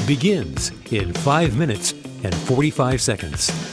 begins in 5 minutes and 45 seconds.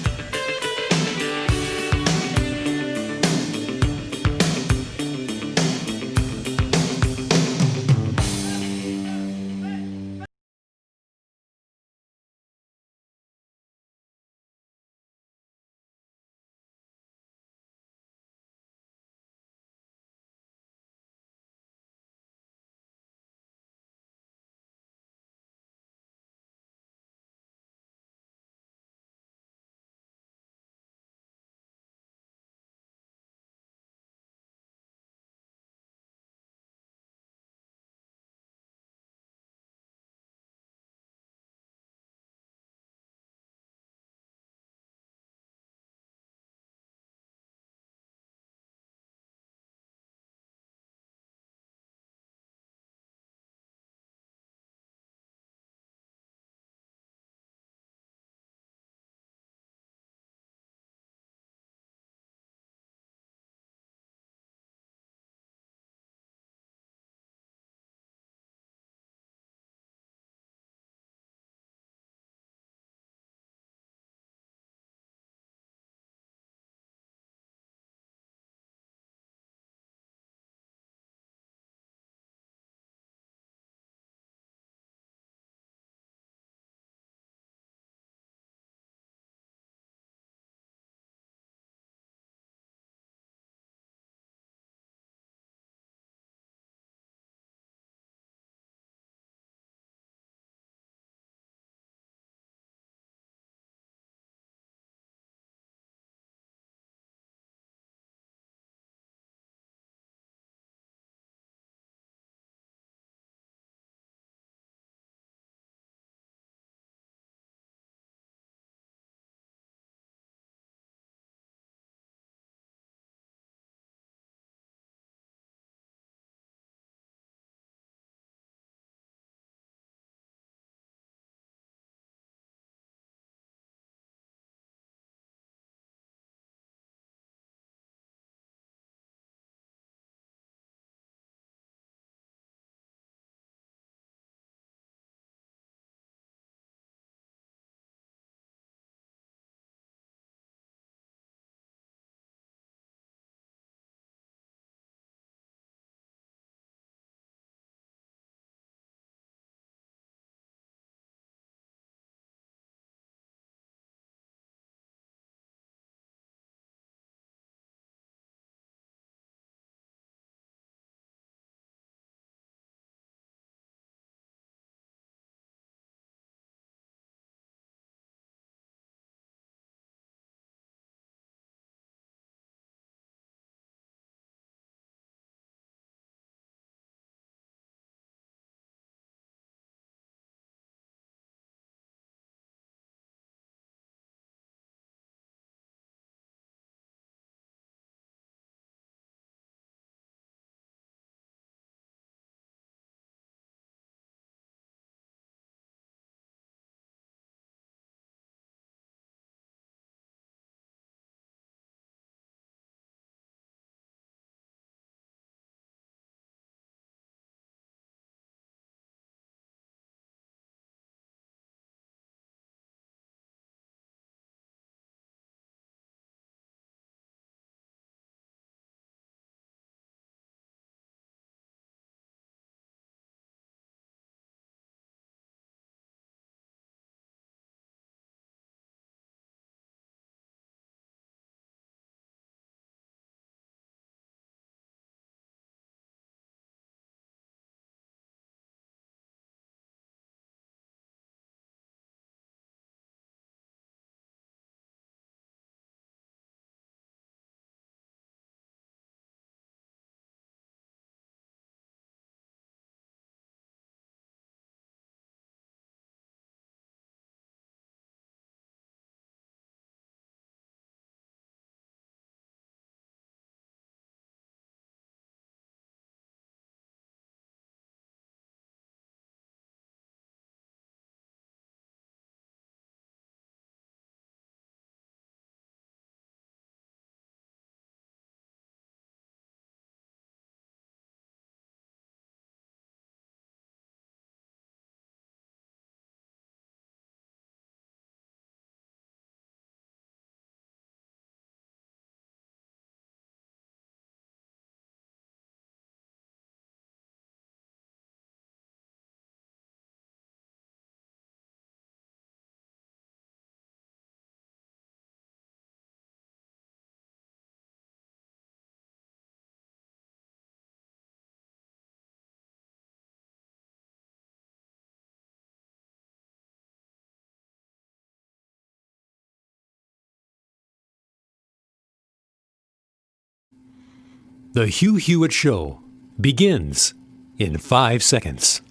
The Hugh Hewitt Show begins in 5 seconds.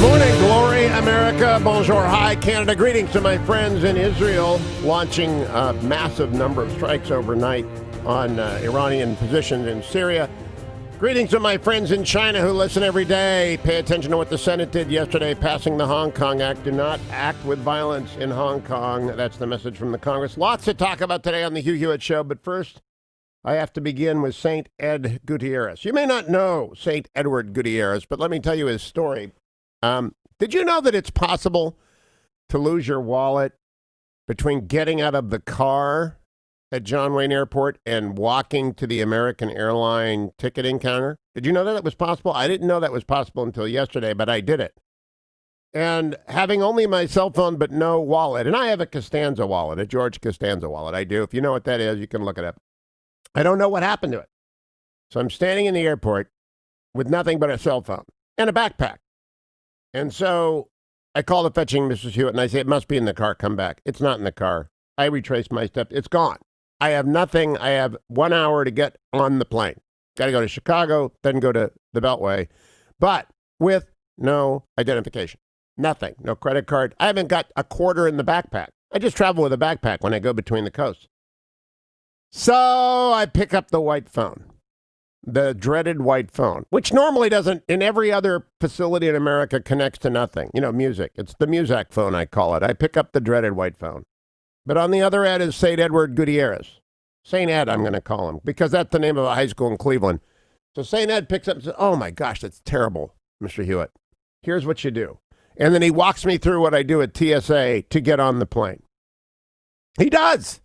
Morning, glory, America, bonjour, hi, Canada. Greetings to my friends in Israel, launching a massive number of strikes overnight on Iranian positions in Syria. Greetings to my friends in China who listen every day. Pay attention to what the Senate did yesterday, passing the Hong Kong Act. Do not act with violence in Hong Kong. That's the message from the Congress. Lots to talk about today on the Hugh Hewitt Show, but first, I have to begin with St. Ed Gutierrez. You may not know St. Edward Gutierrez, but let me tell you his story. Did you know that it's possible to lose your wallet between getting out of the car at John Wayne Airport and walking to the American airline ticketing counter? Did you know that it was possible? I didn't know that was possible until yesterday, but I did it. And having only my cell phone but no wallet, and I have a Costanza wallet, a George Costanza wallet. I do. If you know what that is, you can look it up. I don't know what happened to it. So I'm standing in the airport with nothing but a cell phone and a backpack. And so I call the fetching Mrs. Hewitt, and I say, it must be in the car. Come back. It's not in the car. I retrace my steps. It's gone. I have nothing. I have 1 hour to get on the plane. Got to go to Chicago, then go to the Beltway, but with no identification. Nothing. No credit card. I haven't got a quarter in the backpack. I just travel with a backpack when I go between the coasts. So I pick up the white phone. The dreaded white phone, which normally doesn't, in every other facility in America, connects to nothing. You know, music. It's the Muzak phone, I call it. I pick up the dreaded white phone. But on the other end is St. Edward Gutierrez. St. Ed, I'm going to call him, because that's the name of a high school in Cleveland. So St. Ed picks up and says, oh my gosh, that's terrible, Mr. Hewitt. Here's what you do. And then he walks me through what I do at TSA to get on the plane. He does.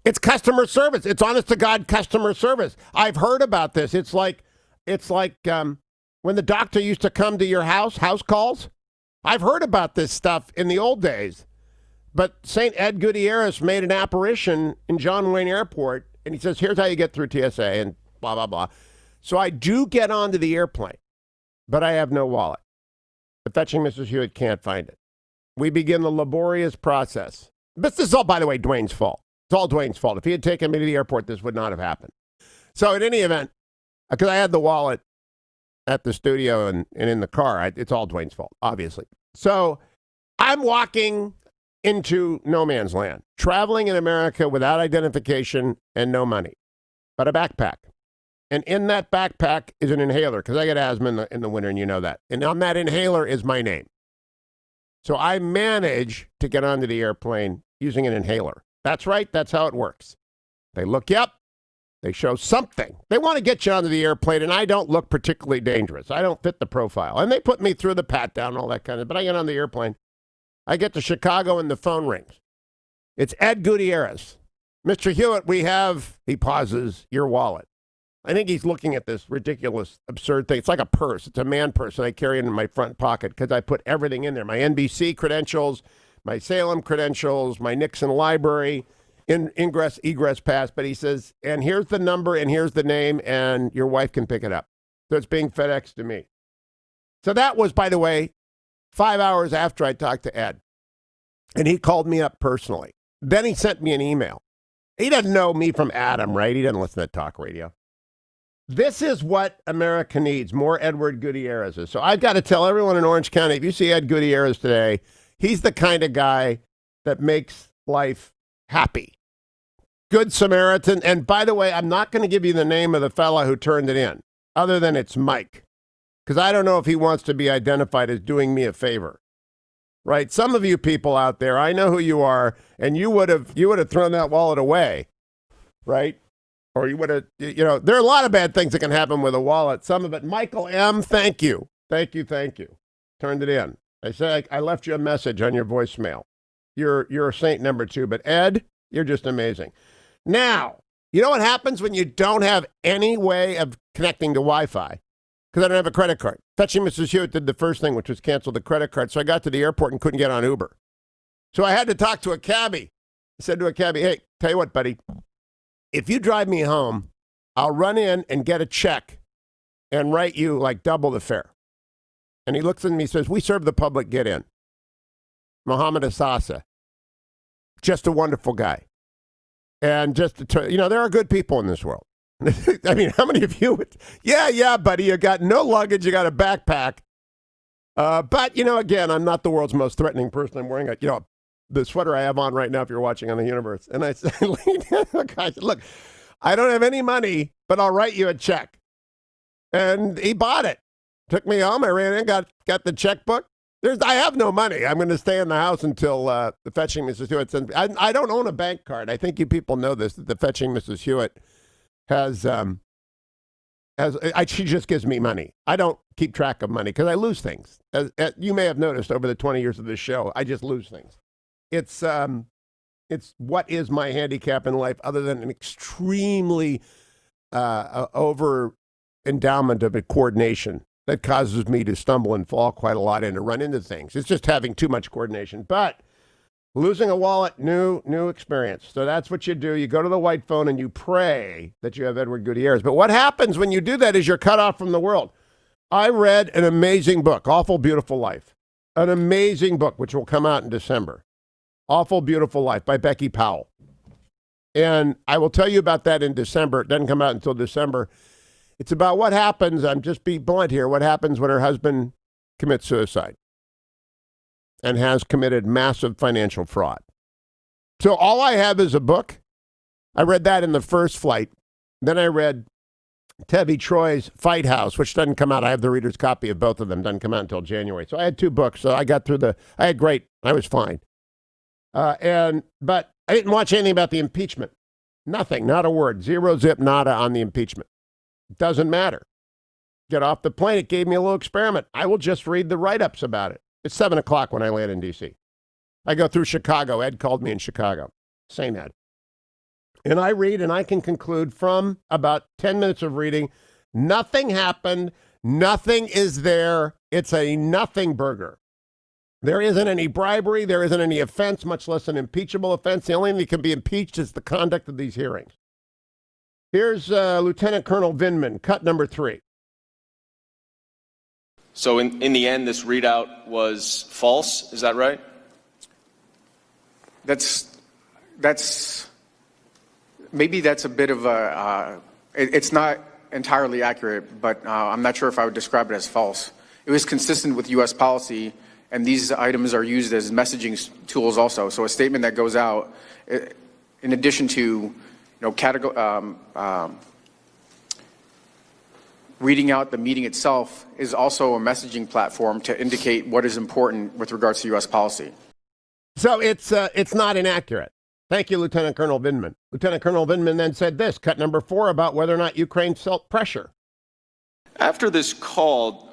It's customer service. It's honest to God customer service. I've heard about this. It's like when the doctor used to come to your house calls. I've heard about this stuff in the old days. But St. Ed Gutierrez made an apparition in John Wayne Airport, and he says, here's how you get through TSA, and blah, blah, blah. So I do get onto the airplane, but I have no wallet. The fetching Mrs. Hewitt can't find it. We begin the laborious process. But this is all, by the way, Dwayne's fault. It's all Dwayne's fault. If he had taken me to the airport, this would not have happened. So in any event, because I had the wallet at the studio and in the car, it's all Dwayne's fault, obviously. So I'm walking into no man's land, traveling in America without identification and no money, but a backpack. And in that backpack is an inhaler, because I get asthma in the winter, and you know that. And on that inhaler is my name. So I manage to get onto the airplane using an inhaler. That's right. That's how it works. They look you up. They show something. They want to get you onto the airplane, and I don't look particularly dangerous. I don't fit the profile. And they put me through the pat down, all that kind of, but I get on the airplane. I get to Chicago, and the phone rings. It's Ed Gutierrez. Mr. Hewitt, he pauses, your wallet. I think he's looking at this ridiculous, absurd thing. It's like a purse. It's a man purse that I carry in my front pocket because I put everything in there. My NBC credentials, my Salem credentials, my Nixon library, ingress, egress pass. But he says, and here's the number, and here's the name, and your wife can pick it up. So it's being FedExed to me. So that was, by the way, 5 hours after I talked to Ed. And he called me up personally. Then he sent me an email. He doesn't know me from Adam, right? He doesn't listen to talk radio. This is what America needs, more Edward Gutierrezes. So I've got to tell everyone in Orange County, if you see Ed Gutierrez today, he's the kind of guy that makes life happy. Good Samaritan. And by the way, I'm not going to give you the name of the fella who turned it in, other than it's Mike, because I don't know if he wants to be identified as doing me a favor. Right? Some of you people out there, I know who you are, and you would have thrown that wallet away, right? Or you would have, there are a lot of bad things that can happen with a wallet. Some of it, Michael M., thank you. Thank you. Turned it in. I said, I left you a message on your voicemail. You're a saint number 2, but Ed, you're just amazing. Now, you know what happens when you don't have any way of connecting to Wi-Fi? Because I don't have a credit card. Fetching Mrs. Hewitt did the first thing, which was cancel the credit card. So I got to the airport and couldn't get on Uber. So I had to talk to a cabbie. I said to a cabbie, hey, tell you what, buddy, if you drive me home, I'll run in and get a check and write you like double the fare. And he looks at me and says, we serve the public, get in. Mohammed Asasa, just a wonderful guy. And there are good people in this world. I mean, how many of you would, yeah, buddy, you got no luggage, you got a backpack. But, again, I'm not the world's most threatening person. I'm wearing the sweater I have on right now if you're watching on the universe. And I said, look, I don't have any money, but I'll write you a check. And he bought it. Took me home. I ran in, got the checkbook. I have no money. I'm going to stay in the house until the Fetching Mrs. Hewitt sends me. I don't own a bank card. I think you people know this, that the Fetching Mrs. Hewitt she just gives me money. I don't keep track of money because I lose things. As you may have noticed over the 20 years of this show, I just lose things. It's what is my handicap in life other than an extremely over endowment of coordination that causes me to stumble and fall quite a lot and to run into things. It's just having too much coordination. But losing a wallet, new experience. So that's what you do. You go to the white phone and you pray that you have Edward Gutierrez. But what happens when you do that is you're cut off from the world. I read an amazing book, Awful Beautiful Life. An amazing book, which will come out in December. Awful Beautiful Life by Becky Powell. And I will tell you about that in December. It doesn't come out until December. It's about what happens, I'm just being blunt here, what happens when her husband commits suicide and has committed massive financial fraud. So all I have is a book. I read that in the first flight. Then I read Tevi Troy's Fight House, which doesn't come out. I have the reader's copy of both of them. Doesn't come out until January. So I had 2 books. So I got through I was fine. But I didn't watch anything about the impeachment. Nothing, not a word. Zero zip nada on the impeachment. It doesn't matter. Get off the plane. It gave me a little experiment. I will just read the write-ups about it. It's 7 o'clock when I land in D.C. I go through Chicago. Ed called me in Chicago. Same Ed. And I read, and I can conclude from about 10 minutes of reading, nothing happened. Nothing is there. It's a nothing burger. There isn't any bribery. There isn't any offense, much less an impeachable offense. The only thing that can be impeached is the conduct of these hearings. Here's Lieutenant Colonel Vindman, cut number 3. So in the end, this readout was false. Is that right? Maybe that's a bit of it's not entirely accurate, but I'm not sure if I would describe it as false. It was consistent with U.S. policy, and these items are used as messaging tools also. So a statement that goes out, in addition to reading out the meeting itself, is also a messaging platform to indicate what is important with regards to U.S. policy. So it's not inaccurate. Thank you, Lieutenant Colonel Vindman. Lieutenant Colonel Vindman then said this, cut number 4, about whether or not Ukraine felt pressure. After this call,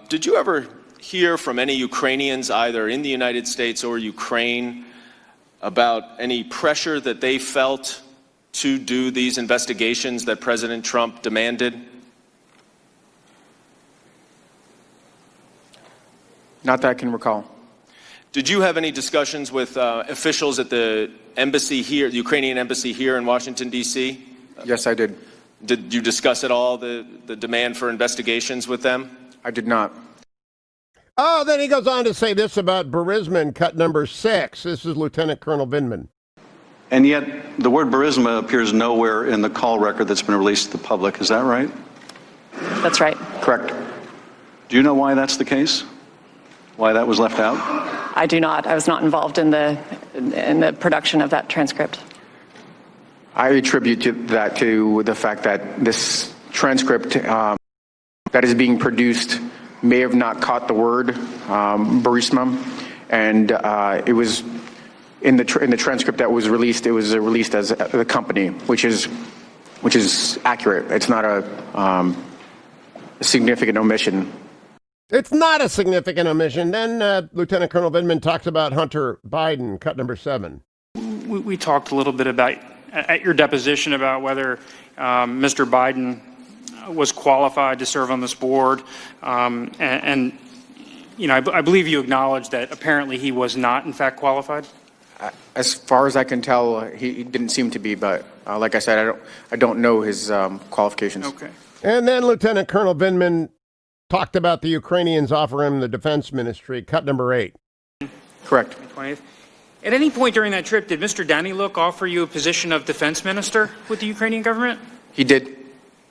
did you ever hear from any Ukrainians, either in the United States or Ukraine, about any pressure that they felt to do these investigations that President Trump demanded? Not that I can recall. Did you have any discussions with officials at the embassy here, the Ukrainian embassy here in Washington, D.C.? Yes, I did. Did you discuss at all the demand for investigations with them? I did not. Oh, then he goes on to say this about Burisma, cut number 6. This is Lieutenant Colonel Vindman. And yet the word Burisma appears nowhere in the call record that's been released to the public. Is that right? That's right. Correct. Do you know why that's the case? Why that was left out? I do not. I was not involved in the production of that transcript. I attribute that to the fact that this transcript that is being produced may have not caught the word Burisma, and it was in the transcript that was released. It was released as the company, which is accurate. It's not a significant omission. It's not a significant omission. Then Lieutenant Colonel Vindman talks about Hunter Biden, cut number 7. We talked a little bit about, at your deposition, about whether Mr. Biden was qualified to serve on this board. I believe you acknowledged that apparently he was not, in fact, qualified. As far as I can tell, he didn't seem to be, but like I said, I don't know his qualifications. Okay. And then Lieutenant Colonel Vindman talked about the Ukrainians offering him the defense ministry, cut number 8. Correct. 20th. At any point during that trip, did Mr. Daniluk offer you a position of defense minister with the Ukrainian government? He did.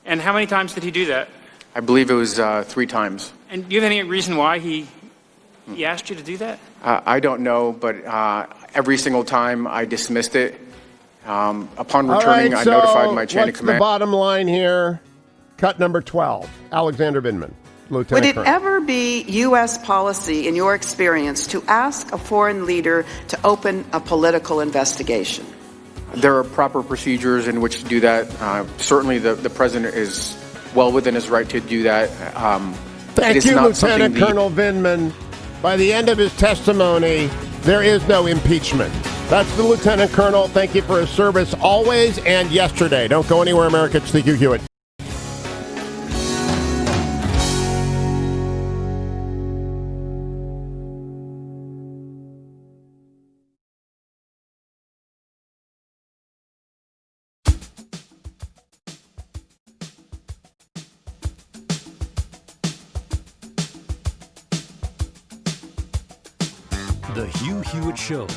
And how many times did he do that? I believe it was 3 times. And do you have any reason why he asked you to do that? I don't know, but every single time I dismissed it. Upon returning, I notified my chain of what's command. the bottom line here? Cut number 12, Alexander Vindman, Lieutenant Would it Colonel. ever be U.S. policy, in your experience, to ask a foreign leader to open a political investigation? There are proper procedures in which to do that. Certainly, the president is well within his right to do that. Thank you, Lieutenant Colonel Vindman. By the end of his testimony, there is no impeachment. That's the Lieutenant Colonel. Thank you for his service always and yesterday. Don't go anywhere, America. It's the Hugh Hewitt. The Hugh Hewitt Show.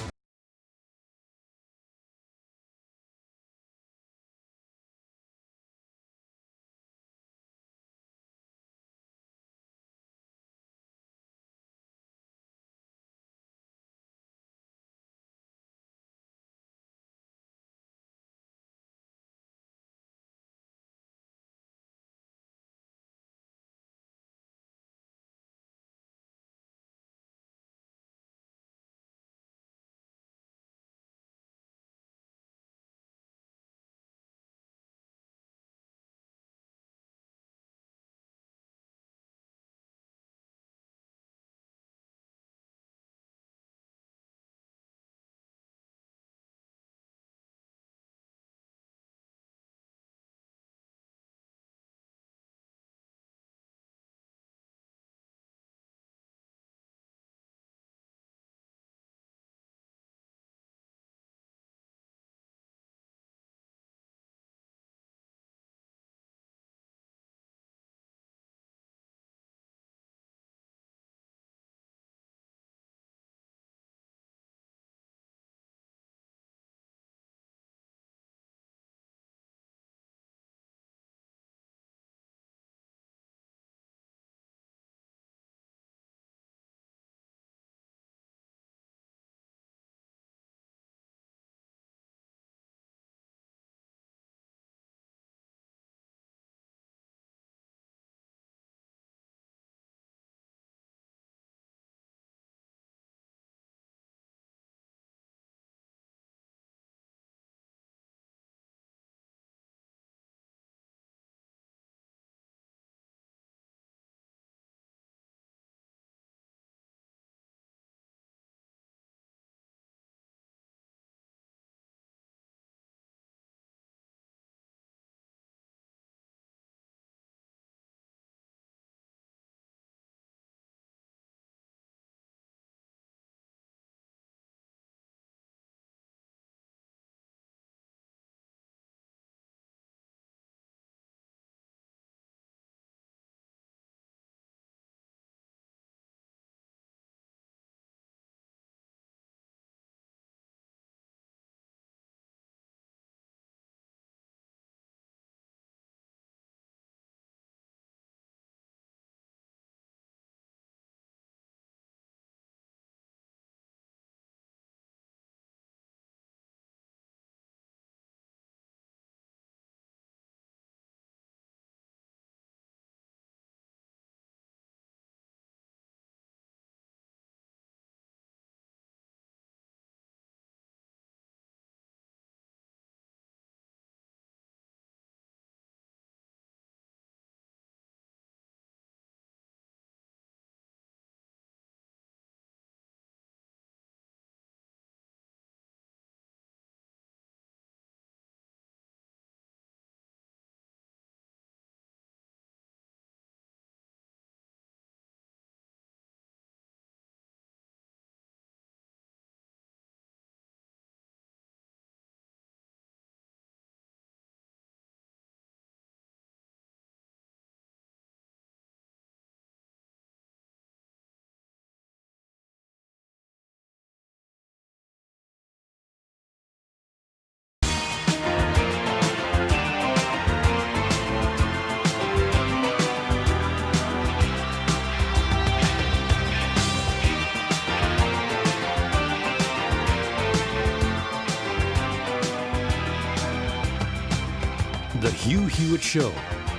Hewitt Show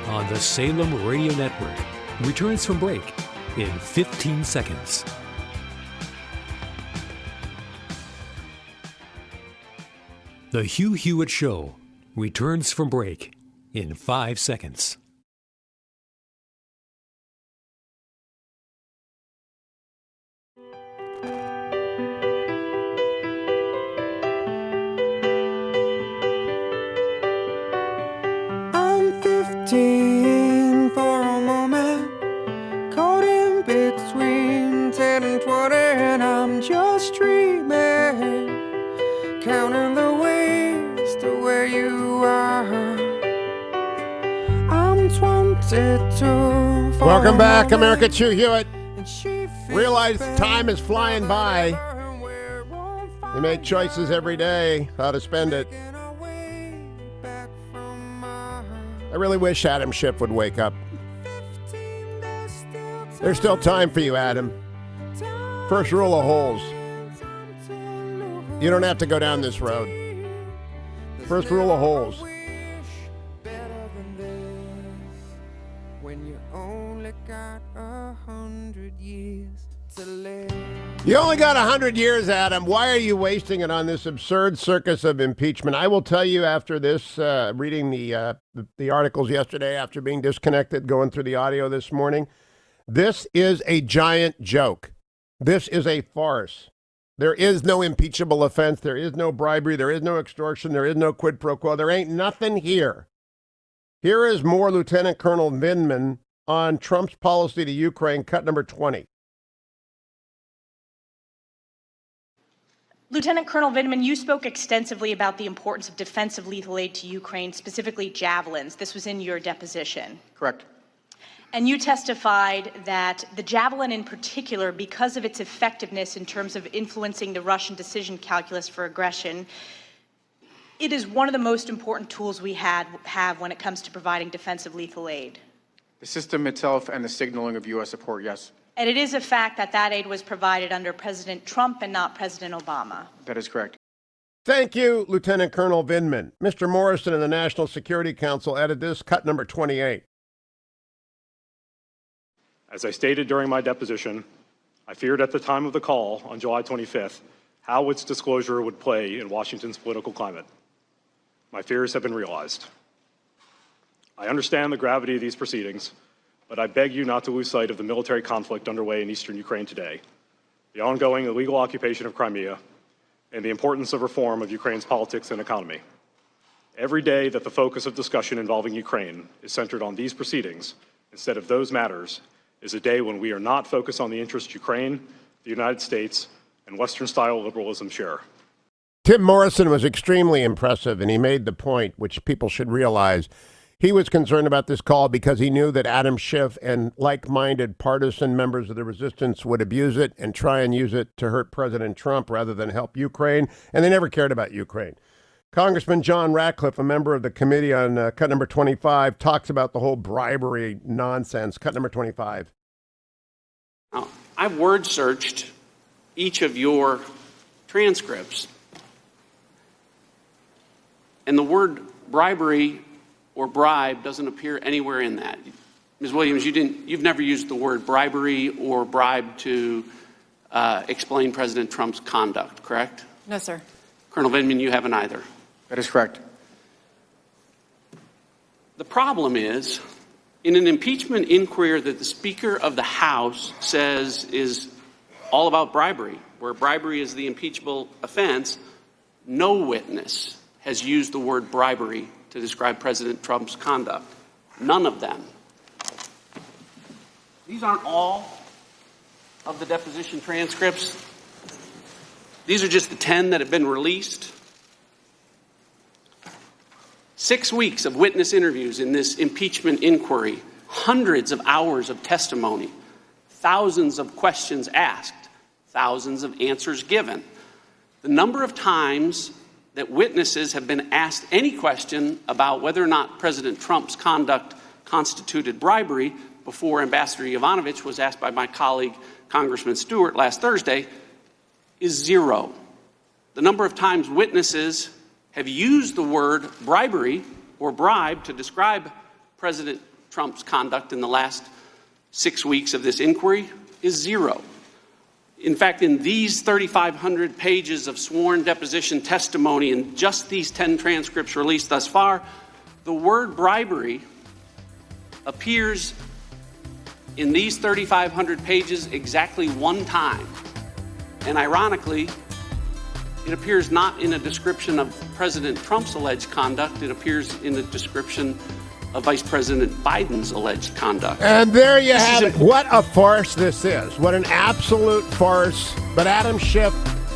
on the Salem Radio Network returns from break in 15 seconds. The Hugh Hewitt Show returns from break in 5 seconds. I'm 15 for a moment, caught in between 10 and 20, and I'm just dreaming, counting the ways to where you are. I'm 22. Welcome back, America. Hugh Hewitt. Realize time is flying by. You make choices every day how to spend it. I really wish Adam Schiff would wake up. There's still time for you, Adam. First rule of holes. You don't have to go down this road. First rule of holes. You only got 100 years, Adam. Why are you wasting it on this absurd circus of impeachment? I will tell you after this, reading the articles yesterday, after being disconnected, going through the audio this morning, this is a giant joke. This is a farce. There is no impeachable offense. There is no bribery. There is no extortion. There is no quid pro quo. There ain't nothing here. Here is more Lieutenant Colonel Vindman on Trump's policy to Ukraine, cut number 20. Lieutenant Colonel Vindman, you spoke extensively about the importance of defensive lethal aid to Ukraine, specifically javelins. This was in your deposition. Correct. And you testified that the javelin in particular, because of its effectiveness in terms of influencing the Russian decision calculus for aggression, it is one of the most important tools we have when it comes to providing defensive lethal aid. The system itself and the signaling of U.S. support, yes. And it is a fact that that aid was provided under President Trump and not President Obama. That is correct. Thank you, Lieutenant Colonel Vindman. Mr. Morrison and the National Security Council added this, cut number 28. As I stated during my deposition, I feared at the time of the call on July 25th how its disclosure would play in Washington's political climate. My fears have been realized. I understand the gravity of these proceedings, but I beg you not to lose sight of the military conflict underway in eastern Ukraine today, the ongoing illegal occupation of Crimea, and the importance of reform of Ukraine's politics and economy. Every day that the focus of discussion involving Ukraine is centered on these proceedings instead of those matters is a day when we are not focused on the interests Ukraine, the United States, and Western-style liberalism share. Tim Morrison was extremely impressive, and he made the point, which people should realize. He was concerned about this call because he knew that Adam Schiff and like-minded partisan members of the resistance would abuse it and try and use it to hurt President Trump rather than help Ukraine, and they never cared about Ukraine. Congressman John Ratcliffe, a member of the committee on cut number 25, talks about the whole bribery nonsense. Cut number 25. Now, I've word searched each of your transcripts, and the word bribery or bribe doesn't appear anywhere in that. Ms. Williams, you've never used the word bribery or bribe to explain President Trump's conduct, correct? No, sir. Colonel Vindman, you haven't either. That is correct. The problem is, in an impeachment inquiry that the Speaker of the House says is all about bribery, where bribery is the impeachable offense, no witness has used the word bribery to describe President Trump's conduct. None of them. These aren't all of the deposition transcripts. These are just the 10 that have been released. 6 weeks of witness interviews in this impeachment inquiry, hundreds of hours of testimony, thousands of questions asked, thousands of answers given. The number of times that witnesses have been asked any question about whether or not President Trump's conduct constituted bribery before Ambassador Yovanovitch was asked by my colleague, Congressman Stewart, last Thursday, is 0. The number of times witnesses have used the word bribery or bribe to describe President Trump's conduct in the last 6 weeks of this inquiry is zero. In fact, in these 3,500 pages of sworn deposition testimony and just these 10 transcripts released thus far, the word bribery appears in these 3,500 pages exactly one time. And ironically, it appears not in a description of President Trump's alleged conduct, it appears in a description of Vice President Biden's alleged conduct. And there you have it. What a farce this is. What an absolute farce. But Adam Schiff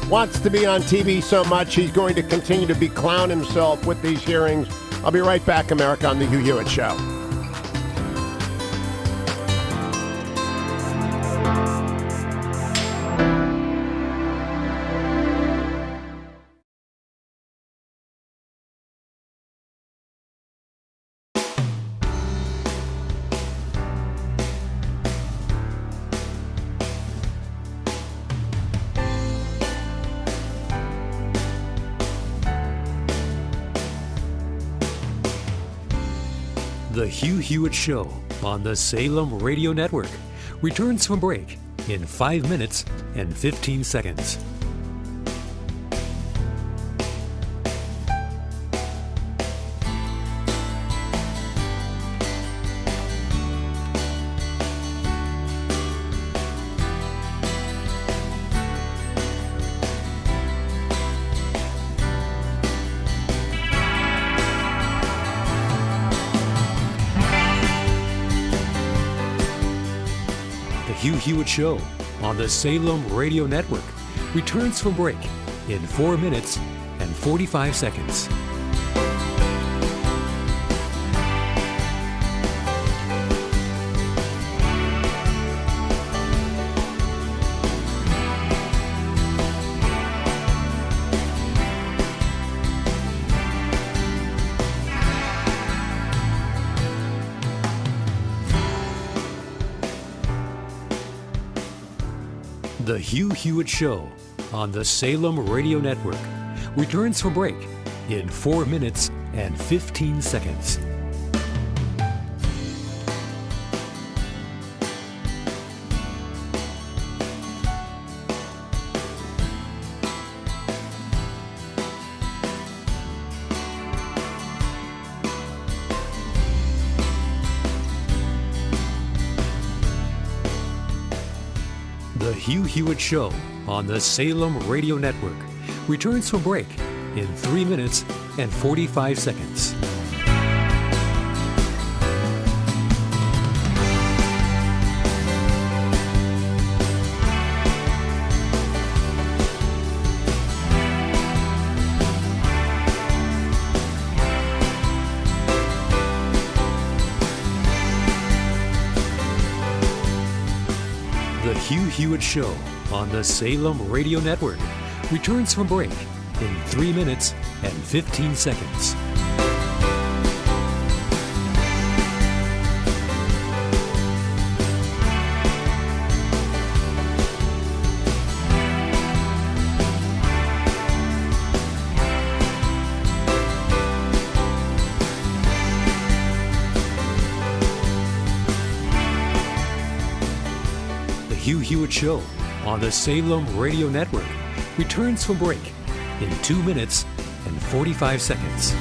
wants to be on TV so much, he's going to continue to be clown himself with these hearings. I'll be right back, America, on the Hugh Hewitt Show. The Hugh Hewitt Show on the Salem Radio Network returns from break in 5 minutes and 15 seconds. Hugh Hewitt Show on the Salem Radio Network returns from break in 4 minutes and 45 seconds. The Hugh Hewitt Show on the Salem Radio Network returns from break in 4 minutes and 15 seconds. The Hugh Hewitt Show on the Salem Radio Network returns from break in 3 minutes and 45 seconds. The Hugh Hewitt Show on the Salem Radio Network returns from break in 3 minutes and 15 seconds. Hugh Hewitt Show on the Salem Radio Network returns from break in 2 minutes and 45 seconds.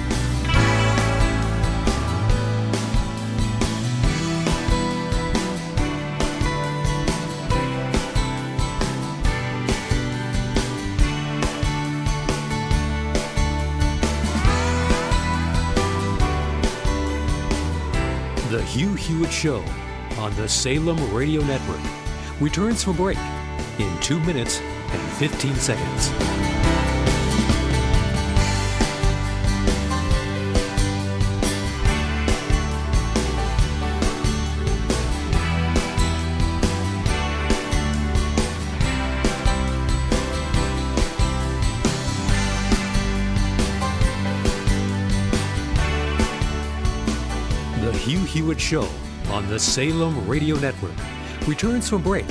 The Hugh Hewitt Show on the Salem Radio Network returns from break in 2 minutes and 15 seconds. The Hugh Hewitt Show on the Salem Radio Network returns from break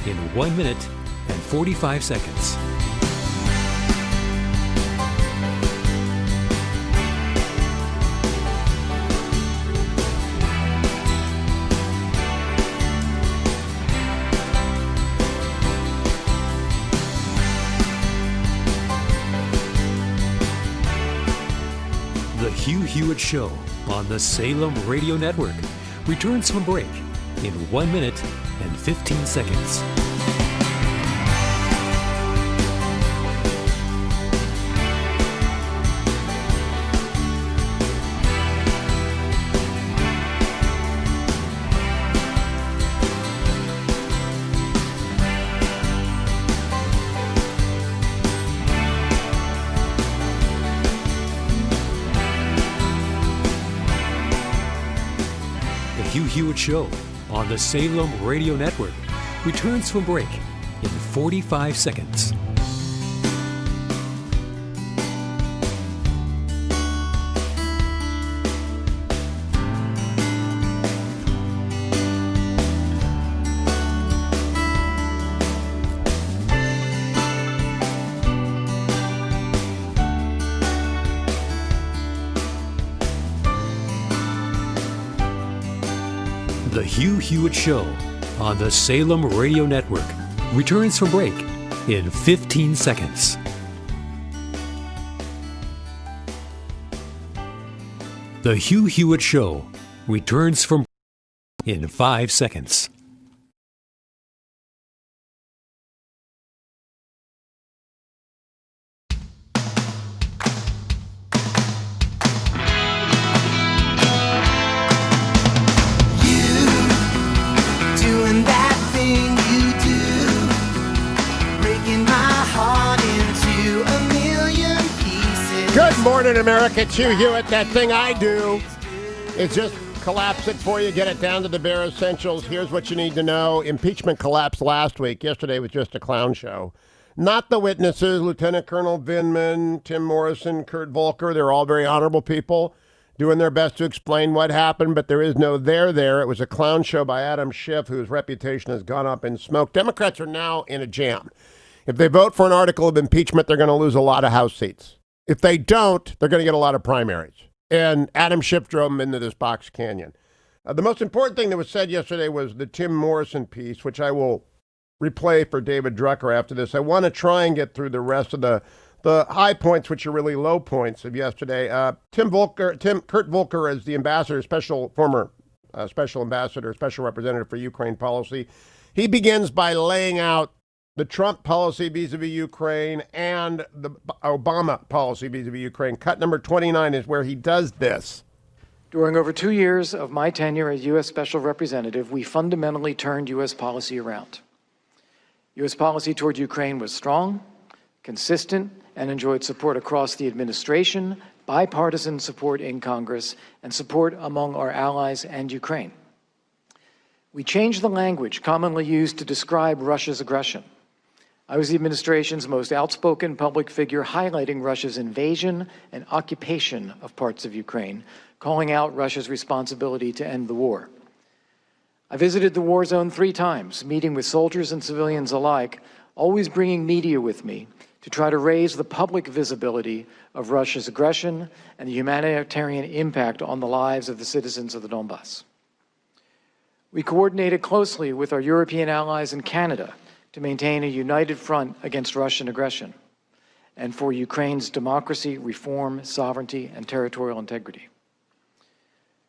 in 1 minute and 45 seconds. Hugh Hewitt Show on the Salem Radio Network returns from break in 1 minute and 15 seconds. Hugh Hewitt Show on the Salem Radio Network returns from break in 45 seconds. The Hugh Hewitt Show on the Salem Radio Network returns from break in 15 seconds. The Hugh Hewitt Show returns from in 5 seconds. Good morning, America. It's Hugh Hewitt. That thing I do is just collapse it for you, get it down to the bare essentials. Here's what you need to know. Impeachment collapsed last week. Yesterday was just a clown show. Not the witnesses, Lieutenant Colonel Vindman, Tim Morrison, Kurt Volker. They're all very honorable people doing their best to explain what happened, but there is no there. It was a clown show by Adam Schiff, whose reputation has gone up in smoke. Democrats are now in a jam. If they vote for an article of impeachment, they're going to lose a lot of House seats. If they don't, they're going to get a lot of primaries. And Adam Schiff drove them into this box canyon. The most important thing that was said yesterday was the Tim Morrison piece, which I will replay for David Drucker after this. I want to try and get through the rest of the high points, which are really low points of yesterday. Kurt Volker is the ambassador, former special ambassador, special representative for Ukraine policy. He begins by laying out the Trump policy vis-a-vis Ukraine and the Obama policy vis-a-vis Ukraine. Cut number 29 is where he does this. During over 2 years of my tenure as U.S. Special Representative, we fundamentally turned U.S. policy around. U.S. policy toward Ukraine was strong, consistent, and enjoyed support across the administration, bipartisan support in Congress, and support among our allies and Ukraine. We changed the language commonly used to describe Russia's aggression. I was the administration's most outspoken public figure highlighting Russia's invasion and occupation of parts of Ukraine, calling out Russia's responsibility to end the war. I visited the war zone 3 times, meeting with soldiers and civilians alike, always bringing media with me to try to raise the public visibility of Russia's aggression and the humanitarian impact on the lives of the citizens of the Donbass. We coordinated closely with our European allies in Canada to maintain a united front against Russian aggression and for Ukraine's democracy, reform, sovereignty, and territorial integrity.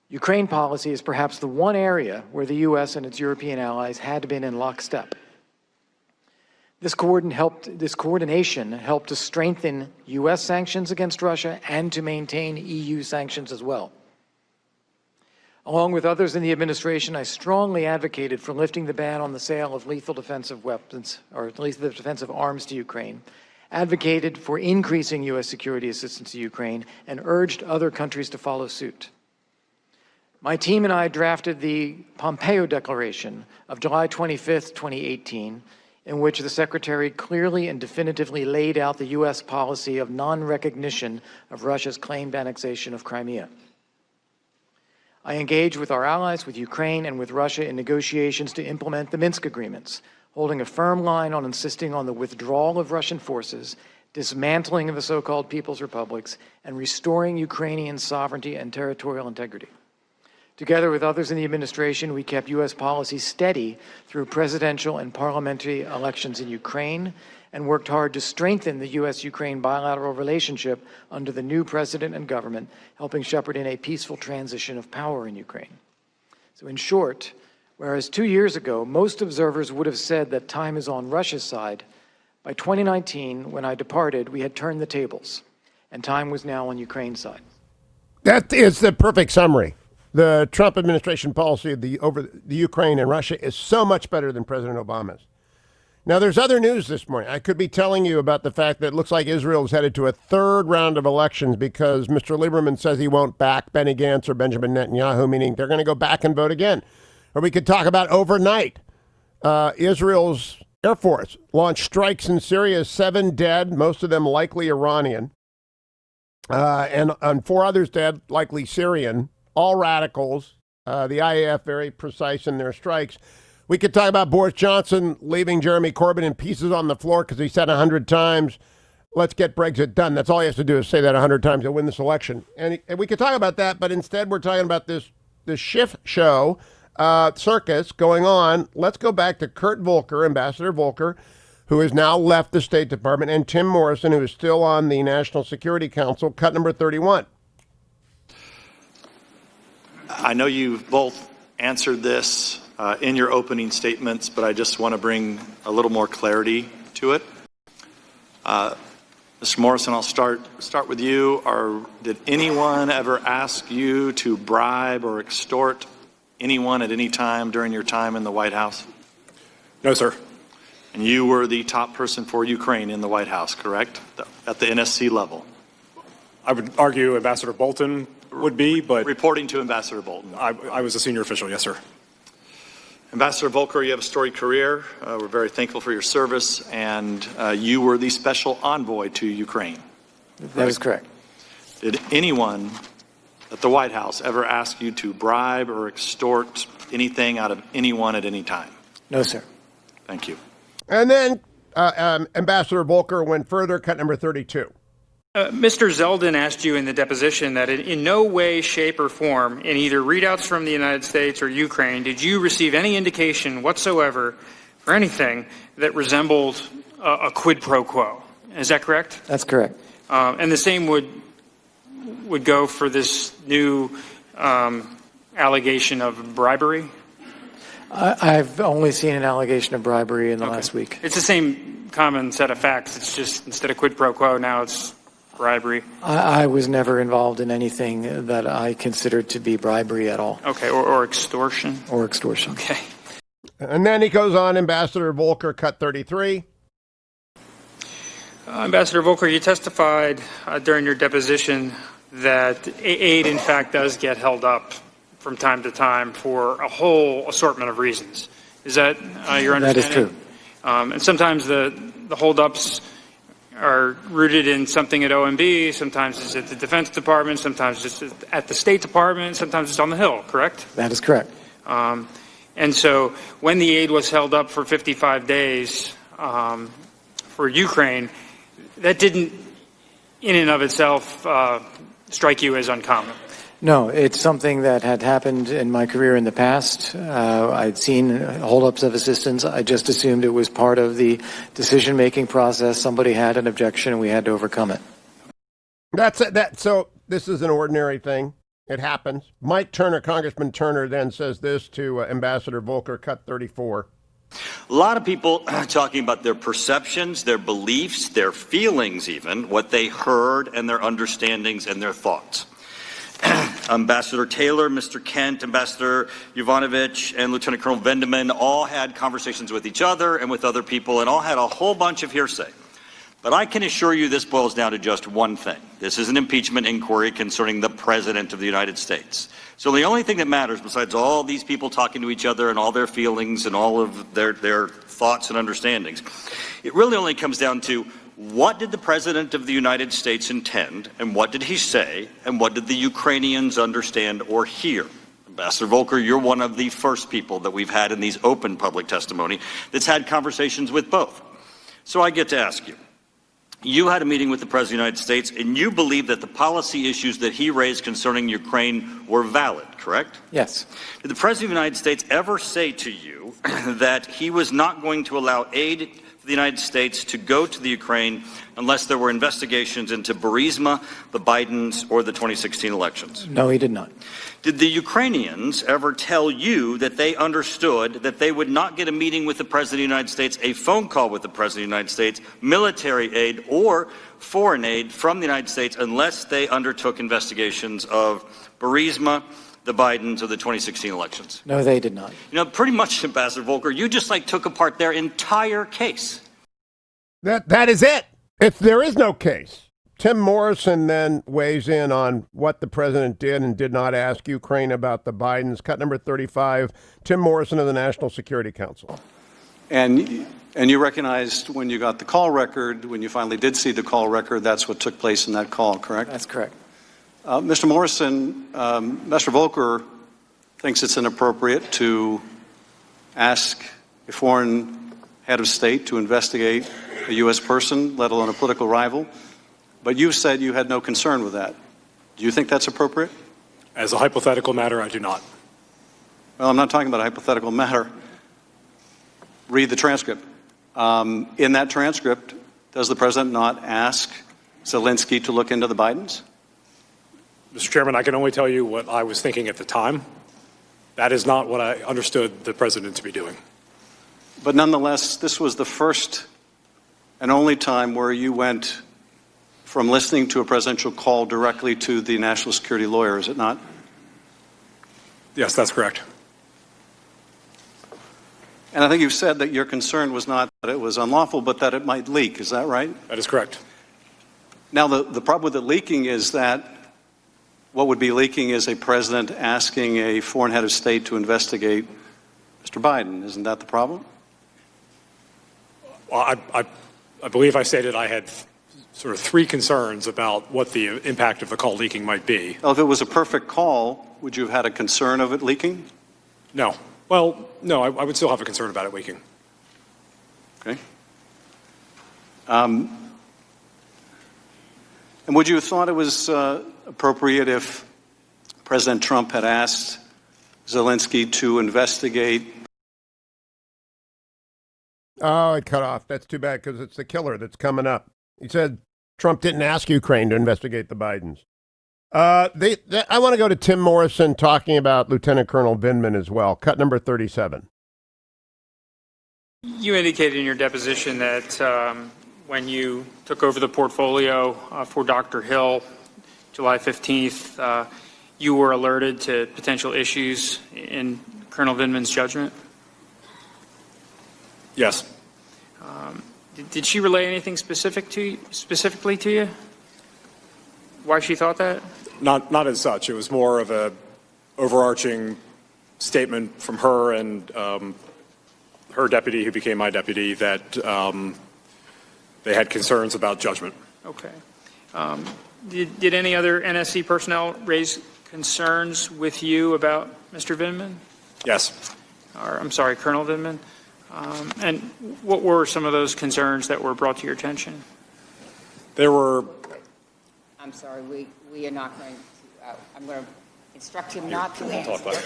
Ukraine policy is perhaps the one area where the U.S. and its European allies had been in lockstep. This coordination helped to strengthen U.S. sanctions against Russia and to maintain EU sanctions as well. Along with others in the administration, I strongly advocated for lifting the ban on the sale of lethal defensive weapons, or at least the defensive arms to Ukraine, advocated for increasing U.S. security assistance to Ukraine, and urged other countries to follow suit. My team and I drafted the Pompeo Declaration of July 25, 2018, in which the Secretary clearly and definitively laid out the U.S. policy of non-recognition of Russia's claimed annexation of Crimea. I engaged with our allies, with Ukraine, and with Russia in negotiations to implement the Minsk agreements, holding a firm line on insisting on the withdrawal of Russian forces, dismantling of the so-called People's Republics, and restoring Ukrainian sovereignty and territorial integrity. Together with others in the administration, we kept U.S. policy steady through presidential and parliamentary elections in Ukraine and worked hard to strengthen the U.S.-Ukraine bilateral relationship under the new president and government, helping shepherd in a peaceful transition of power in Ukraine. So in short, whereas 2 years ago, most observers would have said that time is on Russia's side, by 2019, when I departed, we had turned the tables, and time was now on Ukraine's side. That is the perfect summary. The Trump administration policy over the Ukraine and Russia is so much better than President Obama's. Now, there's other news this morning. I could be telling you about the fact that it looks like Israel is headed to a third round of elections because Mr. Lieberman says he won't back Benny Gantz or Benjamin Netanyahu, meaning they're going to go back and vote again. Or we could talk about overnight. Israel's Air Force launched strikes in Syria, 7 dead, most of them likely Iranian, and 4 others dead, likely Syrian. All radicals, the IAF very precise in their strikes. We could talk about Boris Johnson leaving Jeremy Corbyn in pieces on the floor because he said 100 times, let's get Brexit done. That's all he has to do is say that 100 times to win this election. And we could talk about that, but instead we're talking about this Schiff show, circus going on. Let's go back to Kurt Volker, Ambassador Volker, who has now left the State Department, and Tim Morrison, who is still on the National Security Council, cut number 31. I know you've both answered this in your opening statements, but I just want to bring a little more clarity to it. Mr. Morrison, I'll start with you. Did anyone ever ask you to bribe or extort anyone at any time during your time in the White House? No, sir. And you were the top person for Ukraine in the White House, correct? At the NSC level? I would argue Ambassador Bolton would be, but... Reporting to Ambassador Bolton. I was a senior official, yes, sir. Ambassador Volker, you have a storied career. We're very thankful for your service, and you were the special envoy to Ukraine. That is correct. Did anyone at the White House ever ask you to bribe or extort anything out of anyone at any time? No, sir. Thank you. And then Ambassador Volker went further, cut number 32. Mr. Zeldin asked you in the deposition that in no way, shape, or form, in either readouts from the United States or Ukraine, did you receive any indication whatsoever for anything that resembled a quid pro quo. Is that correct? That's correct. And the same would go for this new allegation of bribery? I've only seen an allegation of bribery in the last week. It's the same common set of facts. It's just instead of quid pro quo, now it's bribery. I was never involved in anything that I considered to be bribery at all. Okay, or extortion? Or extortion. Okay. And then he goes on, Ambassador Volker, cut 33. Ambassador Volker, you testified during your deposition that aid, in fact, does get held up from time to time for a whole assortment of reasons. Is that your understanding? That is true. And sometimes the holdups are rooted in something at OMB, sometimes it's at the Defense Department, sometimes it's at the State Department, sometimes it's on the Hill, correct? That is correct. And so when the aid was held up for 55 days for Ukraine, that didn't in and of itself strike you as uncommon? No, it's something that had happened in my career in the past. I'd seen holdups of assistance. I just assumed it was part of the decision-making process. Somebody had an objection, and we had to overcome it. That's it. So this is an ordinary thing. It happens. Mike Turner, Congressman Turner, then says this to Ambassador Volker, cut 34. A lot of people talking about their perceptions, their beliefs, their feelings even, what they heard, and their understandings and their thoughts. Ambassador Taylor, Mr. Kent, Ambassador Yovanovitch, and Lieutenant Colonel Vendeman all had conversations with each other and with other people and all had a whole bunch of hearsay. But I can assure you this boils down to just one thing. This is an impeachment inquiry concerning the President of the United States. So the only thing that matters, besides all these people talking to each other and all their feelings and all of their thoughts and understandings, it really only comes down to what did the President of the United States intend, and what did he say, and what did the Ukrainians understand or hear? Ambassador Volker, you're one of the first people that we've had in these open public testimony that's had conversations with both. So I get to ask you, You had a meeting with the President of the United States, and you believe that the policy issues that he raised concerning Ukraine were valid, correct? Yes. Did the President of the United States ever say to you that he was not going to allow aid for the United States to go to the Ukraine unless there were investigations into Burisma, the Bidens, or the 2016 elections? No, he did not. Did the Ukrainians ever tell you that they understood that they would not get a meeting with the President of the United States, a phone call with the President of the United States, military aid, or foreign aid from the United States unless they undertook investigations of Burisma, the Bidens, or the 2016 elections? No, they did not. You know, pretty much, Ambassador Volker, you just took apart their entire case. That is it. If there is no case. Tim Morrison then weighs in on what the president did and did not ask Ukraine about the Bidens. Cut number 35, Tim Morrison of the National Security Council. And you recognized when you got the call record, when you finally did see the call record, that's what took place in that call, correct? That's correct. Mr. Morrison, Mr. Volker thinks it's inappropriate to ask a foreign head of state to investigate a U.S. person, let alone a political rival. But you said you had no concern with that. Do you think that's appropriate? As a hypothetical matter, I do not. Well, I'm not talking about a hypothetical matter. Read the transcript. In that transcript, does the president not ask Zelensky to look into the Bidens? Mr. Chairman, I can only tell you what I was thinking at the time. That is not what I understood the president to be doing. But nonetheless, this was the first and only time where you went from listening to a presidential call directly to the national security lawyer, is it not? Yes, that's correct. And I think you've said that your concern was not that it was unlawful, but that it might leak. Is that right? That is correct. Now, the problem with it leaking is that what would be leaking is a president asking a foreign head of state to investigate Mr. Biden. Isn't that the problem? Well, I believe I stated I had sort of three concerns about what the impact of the call leaking might be. Well, if it was a perfect call, would you have had a concern of it leaking? No. Well, no, I would still have a concern about it leaking. Okay. And would you have thought it was appropriate if President Trump had asked Zelensky to investigate? Oh, it cut off. That's too bad because it's the killer that's coming up. He said Trump didn't ask Ukraine to investigate the Bidens. I want to go to Tim Morrison talking about Lieutenant Colonel Vindman as well. Cut number 37. You indicated in your deposition that when you took over the portfolio for Dr. Hill, July 15th, you were alerted to potential issues in Colonel Vindman's judgment? Yes. Did she relay anything specifically to you? Why she thought that? Not as such. It was more of a overarching statement from her and her deputy, who became my deputy, that they had concerns about judgment. Okay. Did any other NSC personnel raise concerns with you about Mr. Vindman? Yes. Or, I'm sorry, Colonel Vindman. And what were some of those concerns that were brought to your attention? There were. I'm sorry, we are not going to. I'm going to instruct him not to answer.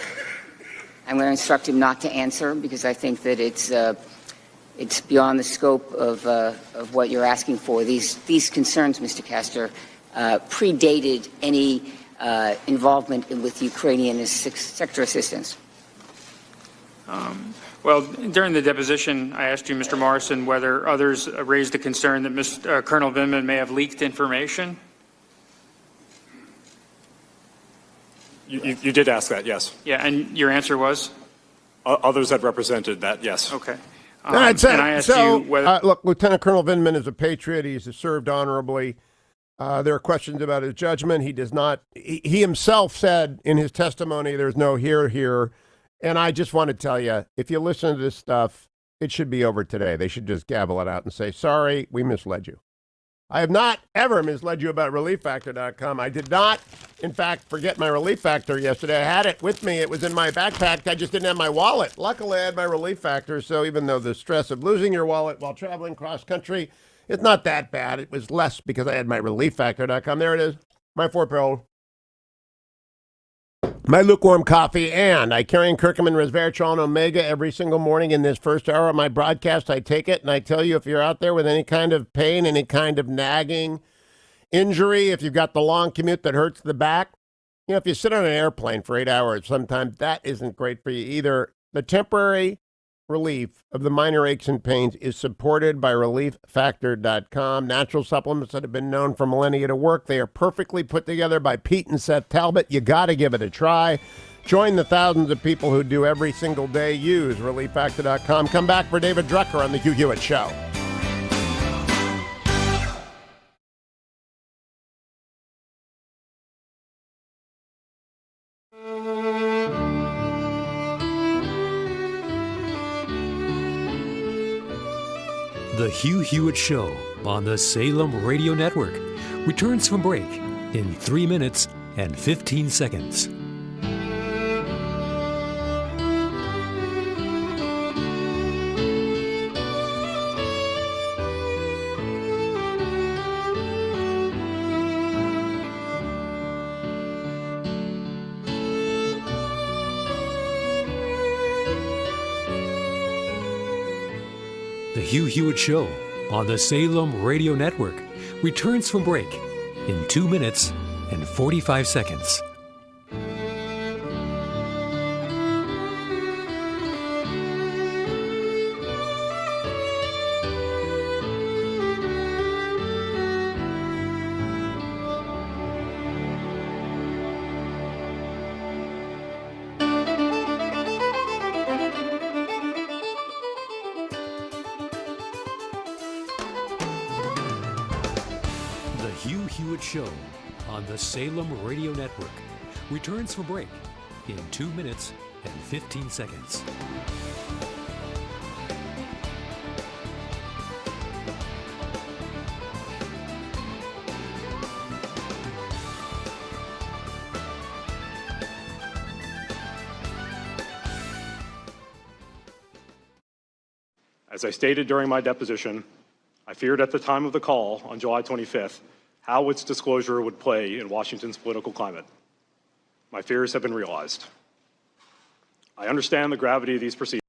I'm going to instruct him not to answer because I think that it's beyond the scope of what you're asking for. These concerns, Mr. Castor, predated any involvement with Ukrainian sector assistance. Well, during the deposition, I asked you, Mr. Morrison, whether others raised the concern that Colonel Vindman may have leaked information. You did ask that, yes. Yeah, and your answer was? Others had represented that, yes. Okay. All right, and I asked you whether... look, Lieutenant Colonel Vindman is a patriot. He's served honorably. There are questions about his judgment. He does not. He himself said in his testimony, there's no here. And I just want to tell you, if you listen to this stuff, it should be over today. They should just gavel it out and say, sorry, we misled you. I have not ever misled you about ReliefFactor.com. I did not, in fact, forget my Relief Factor yesterday. I had it with me. It was in my backpack. I just didn't have my wallet. Luckily, I had my Relief Factor. So even though the stress of losing your wallet while traveling cross country It's not that bad. It was less because I had my relieffactor.com. There it is. My 4-pill. My lukewarm coffee, and I carry in curcumin, resveratrol, and omega every single morning in this first hour of my broadcast. I take it, and I tell you, if you're out there with any kind of pain, any kind of nagging injury, if you've got the long commute that hurts the back, you know, if you sit on an airplane for 8 hours, sometimes that isn't great for you either. The temporary relief of the minor aches and pains is supported by relieffactor.com. Natural supplements that have been known for millennia to work. They are perfectly put together by Pete and Seth Talbot. You got to give it a try. Join the thousands of people who do every single day. Use relieffactor.com. Come back for David Drucker on the Hugh Hewitt Show. The Hugh Hewitt Show on the Salem Radio Network returns from break in 3 minutes and 15 seconds. The Hugh Hewitt Show on the Salem Radio Network returns from break in 2 minutes and 45 seconds. Show on the Salem Radio Network returns from break in 2 minutes and 15 seconds. As I stated during my deposition, I feared at the time of the call on July 25th how its disclosure would play in Washington's political climate. My fears have been realized. I understand the gravity of these proceedings.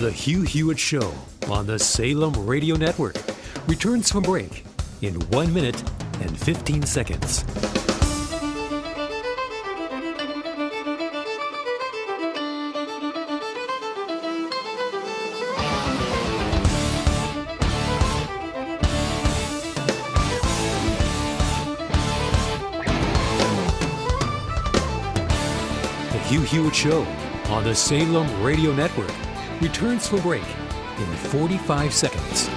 The Hugh Hewitt Show on the Salem Radio Network returns from break in 1 minute and 15 seconds. The Hugh Hewitt Show on the Salem Radio Network returns from break in 45 seconds.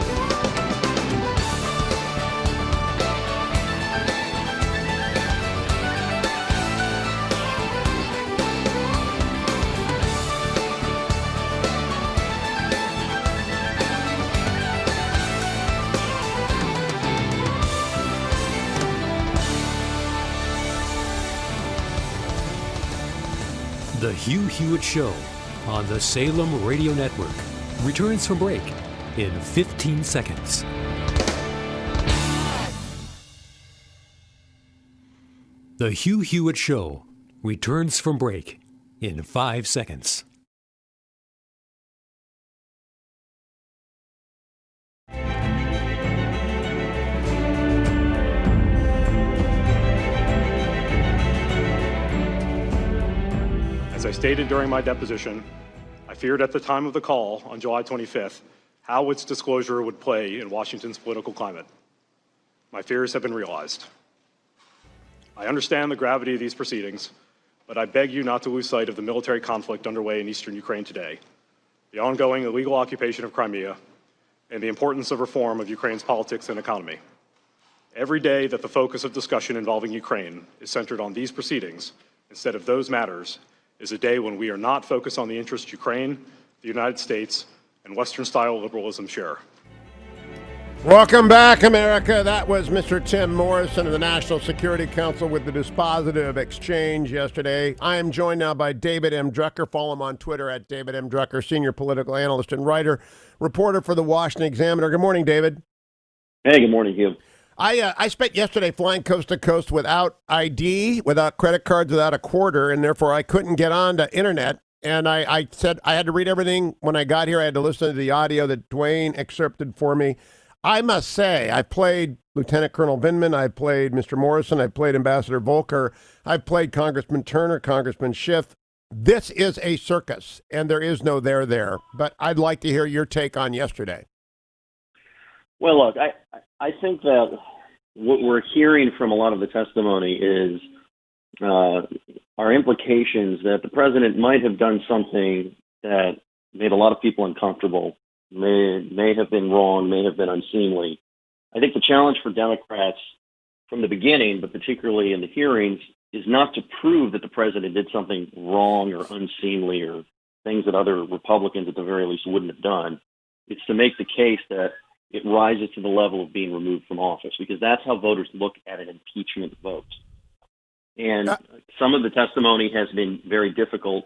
The Hugh Hewitt Show on the Salem Radio Network returns from break in 15 seconds. The Hugh Hewitt Show returns from break in 5 seconds. As I stated during my deposition, I feared at the time of the call on July 25th how its disclosure would play in Washington's political climate. My fears have been realized. I understand the gravity of these proceedings, but I beg you not to lose sight of the military conflict underway in eastern Ukraine today, the ongoing illegal occupation of Crimea, and the importance of reform of Ukraine's politics and economy. Every day that the focus of discussion involving Ukraine is centered on these proceedings instead of those matters is a day when we are not focused on the interests Ukraine, the United States, and Western-style liberalism share. Welcome back, America. That was Mr. Tim Morrison of the National Security Council with the dispositive exchange yesterday. I am joined now by David M. Drucker. Follow him on Twitter at David M. Drucker, senior political analyst and writer, reporter for the Washington Examiner. Good morning, David. Hey, good morning, Hugh. I spent yesterday flying coast to coast without ID, without credit cards, without a quarter, and therefore I couldn't get on to internet. And I said I had to read everything when I got here. I had to listen to the audio that Dwayne excerpted for me. I must say, I played Lieutenant Colonel Vindman, I played Mr. Morrison, I played Ambassador Volker, I've played Congressman Turner, Congressman Schiff. This is a circus, and there is no there. But I'd like to hear your take on yesterday. Well, look, I think that what we're hearing from a lot of the testimony is are implications that the president might have done something that made a lot of people uncomfortable. May have been wrong, may have been unseemly. I think the challenge for Democrats from the beginning, but particularly in the hearings, is not to prove that the president did something wrong or unseemly or things that other Republicans at the very least wouldn't have done. It's to make the case that it rises to the level of being removed from office, because that's how voters look at an impeachment vote. And some of the testimony has been very difficult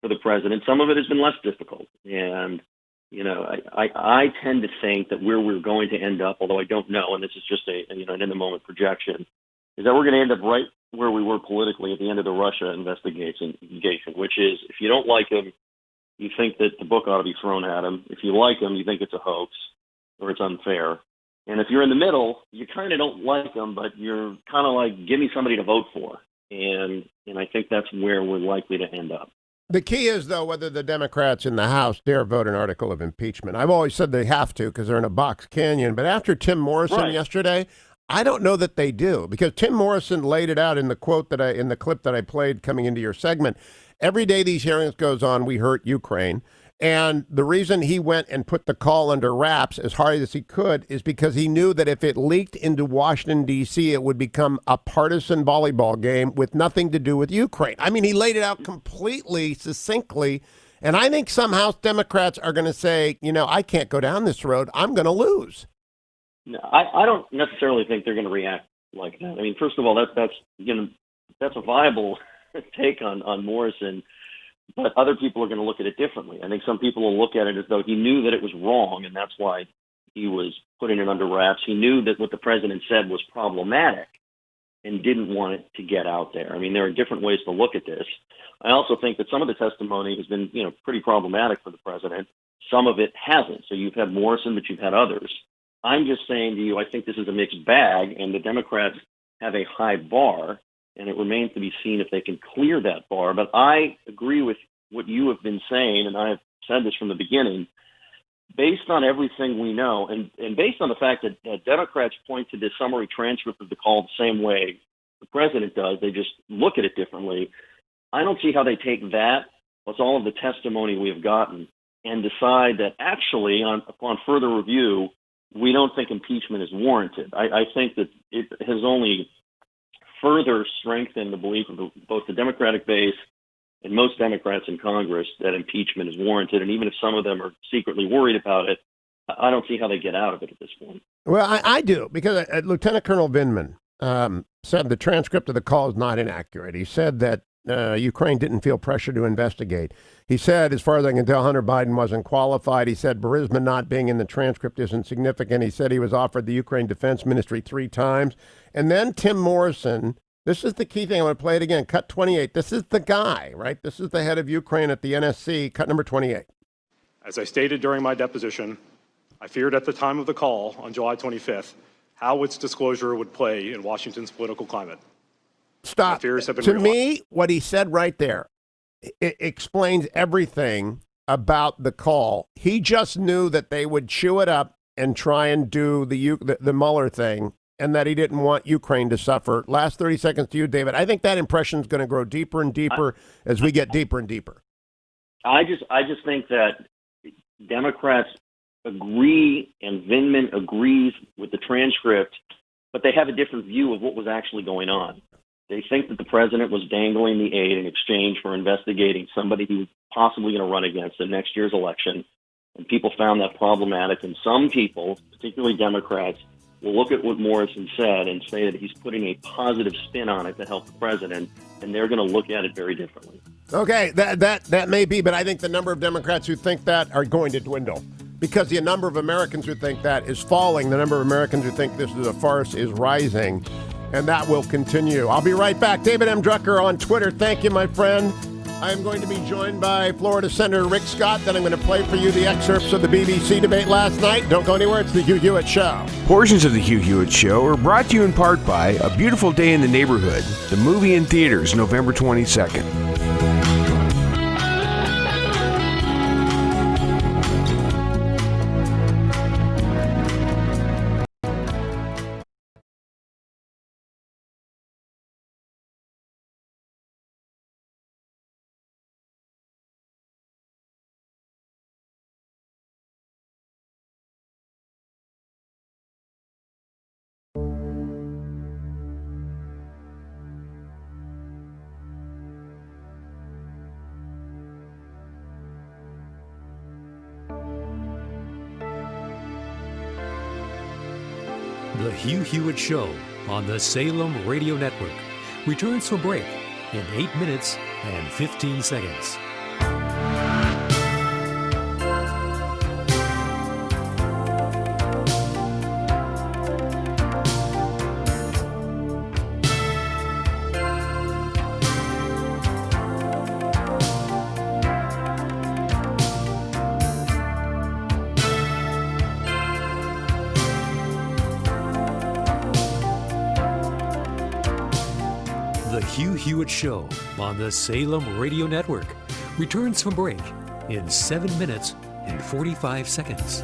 for the president. Some of it has been less difficult. And I tend to think that where we're going to end up, although I don't know, and this is just an in-the-moment projection, is that we're going to end up right where we were politically at the end of the Russia investigation, which is if you don't like him, you think that the book ought to be thrown at him. If you like him, you think it's a hoax or it's unfair. And if you're in the middle, you kind of don't like him, but you're kind of like, give me somebody to vote for. And I think that's where we're likely to end up. The key is, though, whether the Democrats in the House dare vote an article of impeachment. I've always said they have to because they're in a box canyon. But after Tim Morrison yesterday, I don't know that they do, because Tim Morrison laid it out in the in the clip that I played coming into your segment. Every day these hearings goes on, we hurt Ukraine. And the reason he went and put the call under wraps as hard as he could is because he knew that if it leaked into Washington, D.C., it would become a partisan volleyball game with nothing to do with Ukraine. I mean, he laid it out completely, succinctly. And I think some House Democrats are going to say, I can't go down this road. I'm going to lose. No, I don't necessarily think they're going to react like that. I mean, first of all, that's a viable take on Morrison. But other people are going to look at it differently. I think some people will look at it as though he knew that it was wrong, and that's why he was putting it under wraps. He knew that what the president said was problematic and didn't want it to get out there. I mean, there are different ways to look at this. I also think that some of the testimony has been, pretty problematic for the president. Some of it hasn't. So you've had Morrison, but you've had others. I'm just saying to you, I think this is a mixed bag, and the Democrats have a high bar, and it remains to be seen if they can clear that bar. But I agree with what you have been saying, and I have said this from the beginning. Based on everything we know, and based on the fact that Democrats point to this summary transcript of the call the same way the president does, they just look at it differently. I don't see how they take that, plus all of the testimony we have gotten, and decide that actually, upon further review, we don't think impeachment is warranted. I think that it has only further strengthen the belief of both the Democratic base and most Democrats in Congress that impeachment is warranted. And even if some of them are secretly worried about it, I don't see how they get out of it at this point. Well, I do, because Lieutenant Colonel Vindman said the transcript of the call is not inaccurate. He said that Ukraine didn't feel pressure to investigate. He said, as far as I can tell, Hunter Biden wasn't qualified. He said Burisma not being in the transcript isn't significant. He said he was offered the Ukraine Defense Ministry 3 times. And then Tim Morrison, this is the key thing. I'm going to play it again. Cut 28. This is the guy, right? This is the head of Ukraine at the NSC. Cut number 28. As I stated during my deposition, I feared at the time of the call on July 25th how its disclosure would play in Washington's political climate. Stop. To me, what he said right there, it explains everything about the call. He just knew that they would chew it up and try and do the Mueller thing, and that he didn't want Ukraine to suffer. Last 30 seconds to you, David. I think that impression is going to grow deeper and deeper as we get deeper and deeper. I just think that Democrats agree, and Vindman agrees with the transcript, but they have a different view of what was actually going on. They think that the president was dangling the aid in exchange for investigating somebody he was possibly going to run against in next year's election. And people found that problematic. And some people, particularly Democrats, will look at what Morrison said and say that he's putting a positive spin on it to help the president, and they're going to look at it very differently. Okay, that may be, but I think the number of Democrats who think that are going to dwindle because the number of Americans who think that is falling. The number of Americans who think this is a farce is rising, and that will continue. I'll be right back. David M. Drucker on Twitter. Thank you, my friend. I'm going to be joined by Florida Senator Rick Scott. Then I'm going to play for you the excerpts of the BBC debate last night. Don't go anywhere. It's the Hugh Hewitt Show. Portions of the Hugh Hewitt Show are brought to you in part by A Beautiful Day in the Neighborhood, the movie in theaters November 22nd. The Hugh Hewitt Show on the Salem Radio Network returns from break in 8 minutes and 15 seconds. The Hugh Hewitt Show on the Salem Radio Network returns from break in 7 minutes and 45 seconds.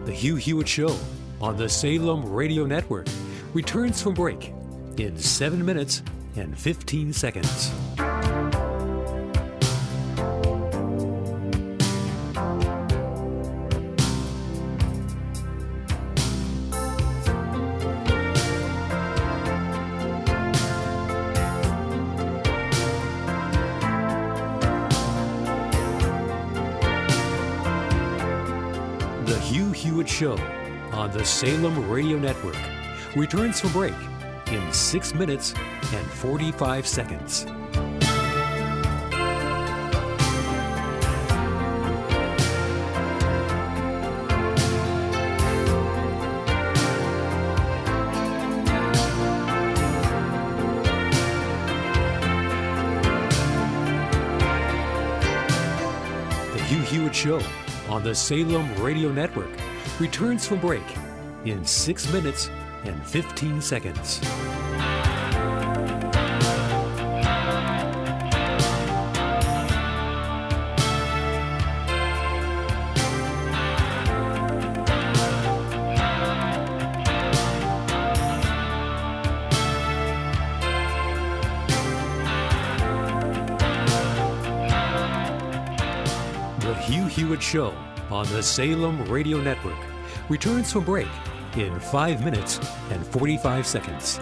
The Hugh Hewitt Show on the Salem Radio Network returns from break in 7 minutes and 15 seconds. The Hugh Hewitt Show on the Salem Radio Network returns from break in 6 minutes and 45 seconds. The Hugh Hewitt Show on the Salem Radio Network returns from break in 6 minutes and 15 seconds. The Hugh Hewitt Show on the Salem Radio Network returns from break in 5 minutes and 45 seconds.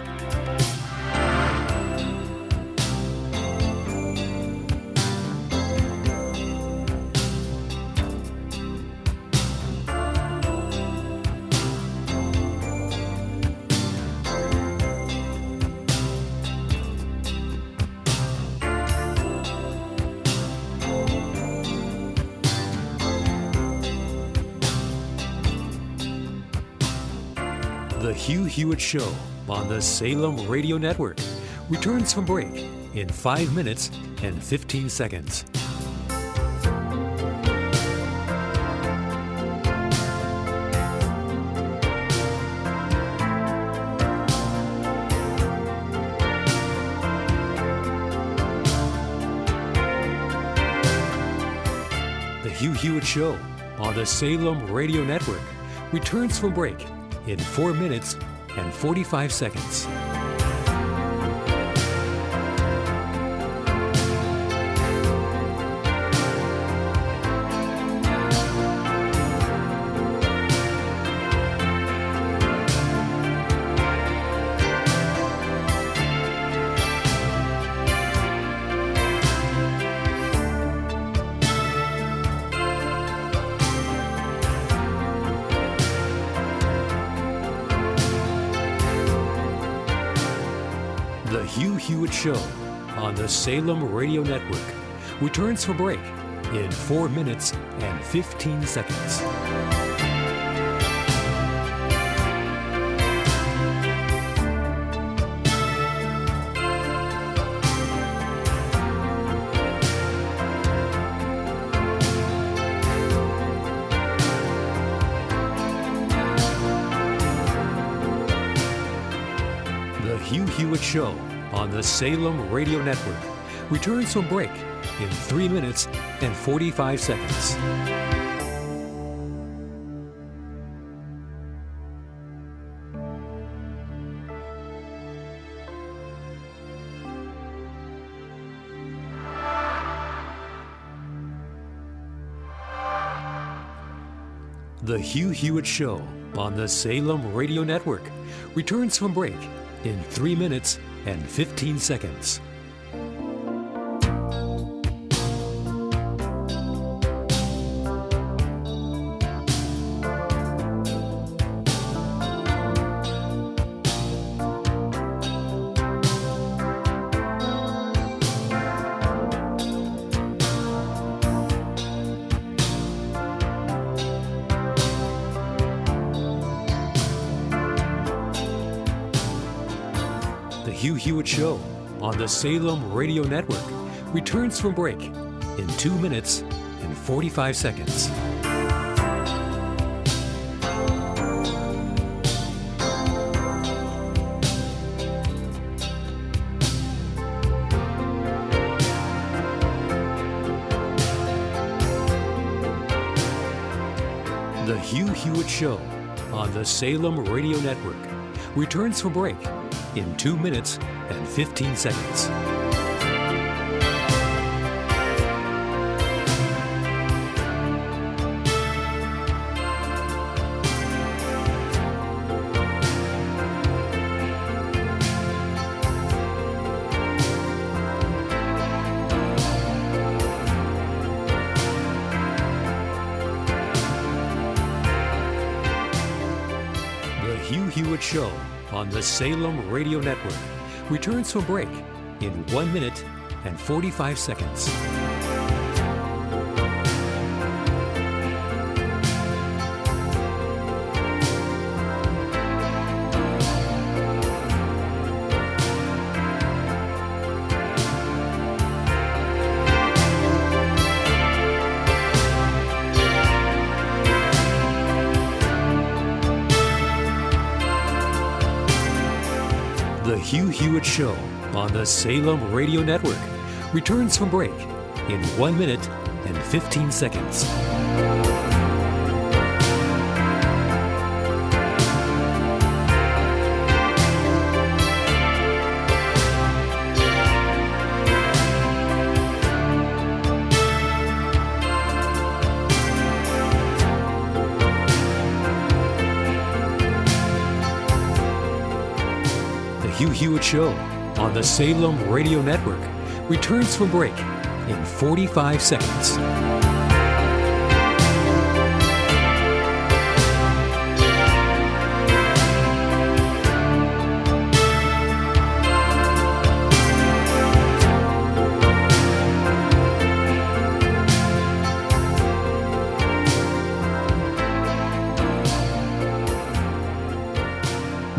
The Hugh Hewitt Show on the Salem Radio Network returns from break in 5 minutes and 15 seconds. The Hugh Hewitt Show on the Salem Radio Network returns from break in 4 minutes and 45 seconds. The Hugh Hewitt Show on the Salem Radio Network returns from break in 4 minutes and 15 seconds. The Hugh Hewitt Show on the Salem Radio Network returns from break in 3 minutes and 45 seconds. The Hugh Hewitt Show on the Salem Radio Network returns from break in 3 minutes and 15 seconds. The Hugh Hewitt Show on the Salem Radio Network returns from break in 2 minutes and 45 seconds. The Hugh Hewitt Show on the Salem Radio Network returns from break in 2 minutes and 15 seconds. The Hugh Hewitt Show on the Salem Radio Network returns from break in 1 minute and 45 seconds. The Hugh Hewitt Show on the Salem Radio Network returns from break in 1 minute and 15 seconds. The Hugh Hewitt Show on the Salem Radio Network returns from break in 45 seconds.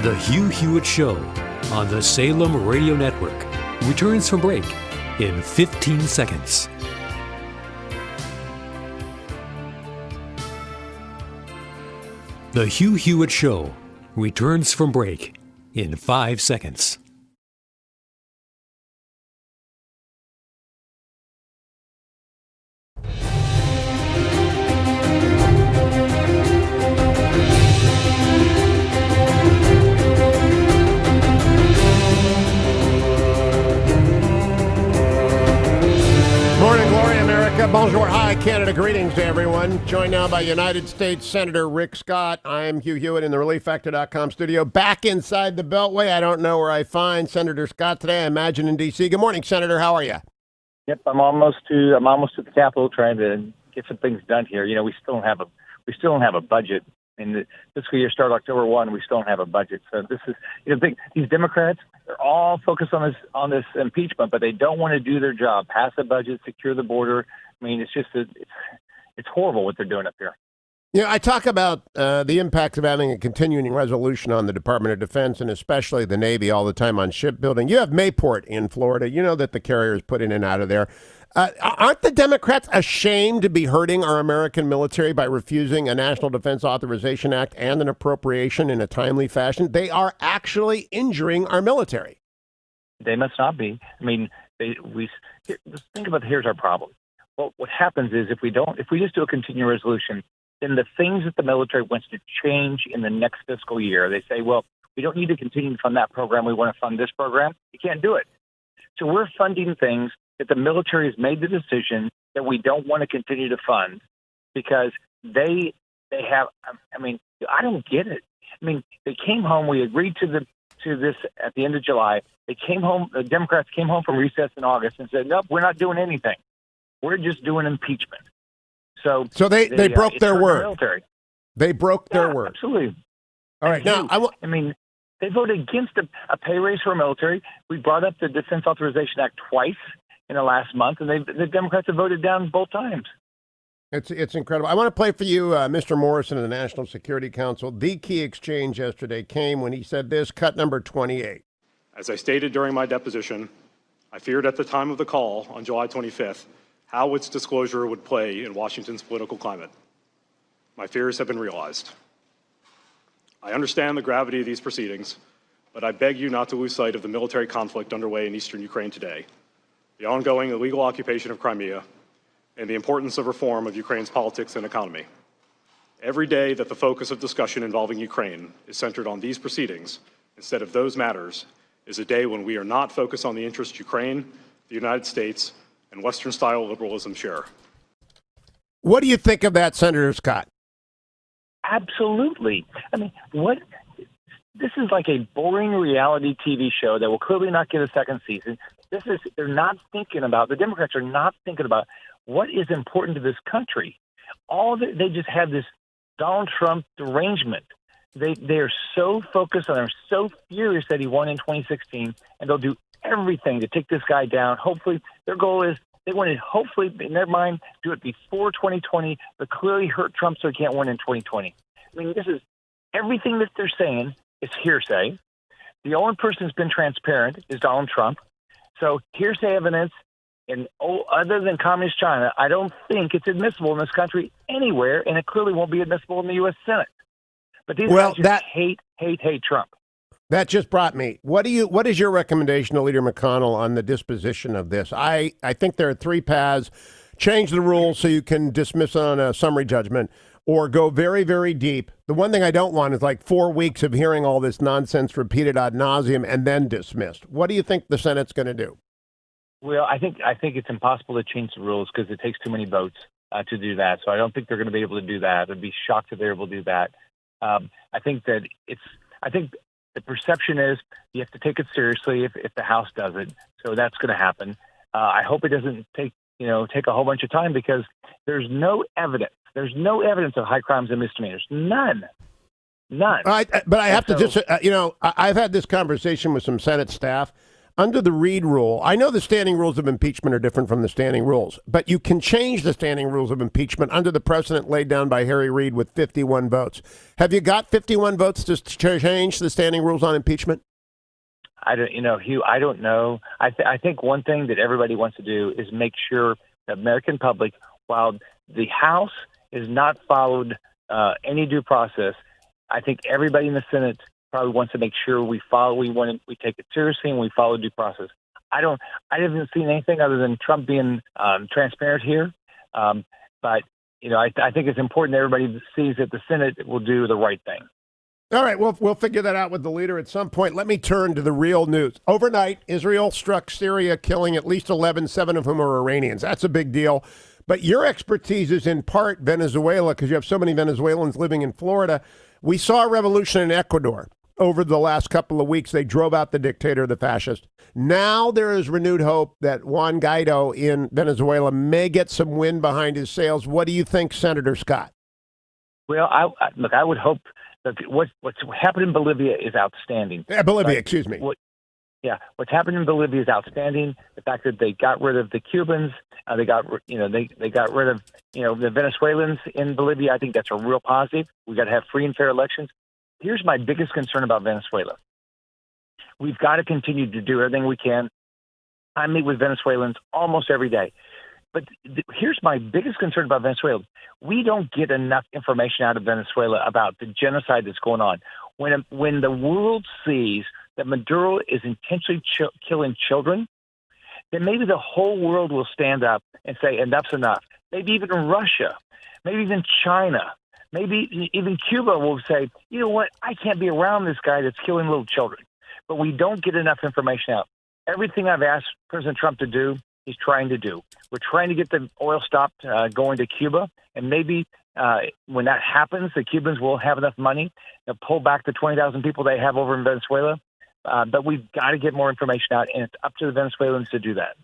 The Hugh Hewitt Show on the Salem Radio Network returns from break in 15 seconds. The Hugh Hewitt Show returns from break in 5 seconds. Bonjour, hi, Canada, greetings to everyone. Joined now by United States Senator Rick Scott. I'm Hugh Hewitt in the ReliefFactor.com studio. Back inside the Beltway, I don't know where I find Senator Scott today. I imagine in D.C. Good morning, Senator. How are you? Yep, I'm almost to the Capitol trying to get some things done here. You know, we still don't have a budget. In the fiscal year start October 1, we still don't have a budget. So this is, these Democrats, they're all focused on this impeachment, but they don't want to do their job, pass a budget, secure the border. I mean, it's just it's horrible what they're doing up here. I talk about the impact of having a continuing resolution on the Department of Defense and especially the Navy all the time on shipbuilding. You have Mayport in Florida. You know that the carriers put in and out of there. Aren't the Democrats ashamed to be hurting our American military by refusing a National Defense Authorization Act and an appropriation in a timely fashion? They are actually injuring our military. They must not be. I mean, let's think about here's our problem. Well, what happens is if we just do a continuing resolution, then the things that the military wants to change in the next fiscal year, they say, well, we don't need to continue to fund that program. We want to fund this program. You can't do it. So we're funding things that the military has made the decision that we don't want to continue to fund because they have, I mean, I don't get it. I mean, they came home, we agreed to this at the end of July. They came home, the Democrats came home from recess in August and said, nope, we're not doing anything. We're just doing impeachment. So they broke their word. Military. They broke their word. Absolutely. All right. Now, I mean, they voted against a pay raise for military. We brought up the Defense Authorization Act twice in the last month, and the Democrats have voted down both times. It's incredible. I want to play for you Mr. Morrison of the National Security Council. The key exchange yesterday came when he said this, cut number 28. As I stated during my deposition, I feared at the time of the call on July 25th how its disclosure would play in Washington's political climate. My fears have been realized. I understand the gravity of these proceedings, but I beg you not to lose sight of the military conflict underway in eastern Ukraine today, the ongoing illegal occupation of Crimea, and the importance of reform of Ukraine's politics and economy. Every day that the focus of discussion involving Ukraine is centered on these proceedings instead of those matters is a day when we are not focused on the interests Ukraine, the United States, and Western-style liberalism share. What do you think of that, Senator Scott? Absolutely. I mean, this is like a boring reality TV show that will clearly not get a second season. They're not thinking about, the Democrats are not thinking about what is important to this country. They just have this Donald Trump derangement. They are so focused on, they're so furious that he won in 2016, and they'll do everything to take this guy down. Hopefully, their goal is they want to, hopefully, in their mind, do it before 2020, but clearly hurt Trump so he can't win in 2020. I mean, this is everything that they're saying is hearsay. The only person who's been transparent is Donald Trump. So hearsay evidence, and other than Communist China, I don't think it's admissible in this country anywhere, and it clearly won't be admissible in the U.S. Senate. But these guys just hate Trump. That just brought me. What is your recommendation to Leader McConnell on the disposition of this? I think there are three paths. Change the rules so you can dismiss on a summary judgment, or go very, very deep. The one thing I don't want is like 4 weeks of hearing all this nonsense repeated ad nauseum and then dismissed. What do you think the Senate's going to do? Well, I think it's impossible to change the rules because it takes too many votes to do that. So I don't think they're going to be able to do that. I'd be shocked if they're able to do that. I think the perception is you have to take it seriously if the House does it. So that's going to happen. I hope it doesn't take a whole bunch of time because there's no evidence. There's no evidence of high crimes and misdemeanors. None. But I have to I've had this conversation with some Senate staff. Under the Reid rule, I know the standing rules of impeachment are different from the standing rules, but you can change the standing rules of impeachment under the precedent laid down by Harry Reid with 51 votes. Have you got 51 votes to change the standing rules on impeachment? Hugh, I don't know. I think one thing that everybody wants to do is make sure the American public, while the House is not followed any due process, I think everybody in the Senate probably wants to make sure we take it seriously and we follow due process. I haven't seen anything other than Trump being transparent here. But I think it's important that everybody sees that the Senate will do the right thing. All right, we'll figure that out with the leader at some point. Let me turn to the real news. Overnight, Israel struck Syria, killing at least 11, 7 of whom are Iranians. That's a big deal. But your expertise is in part Venezuela because you have so many Venezuelans living in Florida. We saw a revolution in Ecuador over the last couple of weeks. They drove out the dictator, the fascist. Now there is renewed hope that Juan Guaido in Venezuela may get some wind behind his sails. What do you think, Senator Scott? Well, I would hope that what's happened in Bolivia is outstanding. Bolivia, excuse me. What's happened in Bolivia is outstanding. The fact that they got rid of the Cubans, they got rid of the Venezuelans in Bolivia. I think that's a real positive. We got to have free and fair elections. Here's my biggest concern about Venezuela. We've got to continue to do everything we can. I meet with Venezuelans almost every day. But here's my biggest concern about Venezuela. We don't get enough information out of Venezuela about the genocide that's going on. When the world sees that Maduro is intentionally killing children, then maybe the whole world will stand up and say, enough's enough. Maybe even Russia, maybe even China, maybe even Cuba will say, you know what, I can't be around this guy that's killing little children. But we don't get enough information out. Everything I've asked President Trump to do, he's trying to do. We're trying to get the oil stopped going to Cuba, and maybe when that happens, the Cubans will have enough money to pull back the 20,000 people they have over in Venezuela. But we've got to get more information out, and it's up to the Venezuelans to do that.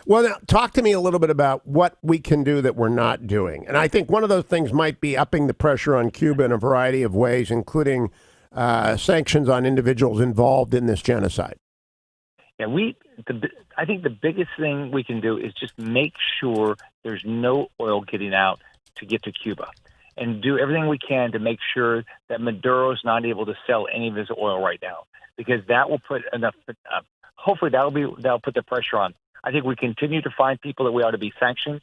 Well, now, talk to me a little bit about what we can do that we're not doing. And I think one of those things might be upping the pressure on Cuba in a variety of ways, including sanctions on individuals involved in this genocide. Yeah, I think the biggest thing we can do is just make sure there's no oil getting out to get to Cuba, and do everything we can to make sure that Maduro is not able to sell any of his oil right now, because that will put enough. Hopefully, that'll put the pressure on. I think we continue to find people that we ought to be sanctioned.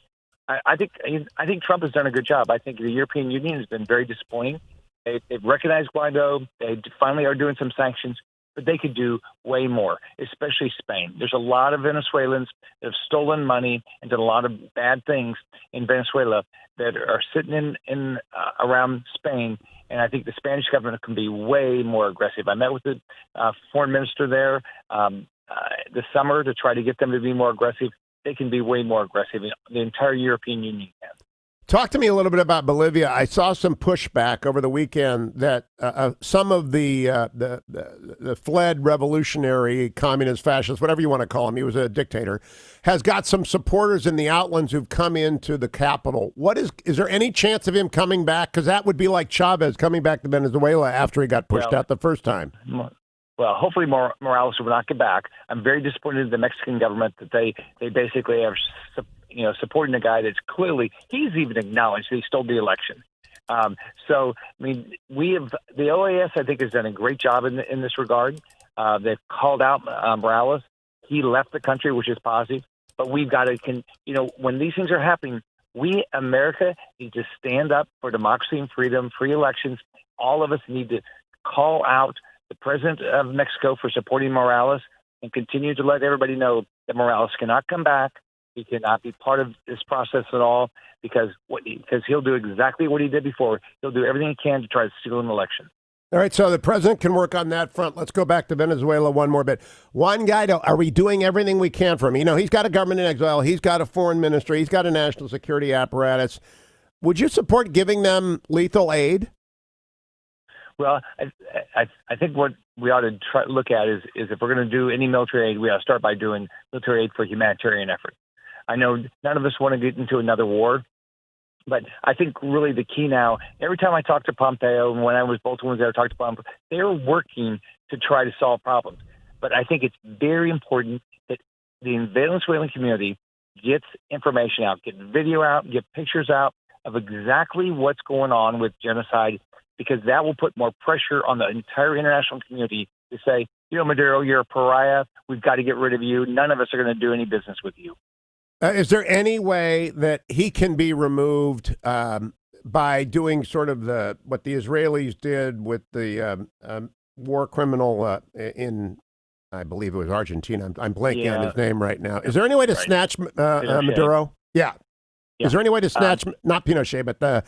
I think Trump has done a good job. I think the European Union has been very disappointing. They've recognized Guaido. They finally are doing some sanctions, but they could do way more, especially Spain. There's a lot of Venezuelans that have stolen money and done a lot of bad things in Venezuela that are sitting in around Spain, and I think the Spanish government can be way more aggressive. I met with the foreign minister there this summer to try to get them to be more aggressive. They can be way more aggressive. The entire European Union can. Talk to me a little bit about Bolivia. I saw some pushback over the weekend that some of the fled revolutionary communist fascist, whatever you want to call him, he was a dictator, has got some supporters in the outlands who've come into the capital. Is there any chance of him coming back? Because that would be like Chavez coming back to Venezuela after he got pushed out the first time. Well, hopefully Morales will not get back. I'm very disappointed in the Mexican government that they basically are supporting a guy that's clearly, he's even acknowledged that he stole the election. So, I mean, the OAS, I think, has done a great job in this regard. They've called out Morales. He left the country, which is positive. But we've got to, when these things are happening, we, America, need to stand up for democracy and freedom, free elections. All of us need to call out the president of Mexico for supporting Morales and continue to let everybody know that Morales cannot come back. He cannot be part of this process at all because he'll do exactly what he did before. He'll do everything he can to try to steal an election. All right, so the president can work on that front. Let's go back to Venezuela one more bit. Juan Guaido, are we doing everything we can for him? He's got a government in exile. He's got a foreign ministry. He's got a national security apparatus. Would you support giving them lethal aid? Well, I think what we ought to try to look at is if we're going to do any military aid, we ought to start by doing military aid for humanitarian effort. I know none of us want to get into another war, but I think really the key now, every time I talk to Pompeo, and when I was both ones there, I talked to Pompeo, they're working to try to solve problems. But I think it's very important that the Venezuelan community gets information out, get video out, get pictures out of exactly what's going on with genocide, because that will put more pressure on the entire international community to say, Maduro, you're a pariah. We've got to get rid of you. None of us are going to do any business with you. Is there any way that he can be removed by doing sort of what the Israelis did with the war criminal in, I believe it was Argentina. I'm blanking on his name right now. Is there any way to snatch Maduro? Yeah. Is there any way to snatch, not Pinochet, but the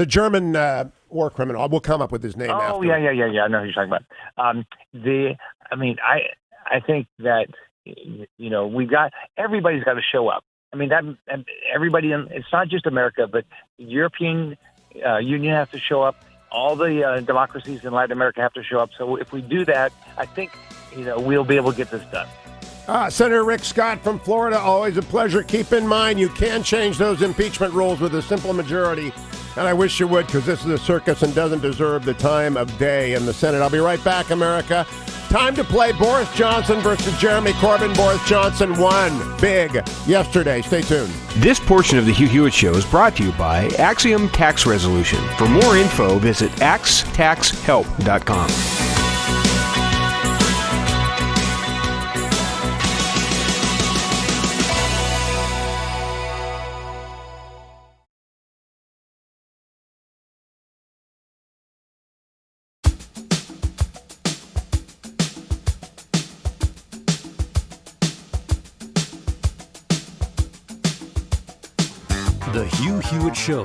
German war criminal? We'll come up with his name after. Yeah. I know who you're talking about. I think that, everybody's got to show up. I mean, that everybody, it's not just America, but the European Union has to show up. All the democracies in Latin America have to show up. So if we do that, I think, we'll be able to get this done. Senator Rick Scott from Florida, always a pleasure. Keep in mind, you can change those impeachment rules with a simple majority, and I wish you would, because this is a circus and doesn't deserve the time of day in the Senate. I'll be right back, America. Time to play Boris Johnson versus Jeremy Corbyn. Boris Johnson won big yesterday. Stay tuned. This portion of the Hugh Hewitt Show is brought to you by Axiom Tax Resolution. For more info, visit axtaxhelp.com. The Hugh Hewitt Show.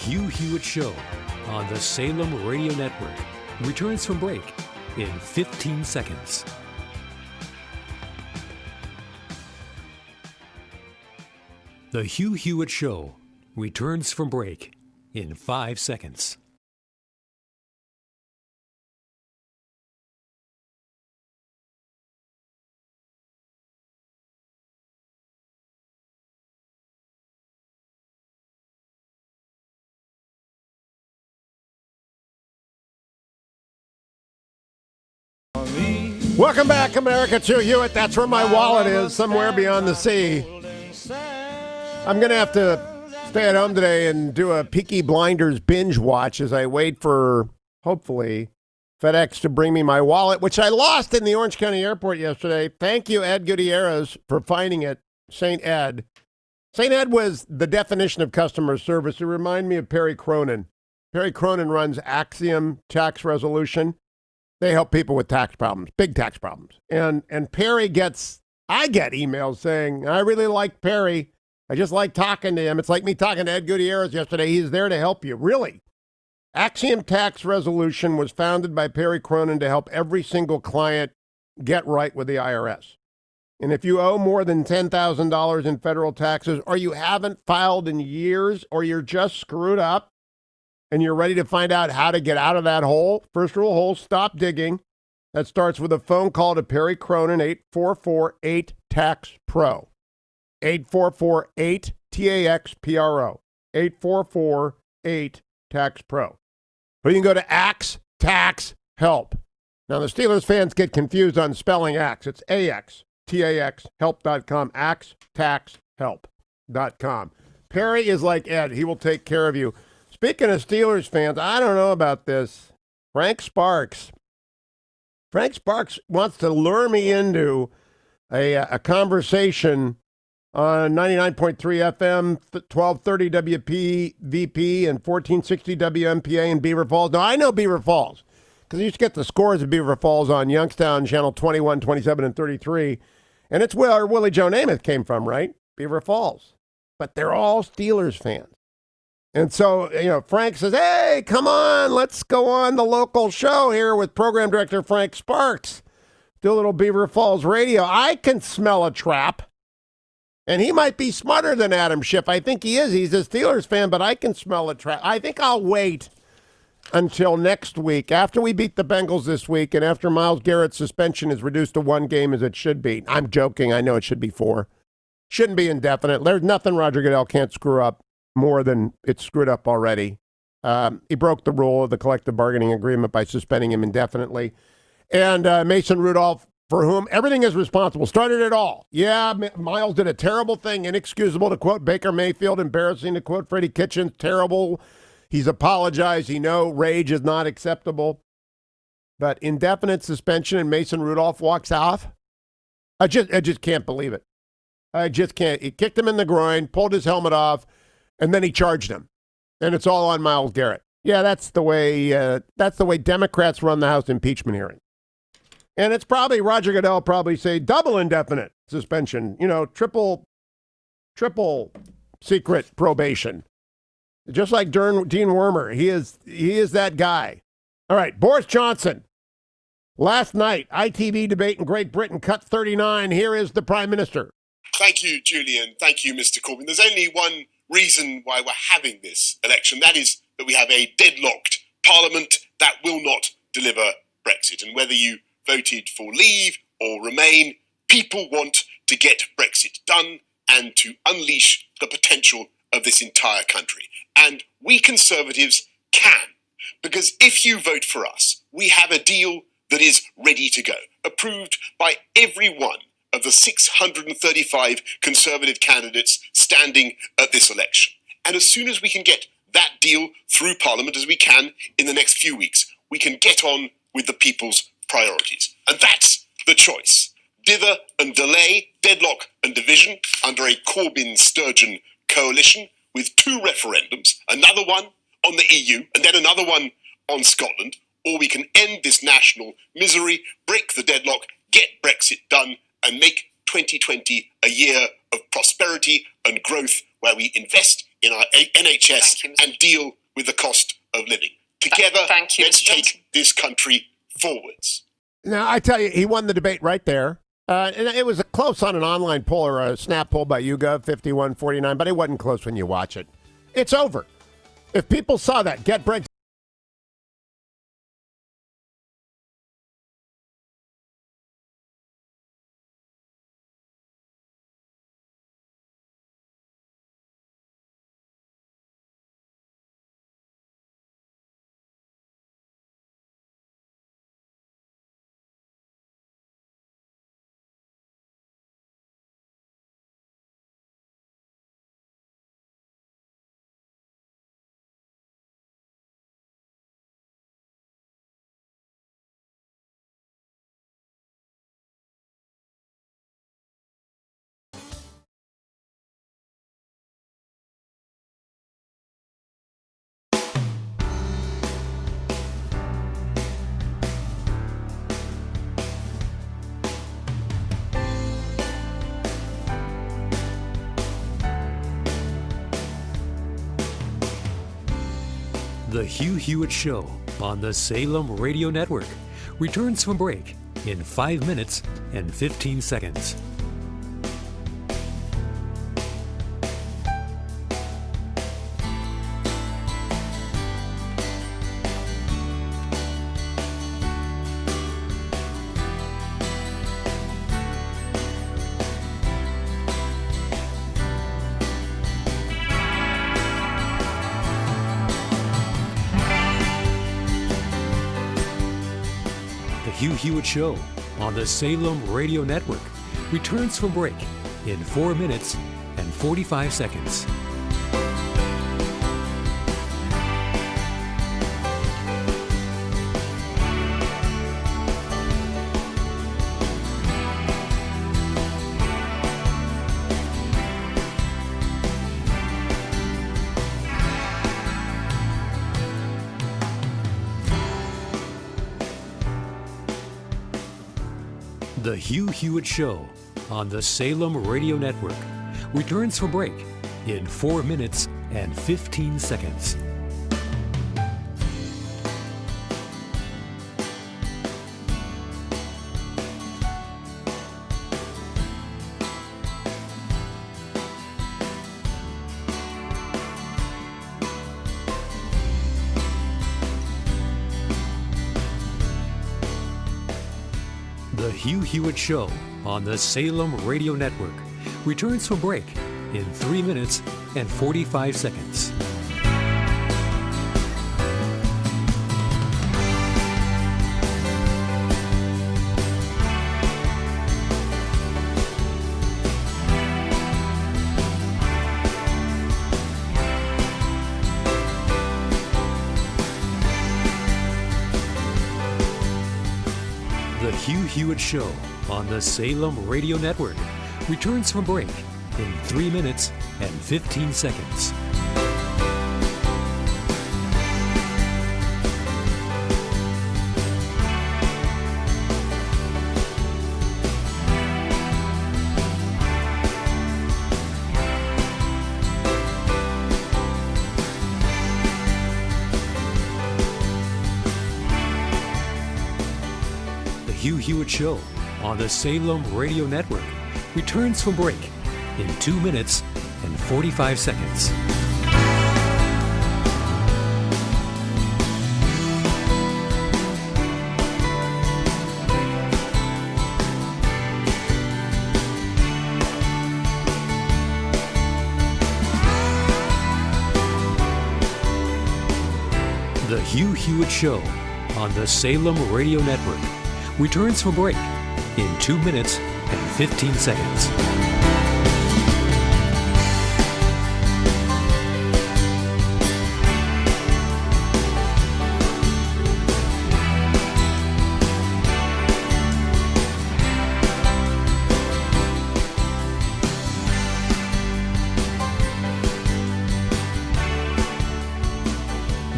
Hugh Hewitt Show on the Salem Radio Network returns from break in 15 seconds. The Hugh Hewitt Show returns from break in 5 seconds. Welcome back, America, to Hewitt. That's where my wallet is, somewhere beyond the sea. I'm going to have to stay at home today and do a Peaky Blinders binge watch as I wait for, hopefully, FedEx to bring me my wallet, which I lost in the Orange County Airport yesterday. Thank you, Ed Gutierrez, for finding it. St. Ed. St. Ed was the definition of customer service. It reminded me of Perry Cronin. Perry Cronin runs Axiom Tax Resolution. They help people with tax problems, big tax problems. And Perry I get emails saying, I really like Perry. I just like talking to him. It's like me talking to Ed Gutierrez yesterday. He's there to help you. Really. Axiom Tax Resolution was founded by Perry Cronin to help every single client get right with the IRS. And if you owe more than $10,000 in federal taxes, or you haven't filed in years, or you're just screwed up, and you're ready to find out how to get out of that hole, first rule hole, stop digging. That starts with a phone call to Perry Cronin, 844-8-TAX-PRO. 844-8-TAX-PRO. 844-8-TAX-PRO. Or you can go to Axe Tax Help. Now, the Steelers fans get confused on spelling Axe. It's A-X, T-A-X, help.com, axetaxhelp.com. Perry is like Ed. He will take care of you. Speaking of Steelers fans, I don't know about this. Frank Sparks wants to lure me into a conversation on 99.3 FM, 1230 WPVP, and 1460 WMPA in Beaver Falls. Now, I know Beaver Falls because I used to get the scores of Beaver Falls on Youngstown, Channel 21, 27, and 33. And it's where Willie Joe Namath came from, right? Beaver Falls. But they're all Steelers fans. And so, Frank says, hey, come on, let's go on the local show here with Program Director Frank Sparks. Do a little Beaver Falls radio. I can smell a trap. And he might be smarter than Adam Schiff. I think he is. He's a Steelers fan, but I can smell a trap. I think I'll wait until next week, after we beat the Bengals this week, and after Myles Garrett's suspension is reduced to 1 game as it should be. I'm joking. I know it should be 4. Shouldn't be indefinite. There's nothing Roger Goodell can't screw up more than it's screwed up already. He broke the rule of the collective bargaining agreement by suspending him indefinitely. And Mason Rudolph, for whom everything is responsible, started it all. Yeah, Miles did a terrible thing, inexcusable to quote Baker Mayfield, embarrassing to quote Freddie Kitchens, terrible. He's apologized. He knows rage is not acceptable. But indefinite suspension and Mason Rudolph walks off? I just can't believe it. I just can't. He kicked him in the groin, pulled his helmet off, and then he charged him. And it's all on Myles Garrett. Yeah, that's the way Democrats run the House impeachment hearing. And it's probably, Roger Goodell probably say double indefinite suspension, triple secret probation. Just like Dean Wormer. He is that guy. All right, Boris Johnson. Last night, ITV debate in Great Britain, cut 39. Here is the Prime Minister. Thank you, Julian. Thank you, Mr. Corbyn. There's only one reason why we're having this election. That is that we have a deadlocked Parliament that will not deliver Brexit. And whether you voted for leave or remain, people want to get Brexit done and to unleash the potential of this entire country. And we Conservatives can, because if you vote for us, we have a deal that is ready to go, approved by every one of the 635 Conservative candidates standing at this election. And as soon as we can get that deal through Parliament, as we can in the next few weeks, we can get on with the people's priorities. And that's the choice. Dither and delay, deadlock and division under a Corbyn-Sturgeon coalition with 2 referendums, another one on the EU and then another one on Scotland, or we can end this national misery, break the deadlock, get Brexit done, and make 2020 a year of prosperity and growth where we invest in our NHS and deal with the cost of living. Together, let's take this country forwards. Now, I tell you, he won the debate right there. And it was close on an online poll or a snap poll by YouGov, 51-49, but it wasn't close when you watch it. It's over. If people saw that, get Brexit. The Hugh Hewitt Show on the Salem Radio Network returns from break in 5 minutes and 15 seconds. Hugh Hewitt Show on the Salem Radio Network returns from break in 4 minutes and 45 seconds. The Hugh Hewitt Show on the Salem Radio Network returns from break in 4 minutes and 15 seconds. The Hugh Hewitt Show on the Salem Radio Network returns from break in 3 minutes and 45 seconds. The Hugh Hewitt Show on the Salem Radio Network returns from break in 3 minutes and 15 seconds. Hugh Hewitt Show on the Salem Radio Network returns from break in 2 minutes and 45 seconds. The Hugh Hewitt Show on the Salem Radio Network returns from break in 2 minutes and 15 seconds.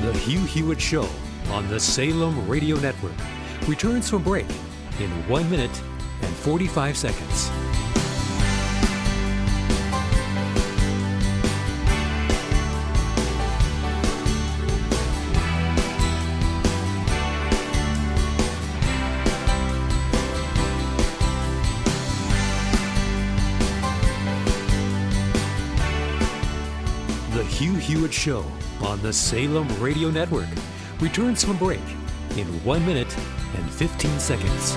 The Hugh Hewitt Show on the Salem Radio Network returns from break in 1 minute and 45 seconds. Hugh Hewitt Show on the Salem Radio Network returns from break in 1 minute and 15 seconds.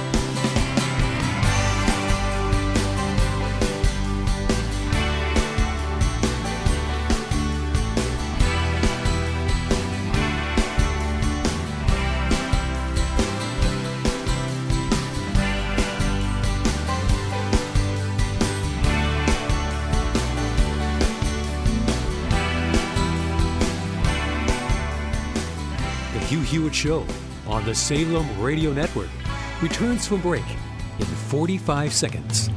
Hugh Hewitt Show on the Salem Radio Network returns from break in 45 seconds.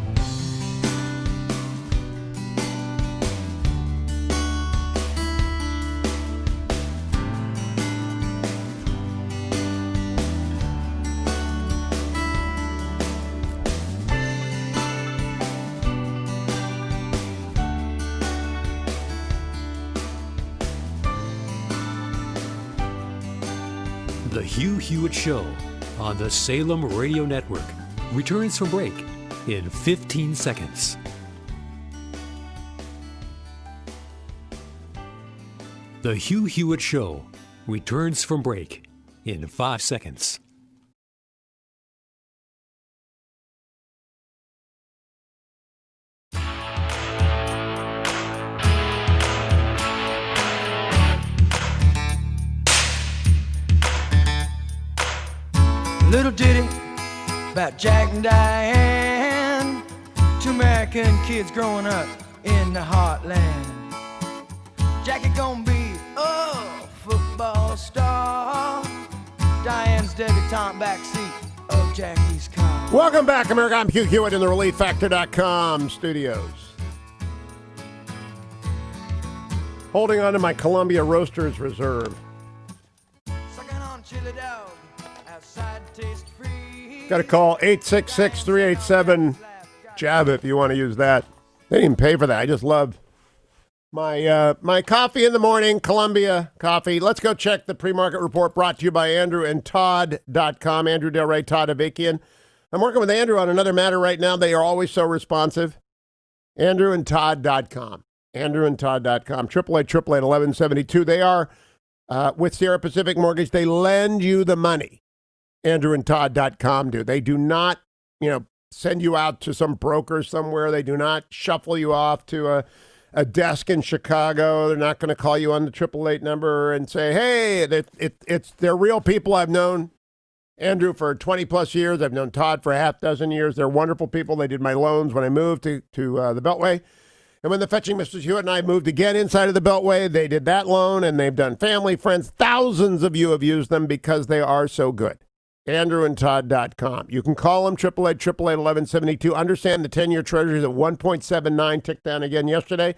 The Hugh Hewitt Show on the Salem Radio Network returns from break in 15 seconds. The Hugh Hewitt Show returns from break in 5 seconds. Little ditty about Jack and Diane, two American kids growing up in the heartland. Jackie gonna be a football star, Diane's debutante backseat of Jackie's car. Welcome back, America. I'm Hugh Hewitt in the ReliefFactor.com studios. Holding on to my Columbia Roasters Reserve. Sucking on chili dog. Got to call 866-387-JAB if you want to use that. They didn't even pay for that. I just love my coffee in the morning, Columbia coffee. Let's go check the pre-market report brought to you by AndrewandTodd.com. Andrew Del Rey, Todd Avakian. I'm working with Andrew on another matter right now. They are always so responsive. AndrewandTodd.com. AndrewandTodd.com. 888-888-1172. They are with Sierra Pacific Mortgage. They lend you the money. AndrewandTodd.com do. They do not, send you out to some broker somewhere. They do not shuffle you off to a desk in Chicago. They're not going to call you on the 888 number and say, hey, they're real people. I've known Andrew for 20 plus years. I've known Todd for a half dozen years. They're wonderful people. They did my loans when I moved to the Beltway. And when the Fetching Mrs. Hewitt and I moved again inside of the Beltway, they did that loan, and they've done family, friends. Thousands of you have used them because they are so good. AndrewandTodd.com. You can call them 888-888-1172. Understand the 10-year Treasury is at 1.79, ticked down again yesterday.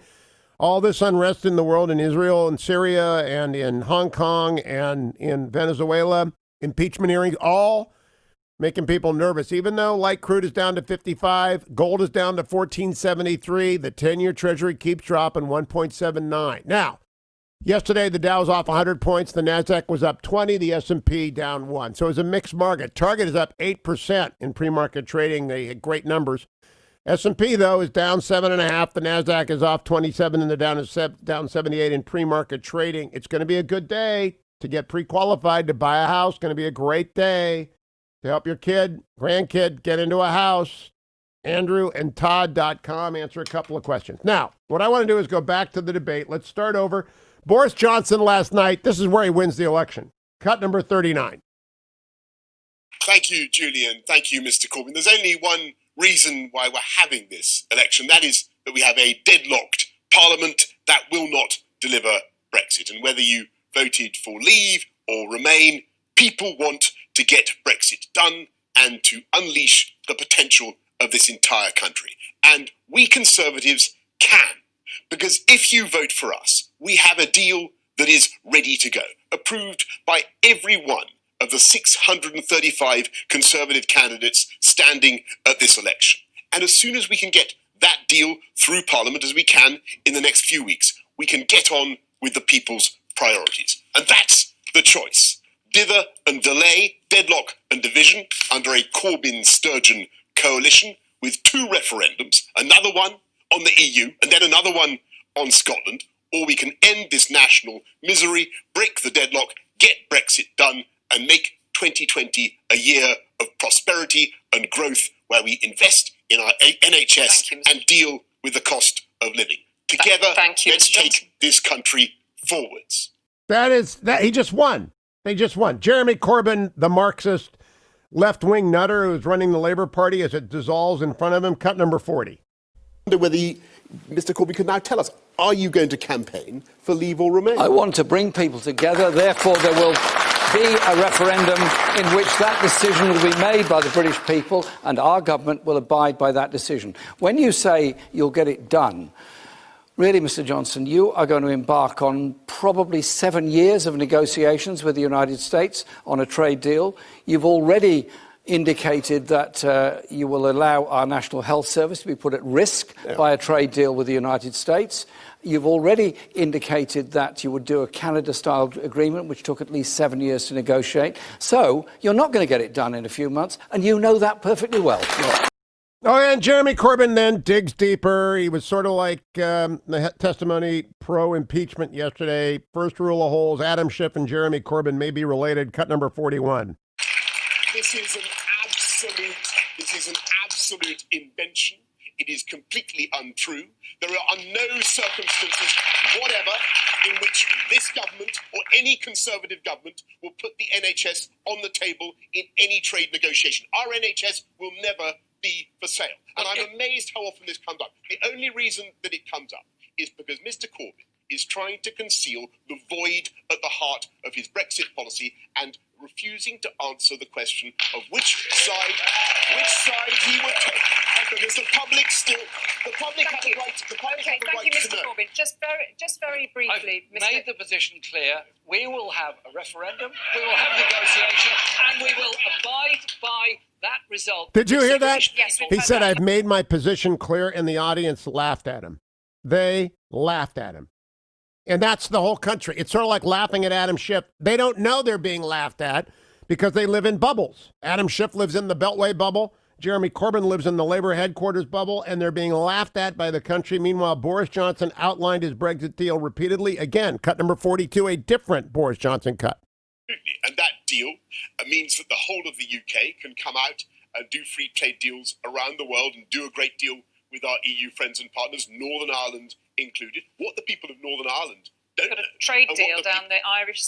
All this unrest in the world, in Israel and Syria and in Hong Kong and in Venezuela, impeachment hearings, all making people nervous. Even though light crude is down to 55, gold is down to 1473, the 10-year Treasury keeps dropping 1.79. Now, yesterday, the Dow was off 100 points. The NASDAQ was up 20. The S&P down 1. So it was a mixed market. Target is up 8% in pre-market trading. They had great numbers. S&P, though, is down 7.5. The NASDAQ is off 27, and the Dow is down 78 in pre-market trading. It's going to be a good day to get pre-qualified to buy a house. Going to be a great day to help your kid, grandkid, get into a house. AndrewandTodd.com. Answer a couple of questions. Now, what I want to do is go back to the debate. Let's start over. Boris Johnson last night, this is where he wins the election. Cut number 39. Thank you, Julian. Thank you, Mr. Corbyn. There's only one reason why we're having this election. That is that we have a deadlocked parliament that will not deliver Brexit. And whether you voted for leave or remain, people want to get Brexit done and to unleash the potential of this entire country. And we Conservatives can. Because if you vote for us, we have a deal that is ready to go, approved by every one of the 635 Conservative candidates standing at this election. And as soon as we can get that deal through Parliament, as we can in the next few weeks, we can get on with the people's priorities. And that's the choice. Dither and delay, deadlock and division under a Corbyn-Sturgeon coalition with 2 referendums, another one on the EU and then another one on Scotland, or we can end this national misery, break the deadlock, get Brexit done, and make 2020 a year of prosperity and growth where we invest in our NHS and deal with the cost of living. Together, let's take this country forwards. He just won. They just won. Jeremy Corbyn, the Marxist left-wing nutter who's running the Labour Party as it dissolves in front of him, cut number 40. I wonder whether Mr. Corbyn could now tell us, are you going to campaign for Leave or Remain? I want to bring people together, therefore there will be a referendum in which that decision will be made by the British people, and our government will abide by that decision. When you say you'll get it done, really, Mr. Johnson, you are going to embark on probably 7 years of negotiations with the United States on a trade deal. You've already indicated that you will allow our National Health Service to be put at risk by a trade deal with the United States. You've already indicated that you would do a Canada-style agreement, which took at least 7 years to negotiate. So you're not going to get it done in a few months, and you know that perfectly well. Oh, and Jeremy Corbyn then digs deeper. He was sort of like the testimony pro-impeachment yesterday. First rule of holes, Adam Schiff and Jeremy Corbyn may be related. Cut number 41. This is an absolute invention. It is completely untrue. There are no circumstances whatever in which this government or any Conservative government will put the NHS on the table in any trade negotiation. Our NHS will never be for sale. And I'm amazed how often this comes up. The only reason that it comes up is because Mr. Corbyn is trying to conceal the void at the heart of his Brexit policy and refusing to answer the question of which side he would take. Because the public has the right to know. Thank you, Mr. Corbyn. Just very briefly, I've made the position clear. We will have a referendum, we will have negotiation, and we will abide by that result. Did you hear that? Yes, He said, I've made my position clear, and the audience laughed at him. They laughed at him. And that's the whole country. It's sort of like laughing at Adam Schiff. They don't know they're being laughed at because they live in bubbles. Adam Schiff lives in the Beltway bubble. Jeremy Corbyn lives in the Labour headquarters bubble, and they're being laughed at by the country. Meanwhile, Boris Johnson outlined his Brexit deal repeatedly. Again, cut number 42, a different Boris Johnson cut. And that deal means that the whole of the UK can come out and do free trade deals around the world and do a great deal with our EU friends and partners, Northern Ireland included. What the people of Northern Ireland don't know. Got a trade deal down the Irish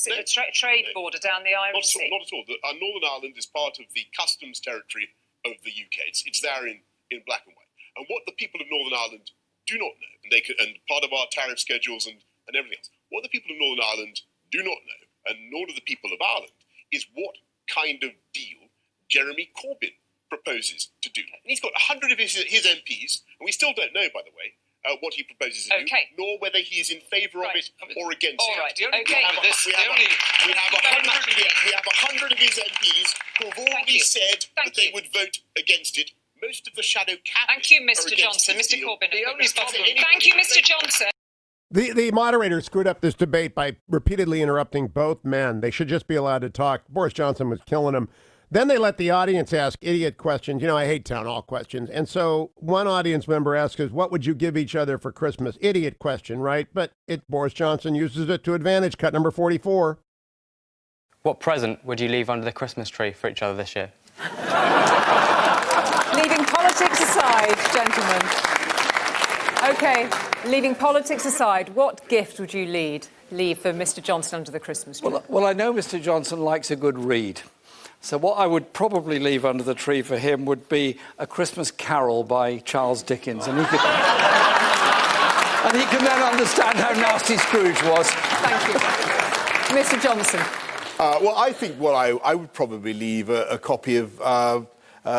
trade border down the Irish Sea. Not at all. Northern Ireland is part of the customs territory of the UK. It's there in black and white. And what the people of Northern Ireland do not know, and part of our tariff schedules and everything else, what the people of Northern Ireland do not know, and nor do the people of Ireland, is what kind of deal Jeremy Corbyn proposes to do. And he's got 100 of his MPs, and we still don't know, by the way, what he proposes to do, nor whether he is in favour of it or against it. We have 100 of his MPs who have already said that they would vote against it. Most of the shadow cabinet. Thank you, Mr. Johnson. Mr. Corbyn. Thank you, Mr. Johnson. The moderator screwed up this debate by repeatedly interrupting both men. They should just be allowed to talk. Boris Johnson was killing him. Then they let the audience ask idiot questions. You know, I hate town hall questions. And so one audience member asks us, what would you give each other for Christmas? Idiot question, right? But Boris Johnson uses it to advantage. Cut number 44. What present would you leave under the Christmas tree for each other this year? Leaving politics aside, gentlemen. OK, leaving politics aside, what gift would you leave for Mr. Johnson under the Christmas tree? Well, I know Mr. Johnson likes a good read. So what I would probably leave under the tree for him would be A Christmas Carol by Charles Dickens. And he can then understand how nasty Scrooge was. Thank you. Mr. Johnson. Well, I think what I would probably leave a copy of,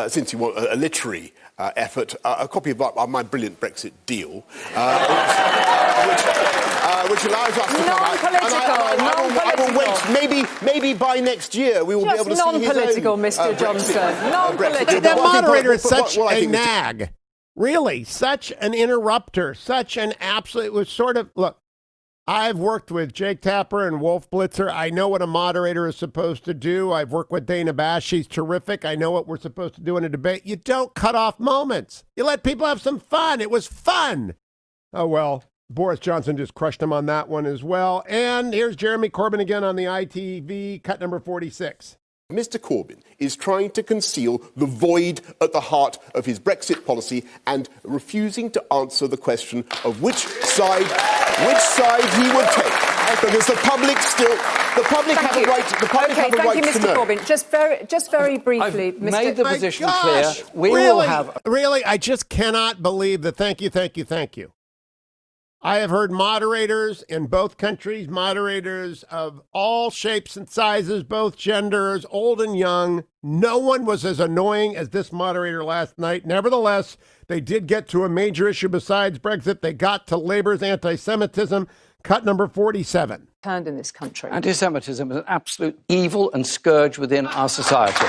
since you want a literary effort, a copy of my brilliant Brexit deal, which allows us to come out. I will wait. Maybe by next year we will be able to see his own non-political, Mr. Johnson. Non-political. The moderator is such a nag. Really, such an interrupter. Such an absolute. It was sort of look. I've worked with Jake Tapper and Wolf Blitzer. I know what a moderator is supposed to do. I've worked with Dana Bash. She's terrific. I know what we're supposed to do in a debate. You don't cut off moments. You let people have some fun. It was fun. Oh, well, Boris Johnson just crushed him on that one as well. And here's Jeremy Corbyn again on the ITV, cut number 46. Mr. Corbyn is trying to conceal the void at the heart of his Brexit policy and refusing to answer the question of which side he would take. Because the public have a right. The public have a right thank you, to Mr. know. Corbyn. Just very briefly, I've Mr. made the My position gosh, clear. We really, will have. Really, I just cannot believe the thank you. I have heard moderators in both countries, moderators of all shapes and sizes, both genders, old and young. No one was as annoying as this moderator last night. Nevertheless, they did get to a major issue besides Brexit. They got to Labour's anti-Semitism, cut number 47. Turned in this country. Anti-Semitism is an absolute evil and scourge within our society.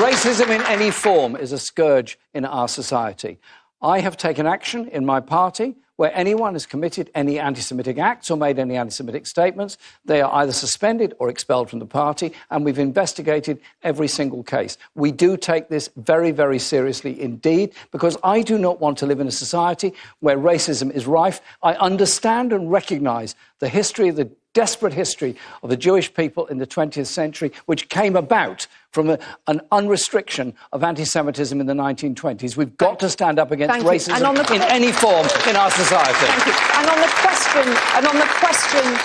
Racism in any form is a scourge in our society. I have taken action in my party where anyone has committed any anti-Semitic acts or made any anti-Semitic statements. They are either suspended or expelled from the party, and we've investigated every single case. We do take this very, very seriously indeed, because I do not want to live in a society where racism is rife. I understand and recognise the history, the desperate history of the Jewish people in the 20th century, which came about from an unrestriction of anti-Semitism in the 1920s. We've got to stand up against racism in any form in our society. Thank you. And on the question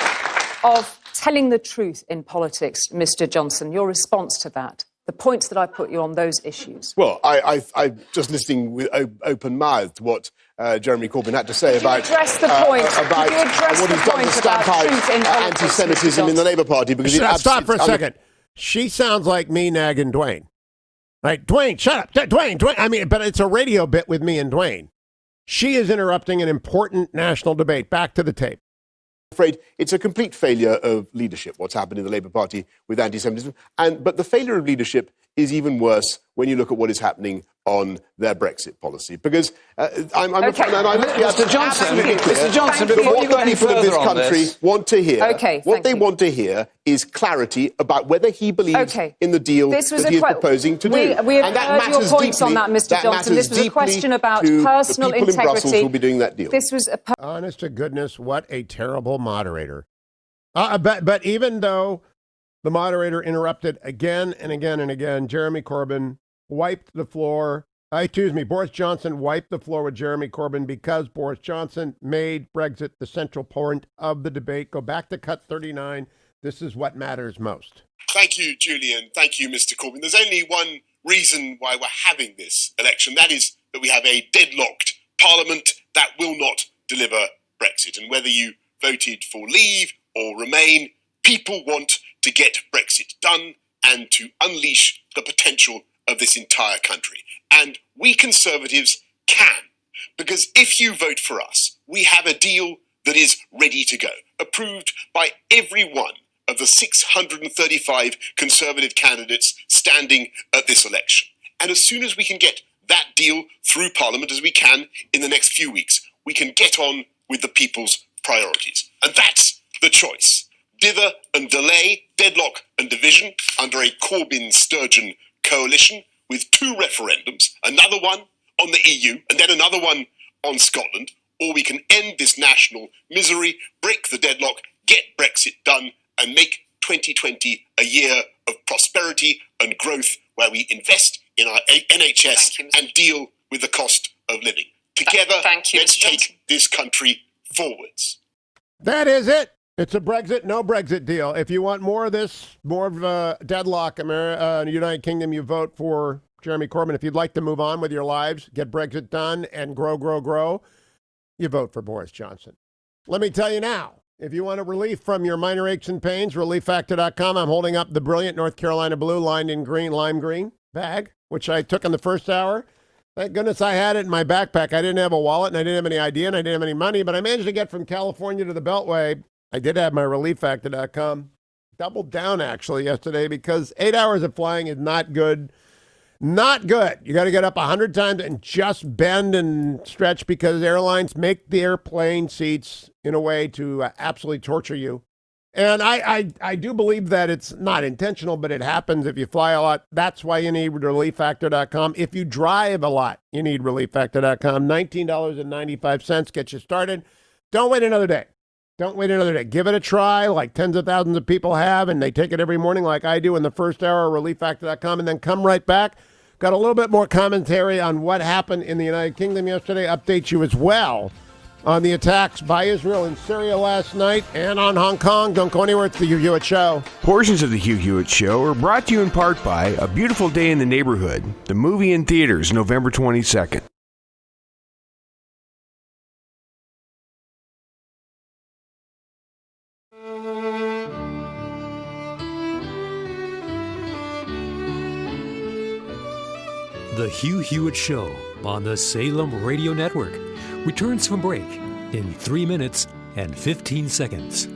of telling the truth in politics, Mr. Johnson, your response to that, the points that I put you on those issues. Well, I'm just listening with open-mouthed what Jeremy Corbyn had to say about address the point. About what he's done to stamp out anti-Semitism in the Labour Party. Because Stop for a second. She sounds like me nagging Dwayne. Right, Dwayne, shut up. Dwayne. I mean, but it's a radio bit with me and Dwayne. She is interrupting an important national debate. Back to the tape. I'm afraid it's a complete failure of leadership, what's happened in the Labour Party with anti-Semitism. But the failure of leadership is even worse when you look at what is happening on their Brexit policy. Because Mr. Johnson, before what you go the any people of this further on country this, want to hear, what they want to hear is clarity about whether he believes in the deal that he is proposing to do. We have heard your points on that, Mr. Johnson. This was a question about personal the people integrity. in Brussels who will be doing that deal. This was honest to goodness, what a terrible moderator. But even though the moderator interrupted again and again and again, Jeremy Corbyn wiped the floor. Boris Johnson wiped the floor with Jeremy Corbyn because Boris Johnson made Brexit the central point of the debate. Go back to cut 39. This is what matters most. Thank you, Julian. Thank you, Mr. Corbyn. There's only one reason why we're having this election. That is that we have a deadlocked parliament that will not deliver Brexit. And whether you voted for leave or remain, people want to get Brexit done and to unleash the potential of this entire country. And we Conservatives can, because if you vote for us, we have a deal that is ready to go, approved by every one of the 635 Conservative candidates standing at this election. And as soon as we can get that deal through Parliament, as we can in the next few weeks, we can get on with the people's priorities. And that's the choice. Dither and delay, deadlock and division under a Corbyn-Sturgeon coalition with two referendums, another one on the EU and then another one on Scotland, or we can end this national misery, break the deadlock, get Brexit done and make 2020 a year of prosperity and growth where we invest in our NHS and deal with the cost of living. Together, let's take this country forwards. That is it. It's a Brexit, no Brexit deal. If you want more of this, more of a deadlock in the United Kingdom, you vote for Jeremy Corbyn. If you'd like to move on with your lives, get Brexit done and grow, you vote for Boris Johnson. Let me tell you now, if you want a relief from your minor aches and pains, relieffactor.com. I'm holding up the brilliant North Carolina blue lined in green, lime green bag, which I took in the first hour. Thank goodness I had it in my backpack. I didn't have a wallet and I didn't have any ID and I didn't have any money, but I managed to get from California to the Beltway. I did have my relieffactor.com. Doubled down actually yesterday because 8 hours of flying is not good. Not good. You got to get up 100 times and just bend and stretch because airlines make the airplane seats in a way to absolutely torture you. And I do believe that it's not intentional, but it happens if you fly a lot. That's why you need ReliefFactor.com. If you drive a lot, you need ReliefFactor.com. $19.95 gets you started. Don't wait another day. Don't wait another day. Give it a try like tens of thousands of people have, and they take it every morning like I do in the first hour of ReliefFactor.com, and then come right back. Got a little bit more commentary on what happened in the United Kingdom yesterday. Update you as well on the attacks by Israel in Syria last night and on Hong Kong. Don't go anywhere. It's the Hugh Hewitt Show. Portions of the Hugh Hewitt Show are brought to you in part by A Beautiful Day in the Neighborhood, the movie in theaters November 22nd. The Hugh Hewitt Show on the Salem Radio Network returns from break in 3 minutes and 15 seconds.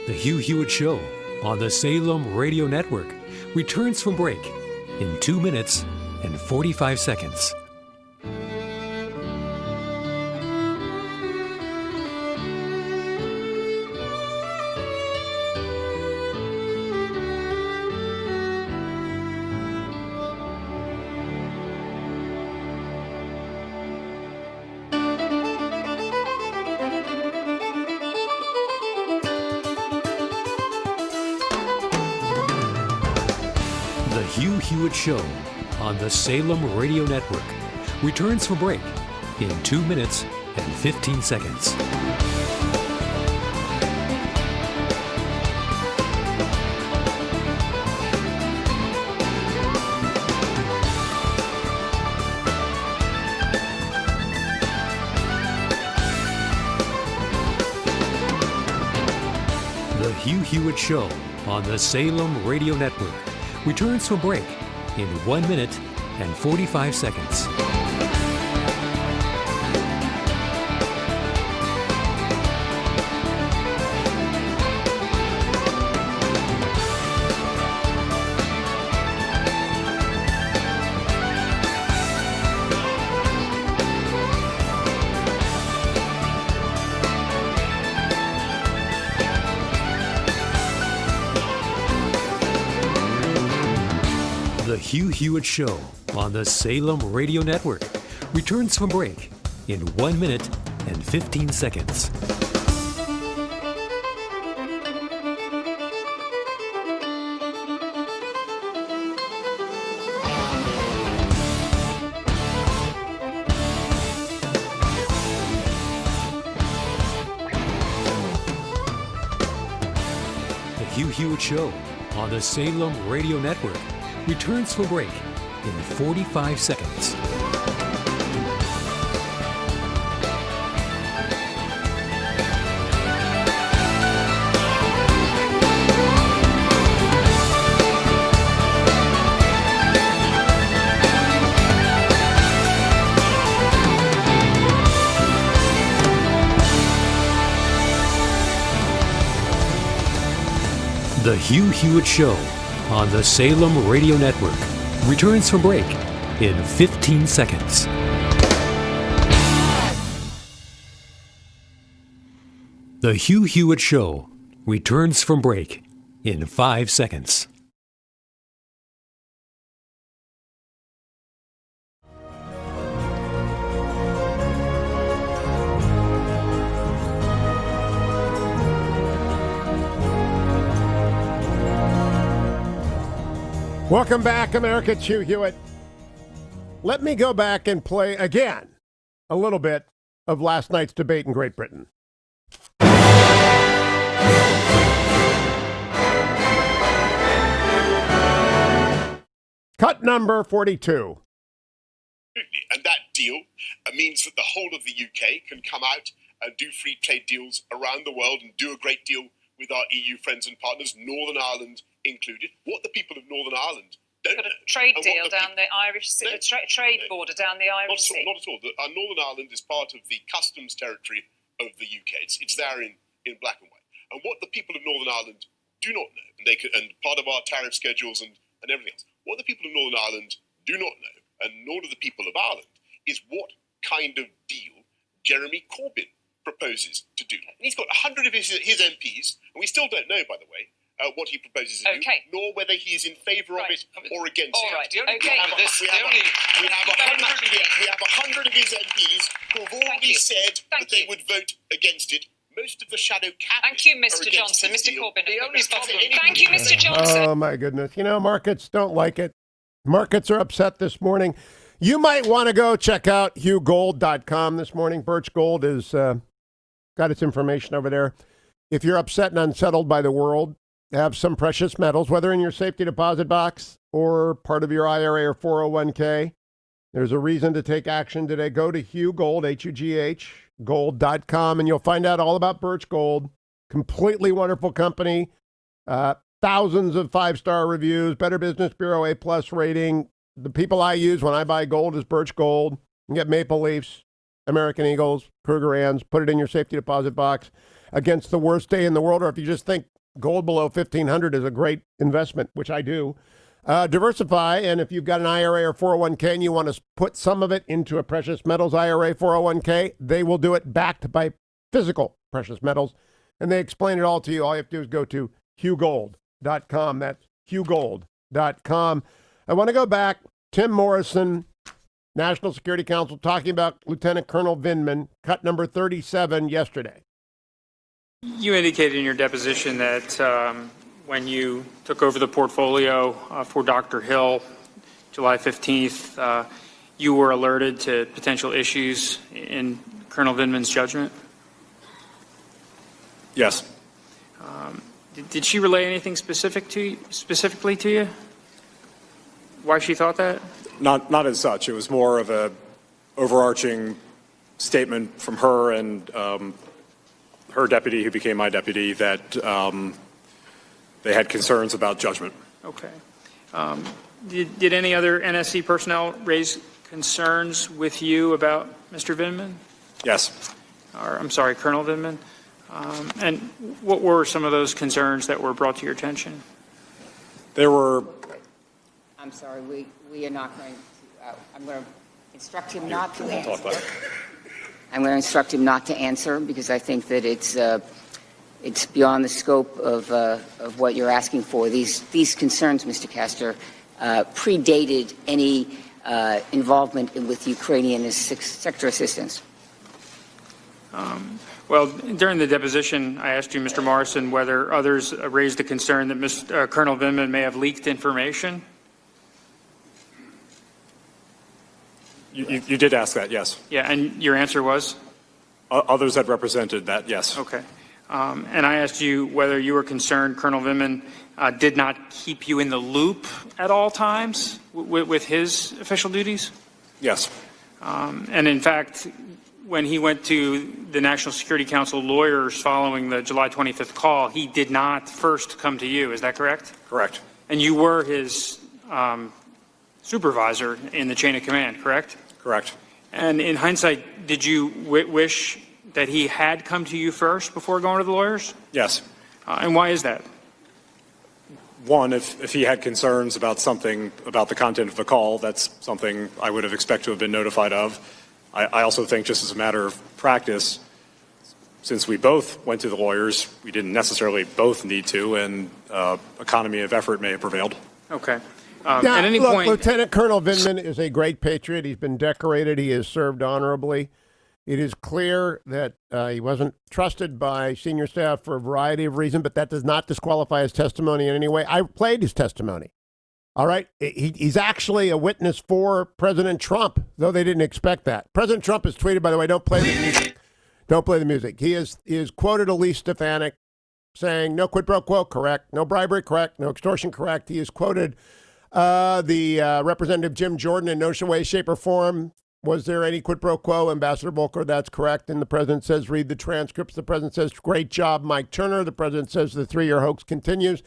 The Hugh Hewitt Show on the Salem Radio Network returns from break in 2 minutes and 45 seconds. The Hugh Hewitt Show on the Salem Radio Network returns from break in 2 minutes and 15 seconds. The Hugh Hewitt Show on the Salem Radio Network returns from break in 1 minute and 45 seconds. The Hugh Hewitt Show on the Salem Radio Network returns from break in 1 minute and 15 seconds. The Hugh Hewitt Show on the Salem Radio Network returns from break in 45 seconds. The Hugh Hewitt Show on the Salem Radio Network returns from break in 15 seconds. The Hugh Hewitt Show returns from break in 5 seconds. Welcome back, America. It's Hugh Hewitt. Let me go back and play again a little bit of last night's debate in Great Britain. Cut number 42. And that deal means that the whole of the UK can come out and do free trade deals around the world and do a great deal with our EU friends and partners, Northern Ireland included. What the people of Northern Ireland don't got know. a trade And deal what the down the Irish Sea, trade border down the Irish Sea. Not at all. Northern Ireland is part of the customs territory of the UK. It's there in black and white. And what the people of Northern Ireland do not know, and part of our tariff schedules and everything else, what the people of Northern Ireland do not know, and nor do the people of Ireland, is what kind of deal Jeremy Corbyn proposes to do. And he's got 100 of his MPs, and we still don't know, by the way, what he proposes to do, nor whether he is in favour of it or against it. All right. We have 100 of his MPs who have already said that they would vote against it. Most of the shadow cabinet. Thank you, Mr. Johnson. Mr. Corbyn. Thank you, Mr. Johnson. Oh, my goodness. You know, markets don't like it. Markets are upset this morning. You might want to go check out HughGold.com this morning. Birch Gold has got its information over there. If you're upset and unsettled by the world, have some precious metals, whether in your safety deposit box or part of your IRA or 401k. There's a reason to take action today. Go to Hugh Gold, H-U-G-H, gold.com, and you'll find out all about Birch Gold. Completely wonderful company. Thousands of 5-star reviews, Better Business Bureau A+ rating. The people I use when I buy gold is Birch Gold. You get Maple Leafs, American Eagles, Krugerrands. Put it in your safety deposit box against the worst day in the world. Or if you just think gold below 1,500 is a great investment, which I do, diversify. And if you've got an IRA or 401k and you want to put some of it into a precious metals IRA 401k, they will do it backed by physical precious metals. And they explain it all to you. All you have to do is go to HughGold.com. That's HughGold.com. I want to go back. Tim Morrison, National Security Council, talking about Lieutenant Colonel Vindman, cut number 37 yesterday. You indicated in your deposition that when you took over the portfolio for Dr. Hill, July 15th, you were alerted to potential issues in Colonel Vindman's judgment? Yes. Did she relay anything specifically to you? Why she thought that? Not as such. It was more of a overarching statement from her and her deputy, who became my deputy, that they had concerns about judgment. Okay. Did any other NSC personnel raise concerns with you about Mr. Vindman? Yes. Or, I'm sorry, Colonel Vindman. And what were some of those concerns that were brought to your attention? There were... I'm sorry, we are not going to, I'm going to instruct him not to answer. I'm going to instruct him not to answer because I think that it's beyond the scope of what you're asking for. These concerns, Mr. Castor, predated any involvement with Ukrainian sector assistance. Well, during the deposition, I asked you, Mr. Morrison, whether others raised the concern that Colonel Vindman may have leaked information. You did ask that, yes. Yeah, and your answer was? Others had represented that, yes. Okay. And I asked you whether you were concerned Colonel Vindman did not keep you in the loop at all times with his official duties? Yes. And in fact, when he went to the National Security Council lawyers following the July 25th call, he did not first come to you. Is that correct? Correct. And you were his supervisor in the chain of command, correct? Correct. And in hindsight, did you wish that he had come to you first before going to the lawyers? Yes. And why is that? One, if he had concerns about something, about the content of the call, that's something I would have expected to have been notified of. I also think, just as a matter of practice, since we both went to the lawyers, we didn't necessarily both need to, and economy of effort may have prevailed. Okay. At any point, Lieutenant Colonel Vindman is a great patriot. He's been decorated. He has served honorably. It is clear that he wasn't trusted by senior staff for a variety of reasons, but that does not disqualify his testimony in any way. I played his testimony. All right. He's actually a witness for President Trump, though they didn't expect that. President Trump has tweeted, by the way, don't play the music. Don't play the music. He is quoted Elise Stefanik saying, no quid pro quo, correct. No bribery, correct. No extortion, correct. He is quoted the Representative Jim Jordan in no way, shape, or form. Was there any quid pro quo? Ambassador Volker, that's correct. And the president says, read the transcripts. The president says, great job, Mike Turner. The president says the 3-year hoax continues.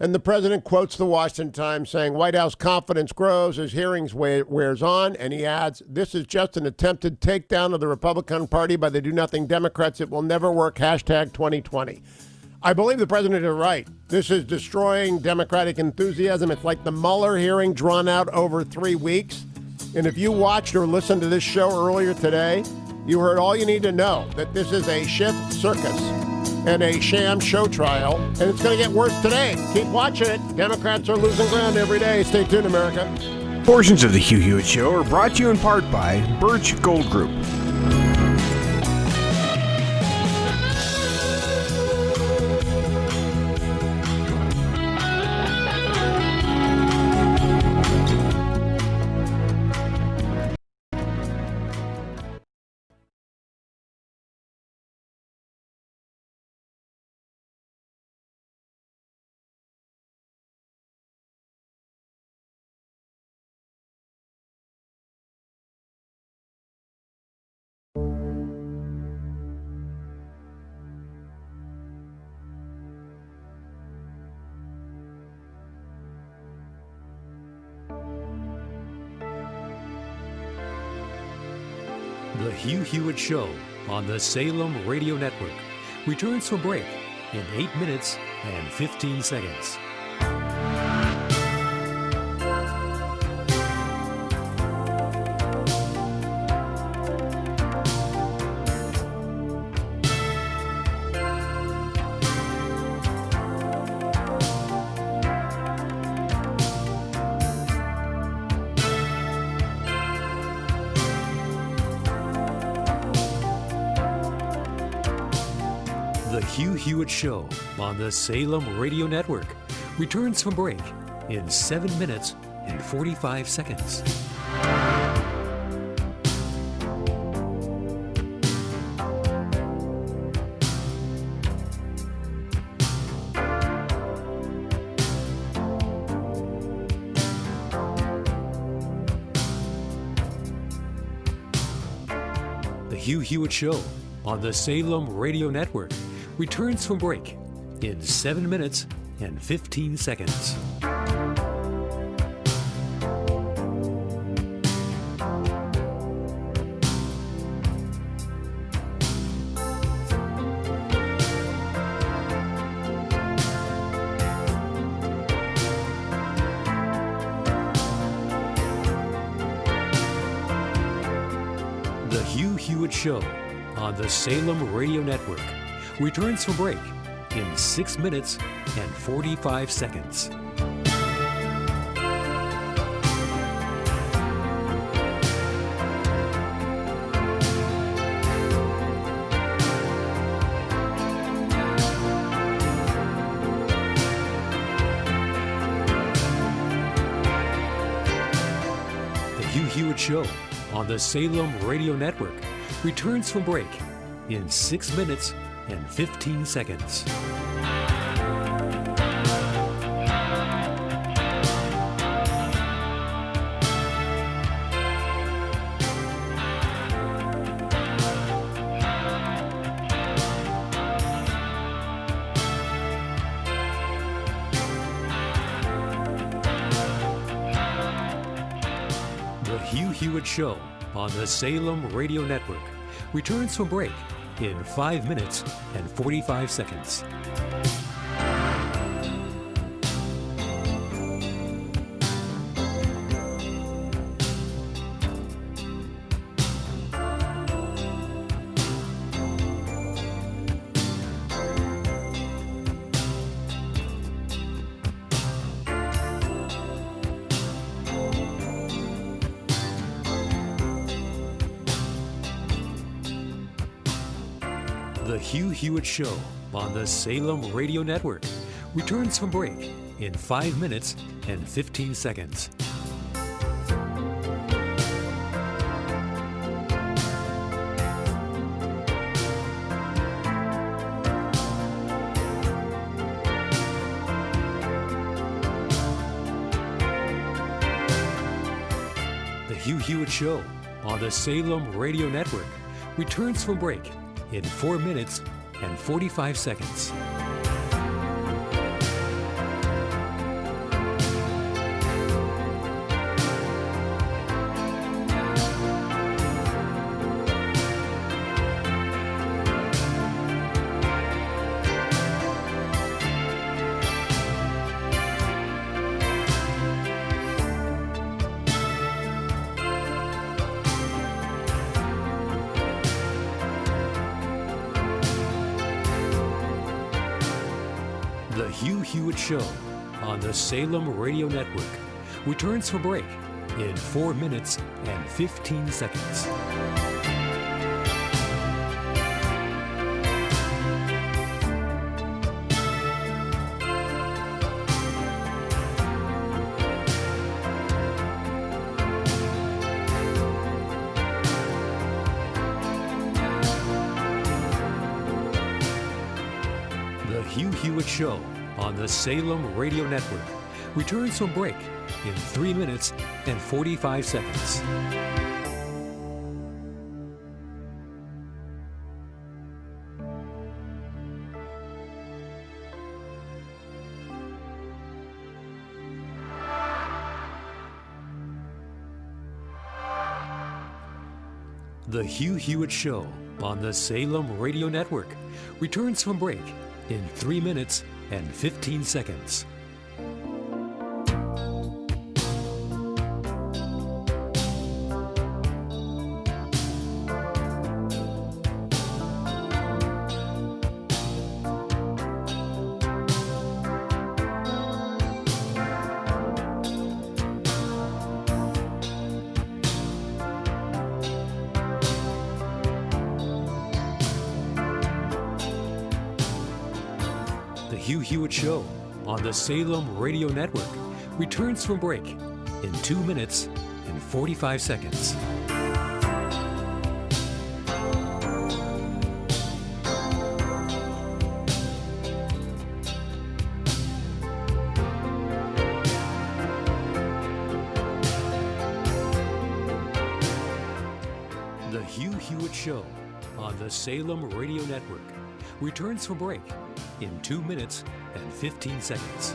And the president quotes the Washington Times saying, White House confidence grows as hearings wears on. And he adds, this is just an attempted takedown of the Republican Party by the do-nothing Democrats. It will never work. Hashtag 2020. I believe the president is right. This is destroying Democratic enthusiasm. It's like the Mueller hearing drawn out over 3 weeks. And if you watched or listened to this show earlier today, you heard all you need to know, that this is a shift circus and a sham show trial, and it's going to get worse today. Keep watching it. Democrats are losing ground every day. Stay tuned, America. Portions of the Hugh Hewitt Show are brought to you in part by Birch Gold Group. The Hugh Hewitt Show on the Salem Radio Network returns from break in 8 minutes and 15 seconds. The Hugh Hewitt Show on the Salem Radio Network returns from break in 7 minutes and 45 seconds. The Hugh Hewitt Show on the Salem Radio Network returns from break in 7 minutes and 15 seconds. The Hugh Hewitt Show on the Salem Radio Network returns from break in 6 minutes and 45 seconds. The Hugh Hewitt Show on the Salem Radio Network returns from break in 6 minutes and 15 seconds. The Hugh Hewitt Show on the Salem Radio Network returns from break in 5 minutes and 45 seconds. The Hugh Hewitt Show on the Salem Radio Network returns from break in 5 minutes and 15 seconds. The Hugh Hewitt Show on the Salem Radio Network returns from break in 4 minutes and 45 seconds. Hewitt Show on the Salem Radio Network returns from break in 4 minutes and 15 seconds. The Hugh Hewitt Show on the Salem Radio Network returns from break in 3 minutes and 45 seconds. The Hugh Hewitt Show on the Salem Radio Network returns from break in 3 minutes and 15 seconds. The Hugh Hewitt Show on the Salem Radio Network returns from break in 2 minutes and 45 seconds. The Hugh Hewitt Show on the Salem Radio Network returns from break in 2 minutes and 15 seconds.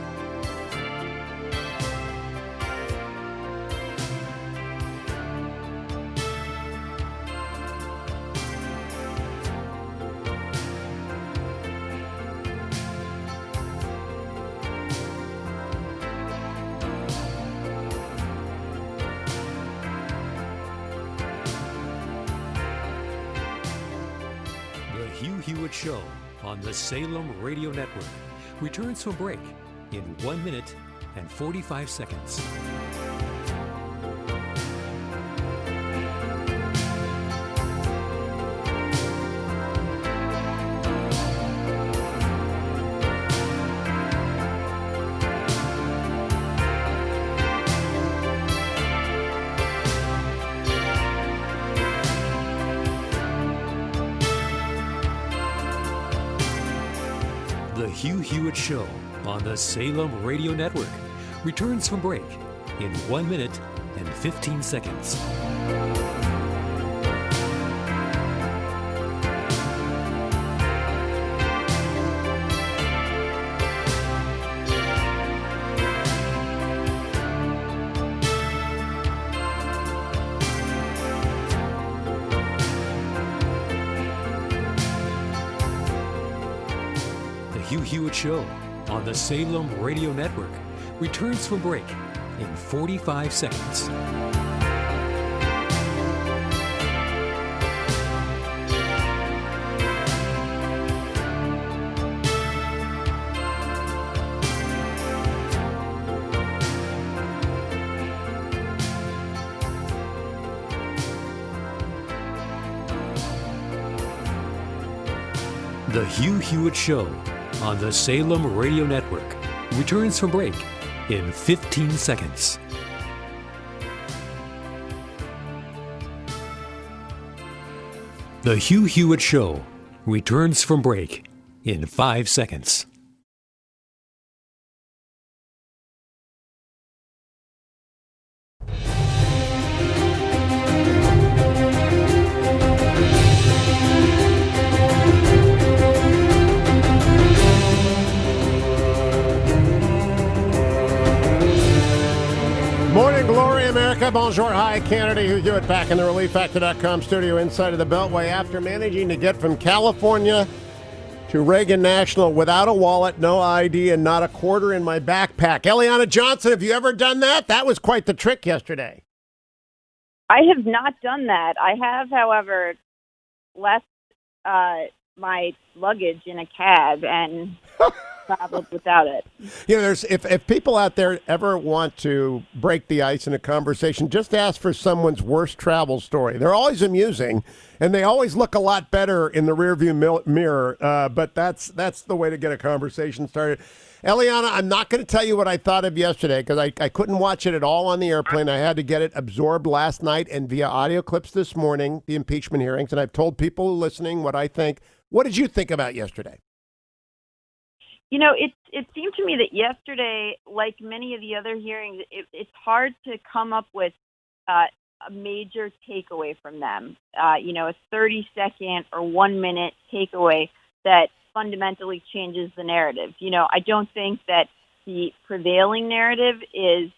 The Hugh Hewitt Show on the Salem Radio Network returns from break in 1 minute and 45 seconds. The Hugh Hewitt Show on the Salem Radio Network returns from break in 1 minute and 15 seconds. The Hugh Hewitt Show on the Salem Radio Network returns from break in 45 seconds. The Hugh Hewitt Show on the Salem Radio Network returns from break in 15 seconds. The Hugh Hewitt Show returns from break in 5 seconds. Morning glory, America. Bonjour, hi, Canada. Hugh Hewitt back in the ReliefFactor.com studio inside of the Beltway after managing to get from California to Reagan National without a wallet, no ID, and not a quarter in my backpack. Eliana Johnson, have you ever done that? That was quite the trick yesterday. I have not done that. I have, however, left my luggage in a cab, and traveled without it. You know, if people out there ever want to break the ice in a conversation, just ask for someone's worst travel story. They're always amusing, and they always look a lot better in the rearview mirror. But that's the way to get a conversation started. Eliana, I'm not going to tell you what I thought of yesterday because I couldn't watch it at all on the airplane. I had to get it absorbed last night and via audio clips this morning, the impeachment hearings, and I've told people listening what I think. What did you think about yesterday? You know, it seemed to me that yesterday, like many of the other hearings, it's hard to come up with a major takeaway from them. You know, a 30-second or 1 minute takeaway that fundamentally changes the narrative. You know, I don't think that the prevailing narrative is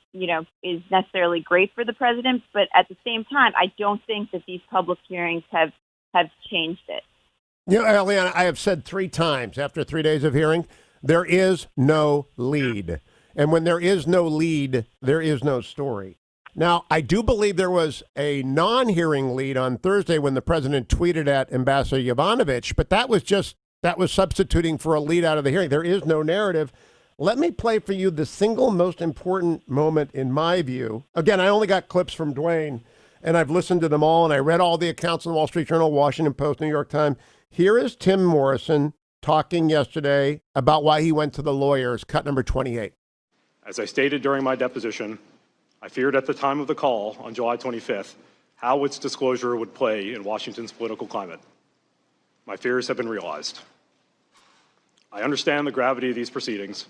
necessarily great for the president, but at the same time, I don't think that these public hearings have changed it. You know, Eliana, I have said 3 times after 3 days of hearing, there is no lead. And when there is no lead, there is no story. Now, I do believe there was a non-hearing lead on Thursday when the president tweeted at Ambassador Yovanovitch, but that was substituting for a lead out of the hearing. There is no narrative. Let me play for you the single most important moment in my view. Again, I only got clips from Dwayne, and I've listened to them all, and I read all the accounts in the Wall Street Journal, Washington Post, New York Times. Here is Tim Morrison talking yesterday about why he went to the lawyers, cut number 28. As I stated during my deposition, I feared at the time of the call on July 25th how its disclosure would play in Washington's political climate. My fears have been realized. I understand the gravity of these proceedings,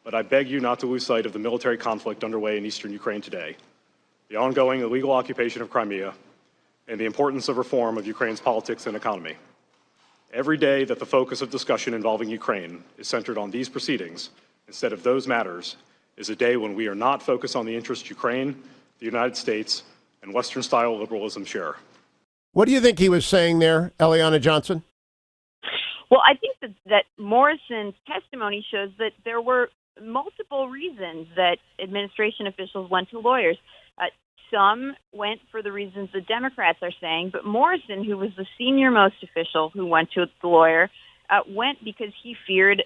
but I beg you not to lose sight of the military conflict underway in eastern Ukraine today, the ongoing illegal occupation of Crimea, and the importance of reform of Ukraine's politics and economy. Every day that the focus of discussion involving Ukraine is centered on these proceedings instead of those matters is a day when we are not focused on the interests Ukraine, the United States, and Western-style liberalism share. What do you think he was saying there, Eliana Johnson? Well, I think that Morrison's testimony shows that there were multiple reasons that administration officials went to lawyers. Some went for the reasons the Democrats are saying, but Morrison, who was the senior-most official who went to the lawyer, went because he feared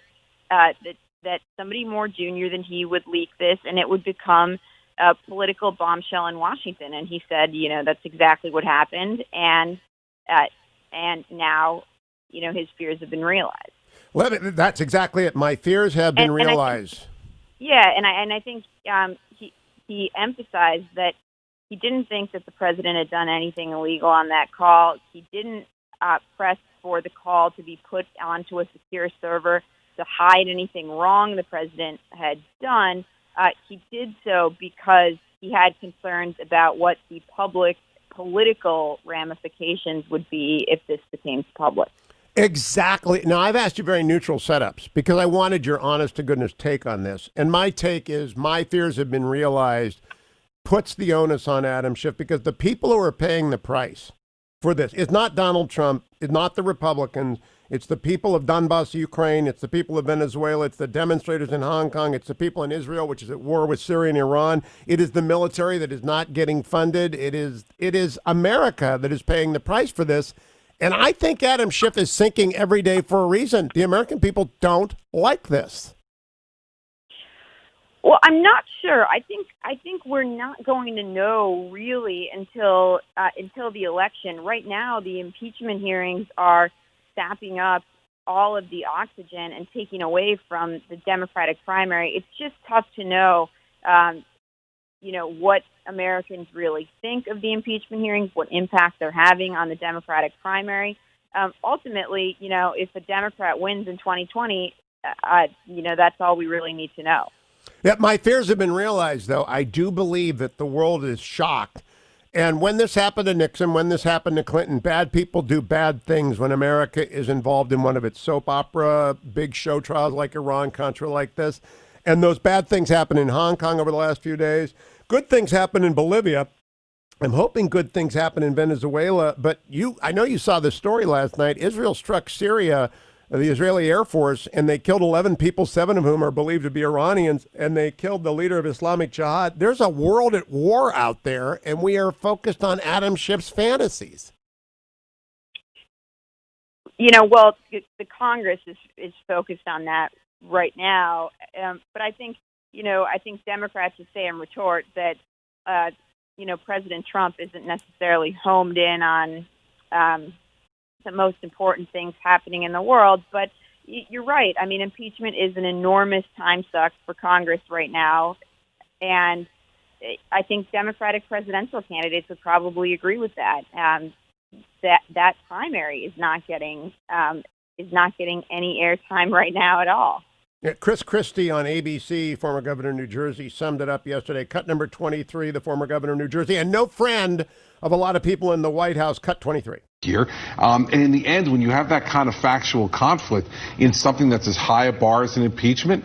that somebody more junior than he would leak this, and it would become a political bombshell in Washington. And he said, you know, that's exactly what happened, and now, you know, his fears have been realized. Well, that's exactly it. My fears have been realized. I think he emphasized that he didn't think that the president had done anything illegal on that call. He didn't press for the call to be put onto a secure server to hide anything wrong the president had done. He did so because he had concerns about what the public political ramifications would be if this became public. Exactly. Now, I've asked you very neutral setups because I wanted your honest-to-goodness take on this. And my take is my fears have been realized puts the onus on Adam Schiff because the people who are paying the price for this is not Donald Trump, it's not the Republicans, it's the people of Donbass, Ukraine, it's the people of Venezuela, it's the demonstrators in Hong Kong, it's the people in Israel, which is at war with Syria and Iran. It is the military that is not getting funded. It is America that is paying the price for this. And I think Adam Schiff is sinking every day for a reason. The American people don't like this. Well, I'm not sure. I think we're not going to know really until the election. Right now, the impeachment hearings are sapping up all of the oxygen and taking away from the Democratic primary. It's just tough to know, what Americans really think of the impeachment hearings, what impact they're having on the Democratic primary. Ultimately, if a Democrat wins in 2020, that's all we really need to know. Yeah, my fears have been realized, though. I do believe that the world is shocked. And when this happened to Nixon, when this happened to Clinton, bad people do bad things when America is involved in one of its soap opera, big show trials like Iran-Contra like this. And those bad things happen in Hong Kong over the last few days. Good things happen in Bolivia. I'm hoping good things happen in Venezuela. But I know you saw the story last night. Israel struck Syria, the Israeli Air Force, and they killed 11 people, 7 of whom are believed to be Iranians, and they killed the leader of Islamic Jihad. There's a world at war out there, and we are focused on Adam Schiff's fantasies. The Congress is focused on that right now. But I think, I think Democrats would say in retort that, President Trump isn't necessarily homed in on the most important things happening in the world. But you're right. I mean, impeachment is an enormous time suck for Congress right now. And I think Democratic presidential candidates would probably agree with that. That primary is not getting any airtime right now at all. Yeah, Chris Christie on ABC, former governor of New Jersey, summed it up yesterday. Cut number 23, the former governor of New Jersey, and no friend of a lot of people in the White House, cut 23. Here. And in the end, when you have that kind of factual conflict in something that's as high a bar as an impeachment,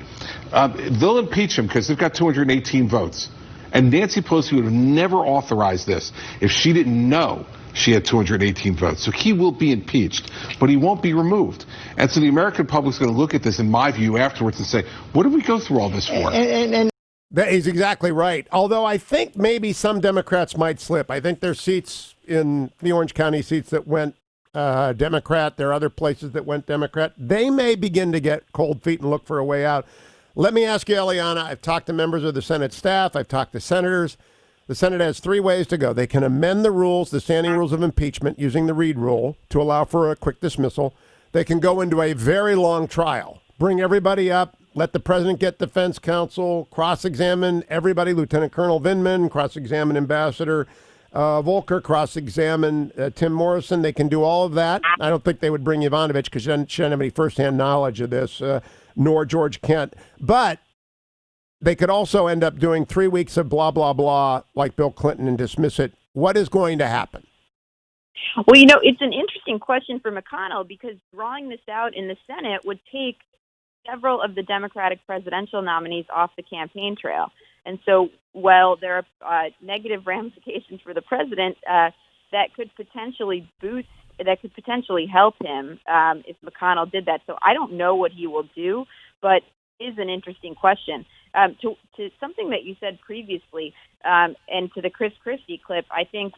they'll impeach him because they've got 218 votes. And Nancy Pelosi would have never authorized this if she didn't know she had 218 votes. So he will be impeached, but he won't be removed. And so the American public's going to look at this, in my view, afterwards and say, what did we go through all this for? He's exactly right. Although I think maybe some Democrats might slip. I think there's seats in the Orange County seats that went Democrat. There are other places that went Democrat. They may begin to get cold feet and look for a way out. Let me ask you, Eliana, I've talked to members of the Senate staff. I've talked to senators. The Senate has three ways to go. They can amend the rules, the standing rules of impeachment, using the Reid rule to allow for a quick dismissal. They can go into a very long trial, bring everybody up, let the president get defense counsel, cross-examine everybody, Lieutenant Colonel Vindman, cross-examine Ambassador Volker, cross-examine Tim Morrison. They can do all of that. I don't think they would bring Yovanovitch because she doesn't have any firsthand knowledge of this, nor George Kent. But they could also end up doing 3 weeks of blah, blah, blah, like Bill Clinton, and dismiss it. What is going to happen? Well, it's an interesting question for McConnell because drawing this out in the Senate would take several of the Democratic presidential nominees off the campaign trail. And so while there are negative ramifications for the president, that could potentially help him if McConnell did that. So I don't know what he will do, but it is an interesting question. To something that you said previously, and to the Chris Christie clip, I think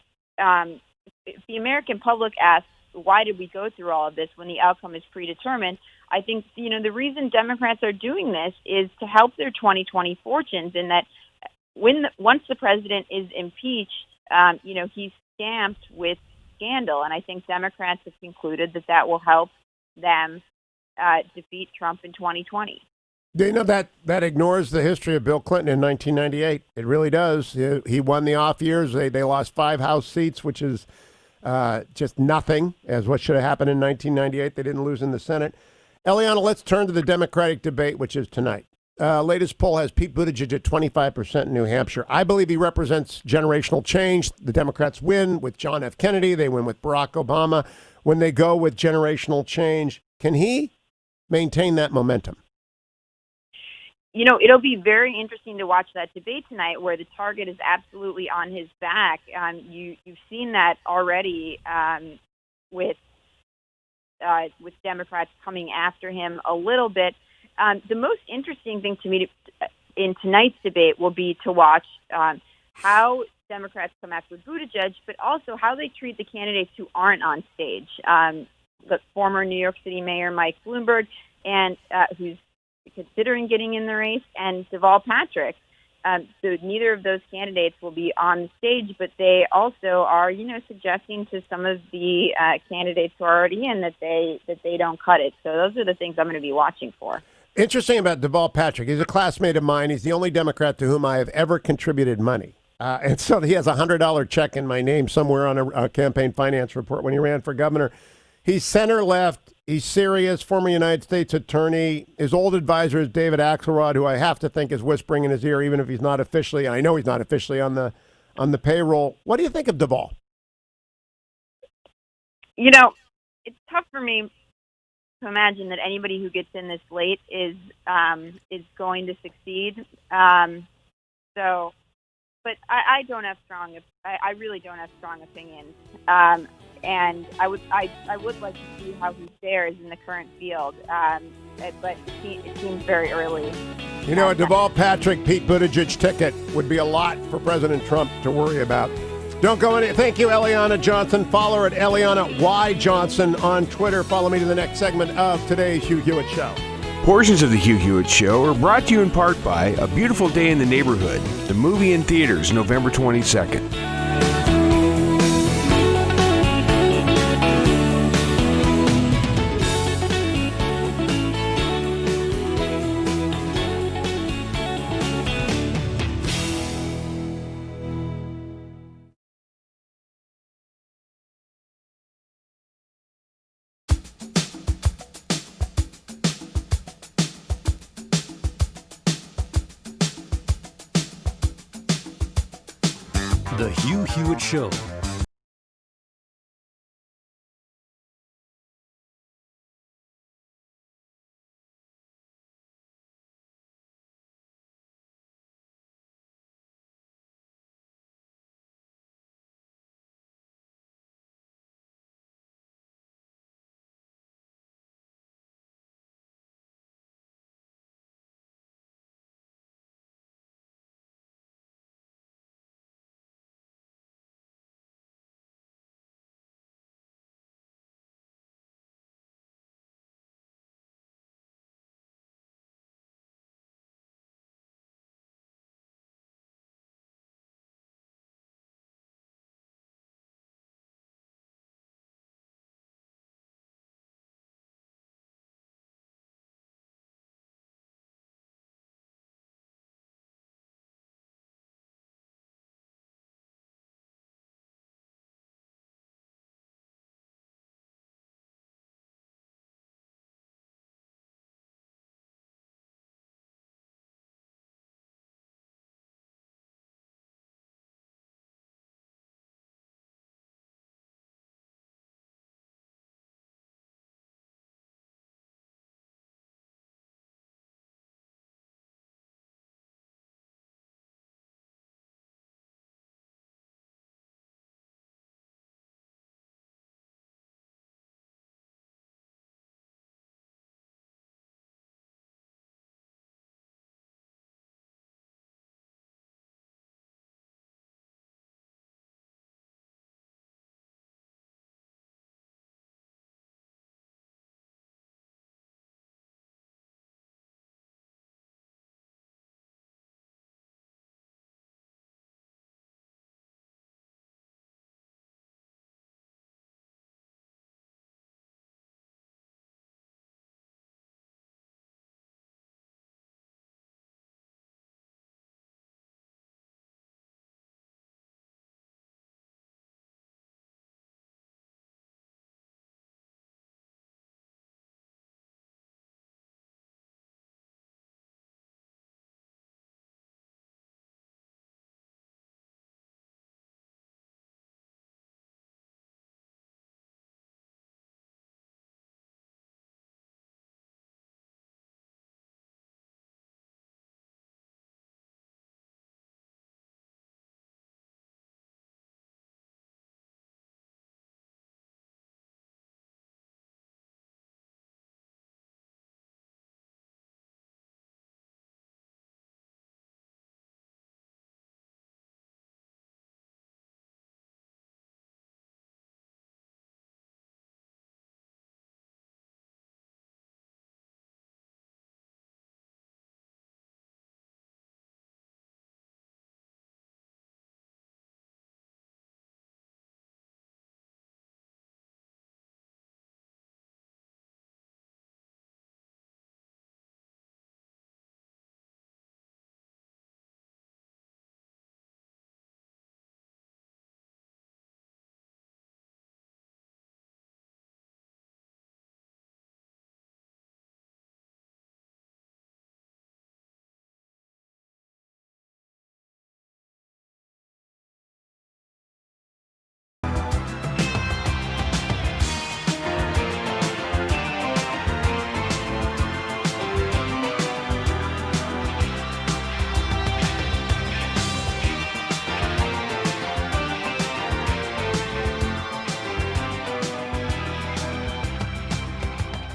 if the American public asks, why did we go through all of this when the outcome is predetermined? I think, the reason Democrats are doing this is to help their 2020 fortunes, in that once the president is impeached, he's stamped with scandal. And I think Democrats have concluded that will help them defeat Trump in 2020. Do you know that ignores the history of Bill Clinton in 1998? It really does. He won the off years. They lost 5 House seats, which is just nothing, as what should have happened in 1998. They didn't lose in the Senate. Eliana, let's turn to the Democratic debate, which is tonight. Latest poll has Pete Buttigieg at 25% in New Hampshire. I believe he represents generational change. The Democrats win with John F. Kennedy. They win with Barack Obama. When they go with generational change, can he maintain that momentum? It'll be very interesting to watch that debate tonight, where the target is absolutely on his back. You've seen that already with Democrats coming after him a little bit. The most interesting thing to me in tonight's debate will be to watch how Democrats come after Buttigieg, but also how they treat the candidates who aren't on stage. The former New York City Mayor Mike Bloomberg, and who's considering getting in the race, and Deval Patrick. So neither of those candidates will be on the stage, but they also are, suggesting to some of the candidates who are already in that they don't cut it. So those are the things I'm going to be watching for. Interesting about Deval Patrick. He's a classmate of mine. He's the only Democrat to whom I have ever contributed money. And so he has a $100 check in my name somewhere on a campaign finance report when he ran for governor. He's center-left. He's serious, former United States attorney. His old advisor is David Axelrod, who I have to think is whispering in his ear, even if he's not officially, and I know he's not officially on the payroll. What do you think of Deval? It's tough for me to imagine that anybody who gets in this late is going to succeed. But I don't have I really don't have strong opinions. And I would like to see how he fares in the current field, but it seems very early. A Deval Patrick, Pete Buttigieg ticket would be a lot for President Trump to worry about. Don't go any. Thank you, Eliana Johnson. Follow her at Eliana Y. Johnson on Twitter. Follow me to the next segment of today's Hugh Hewitt Show. Portions of The Hugh Hewitt Show are brought to you in part by A Beautiful Day in the Neighborhood, the movie in theaters November 22nd. The Hugh Hewitt Show.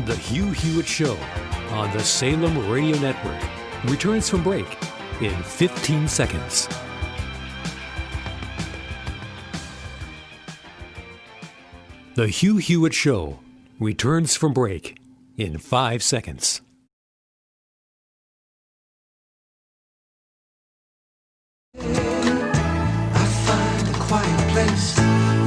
The Hugh Hewitt Show on the Salem Radio Network returns from break in 15 seconds. The Hugh Hewitt Show returns from break in 5 seconds. place,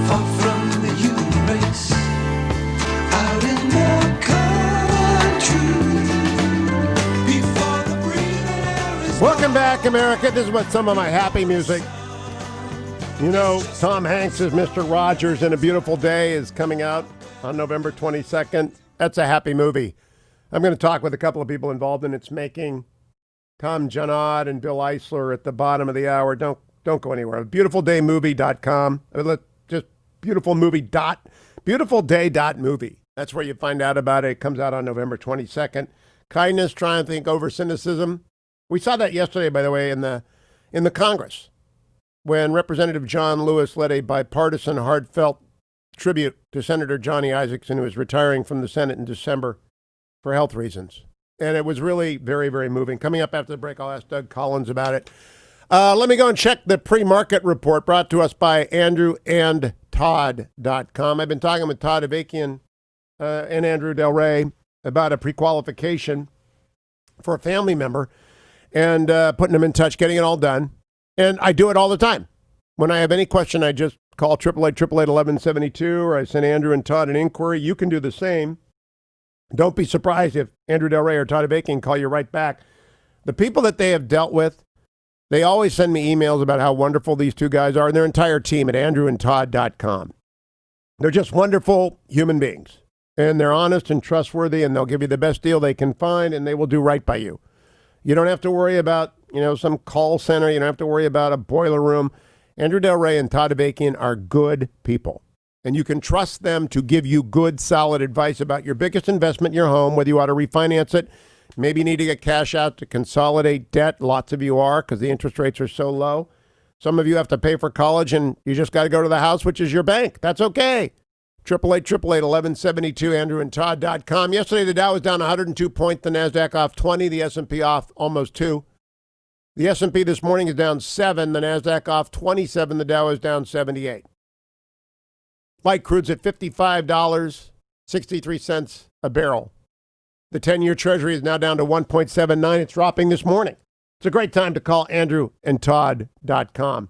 far from the human race. Out in the country, before the breathing air is Welcome back, America. This is what some of my happy music. You know, Tom Hanks' Mr. Rogers in A Beautiful Day is coming out on November 22nd. That's a happy movie. I'm going to talk with a couple of people involved in its making. Tom Junod and Bill Eisler at the bottom of the hour. Don't go anywhere. BeautifulDayMovie.com. Just beautifulday.movie. That's where you find out about it. It comes out on November 22nd. Kindness triumphing over cynicism. We saw that yesterday, by the way, in the Congress, when Representative John Lewis led a bipartisan, heartfelt tribute to Senator Johnny Isakson, who is retiring from the Senate in December for health reasons. And it was really very, very moving. Coming up after the break, I'll ask Doug Collins about it. Let me go and check the pre-market report brought to us by AndrewandTodd.com. I've been talking with Todd Avakian and Andrew Del Rey about a pre-qualification for a family member and putting them in touch, getting it all done. And I do it all the time. When I have any question, I just call 888-888-1172, or I send Andrew and Todd an inquiry. You can do the same. Don't be surprised if Andrew Del Rey or Todd Avakian call you right back. The people that they have dealt with, they always send me emails about how wonderful these two guys are, and their entire team at AndrewandTodd.com. They're just wonderful human beings, and they're honest and trustworthy, and they'll give you the best deal they can find, and they will do right by you. You don't have to worry about, some call center. You don't have to worry about a boiler room. Andrew Del Rey and Todd Avakian are good people, and you can trust them to give you good, solid advice about your biggest investment in your home, whether you ought to refinance it. Maybe you need to get cash out to consolidate debt. Lots of you are, because the interest rates are so low. Some of you have to pay for college, and you just got to go to the house, which is your bank. That's okay. 888-888-1172, AndrewandTodd.com. Yesterday, the Dow was down 102 points, the NASDAQ off 20, the S&P off almost 2. The S&P this morning is down 7, the NASDAQ off 27, the Dow is down 78. Light crude's at $55.63 a barrel. The 10-year Treasury is now down to 1.79. It's dropping this morning. It's a great time to call AndrewandTodd.com.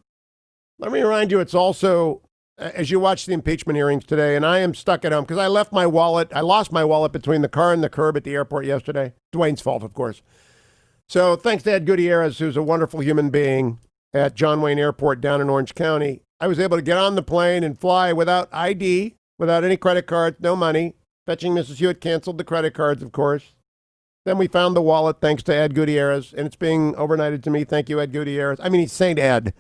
Let me remind you, it's also, as you watch the impeachment hearings today, and I am stuck at home because I left my wallet. I lost my wallet between the car and the curb at the airport yesterday. Dwayne's fault, of course. So thanks to Ed Gutierrez, who's a wonderful human being at John Wayne Airport down in Orange County, I was able to get on the plane and fly without ID, without any credit cards, no money. Fetching Mrs. Hewitt canceled the credit cards, of course. Then we found the wallet, thanks to Ed Gutierrez, and it's being overnighted to me. Thank you, Ed Gutierrez. I mean, he's Saint Ed.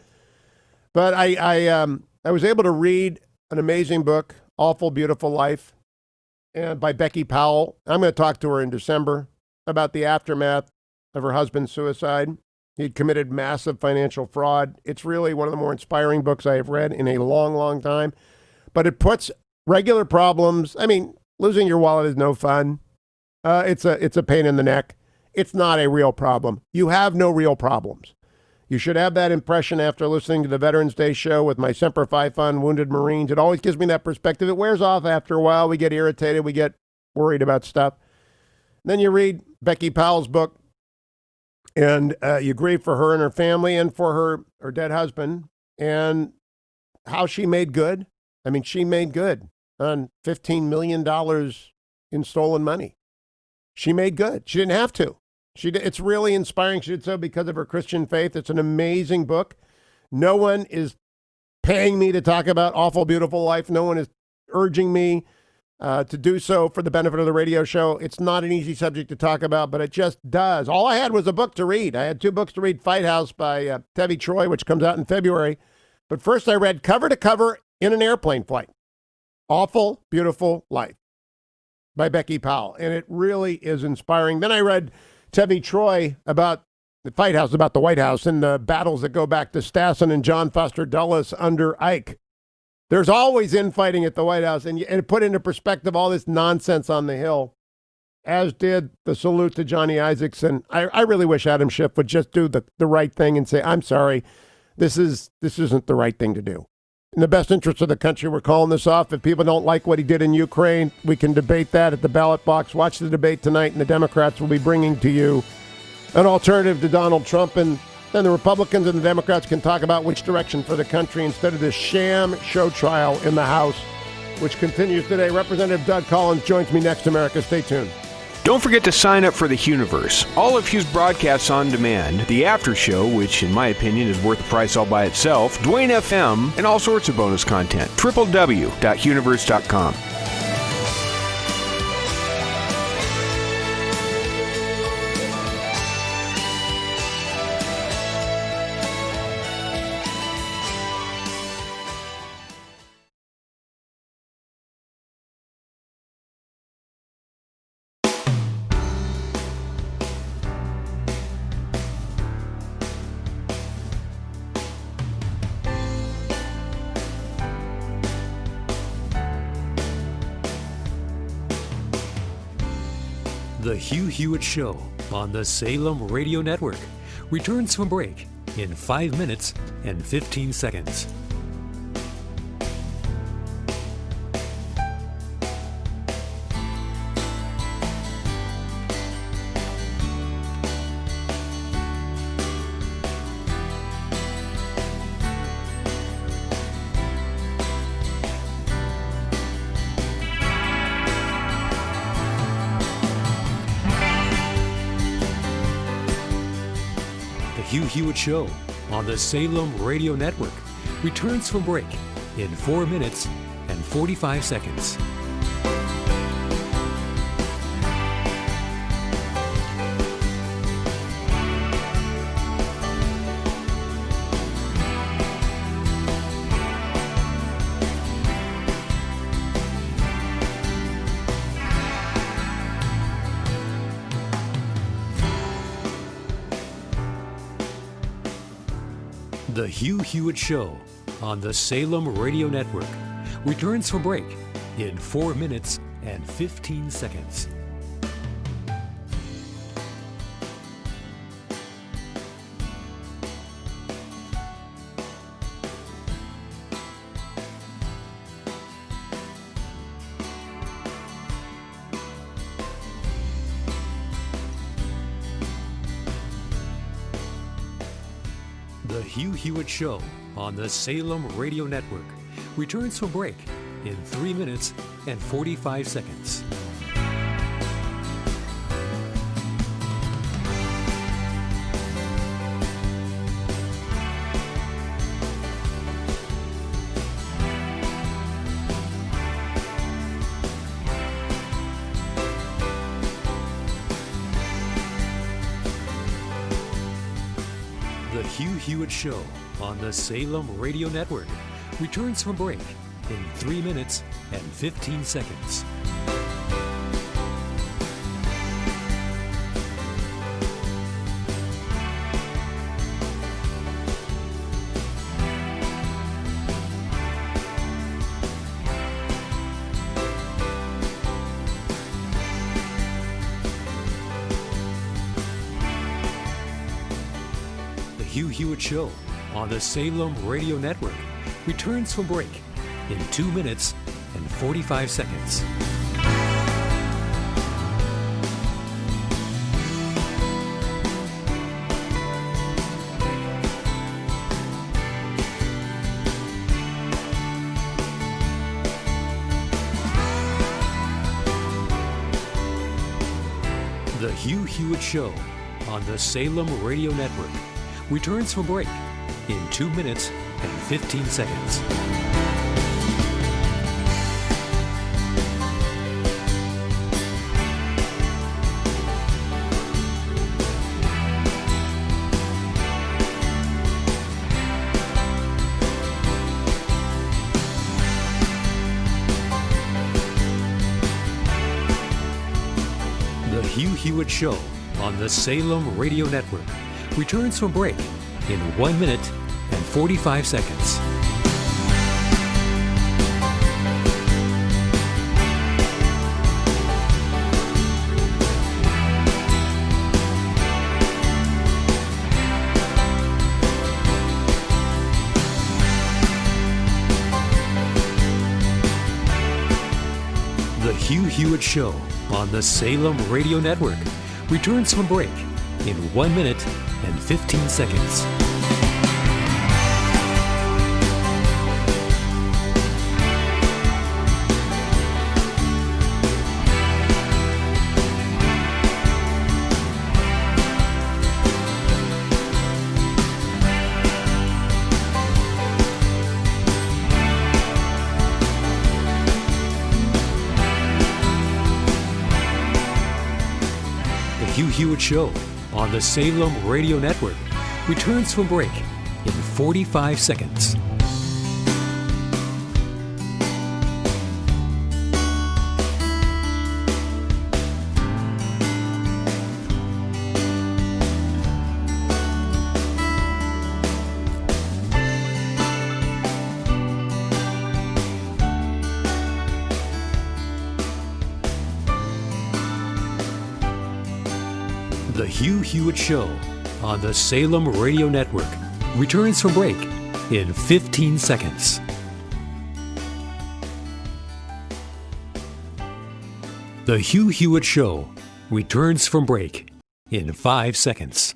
But I was able to read an amazing book, Awful Beautiful Life, and by Becky Powell. I'm going to talk to her in December about the aftermath of her husband's suicide. He'd committed massive financial fraud. It's really one of the more inspiring books I have read in a long, long time. But it puts regular problems. I mean, losing your wallet is no fun. It's a pain in the neck. It's not a real problem. You have no real problems. You should have that impression after listening to the Veterans Day show with my Semper Fi Fund Wounded Marines. It always gives me that perspective. It wears off after a while. We get irritated. We get worried about stuff. Then you read Becky Powell's book, and you grieve for her and her family and for her dead husband and how she made good. I mean, she made good on $15 million in stolen money. She made good. She didn't have to. It's really inspiring. She did so because of her Christian faith. It's an amazing book. No one is paying me to talk about Awful Beautiful Life. No one is urging me to do so for the benefit of the radio show. It's not an easy subject to talk about, but it just does. All I had was a book to read. I had 2 books to read. Fight House by Tevi Troy, which comes out in February. But first I read cover to cover in an airplane flight, Awful Beautiful Life by Becky Powell. And it really is inspiring. Then I read Tevi Troy about the Fight House, about the White House and the battles that go back to Stassen and John Foster Dulles under Ike. There's always infighting at the White House, and it put into perspective all this nonsense on the Hill, as did the salute to Johnny Isakson. I really wish Adam Schiff would just do the right thing and say, I'm sorry, this isn't the right thing to do. In the best interest of the country, we're calling this off. If people don't like what he did in Ukraine, we can debate that at the ballot box. Watch the debate tonight, and the Democrats will be bringing to you an alternative to Donald Trump. And Then the Republicans and the Democrats can talk about which direction for the country instead of this sham show trial in the House, which continues today. Representative Doug Collins joins me next, America. Stay tuned. Don't forget to sign up for the Hugh-niverse. All of Hugh's broadcasts on demand, the after show, which in my opinion is worth the price all by itself, Dwayne FM, and all sorts of bonus content. www.hugh-niverse.com. The Hugh Hewitt Show on the Salem Radio Network returns from break in 5 minutes and 15 seconds. Hugh Hewitt Show on the Salem Radio Network returns from break in 4 minutes and 45 seconds. The Hugh Hewitt Show on the Salem Radio Network returns from break in 4 minutes and 15 seconds. The Hugh Hewitt Show on the Salem Radio Network returns from break in 3 minutes and 45 seconds. The Hugh Hewitt Show on the Salem Radio Network returns from break in 3 minutes and 15 seconds. The Hugh Hewitt Show on the Salem Radio Network returns from break in 2 minutes and 45 seconds. The Hugh Hewitt Show on the Salem Radio Network returns from break in 2 minutes and 15 seconds. The Hugh Hewitt Show on the Salem Radio Network returns from break in 1 minute and 45 seconds. The Hugh Hewitt Show on the Salem Radio Network returns from break in 1 minute and 15 seconds. Hugh Hewitt Show on the Salem Radio Network returns from break in 45 seconds. The Hugh Hewitt Show on the Salem Radio Network returns from break in 15 seconds. The Hugh Hewitt Show returns from break in 5 seconds.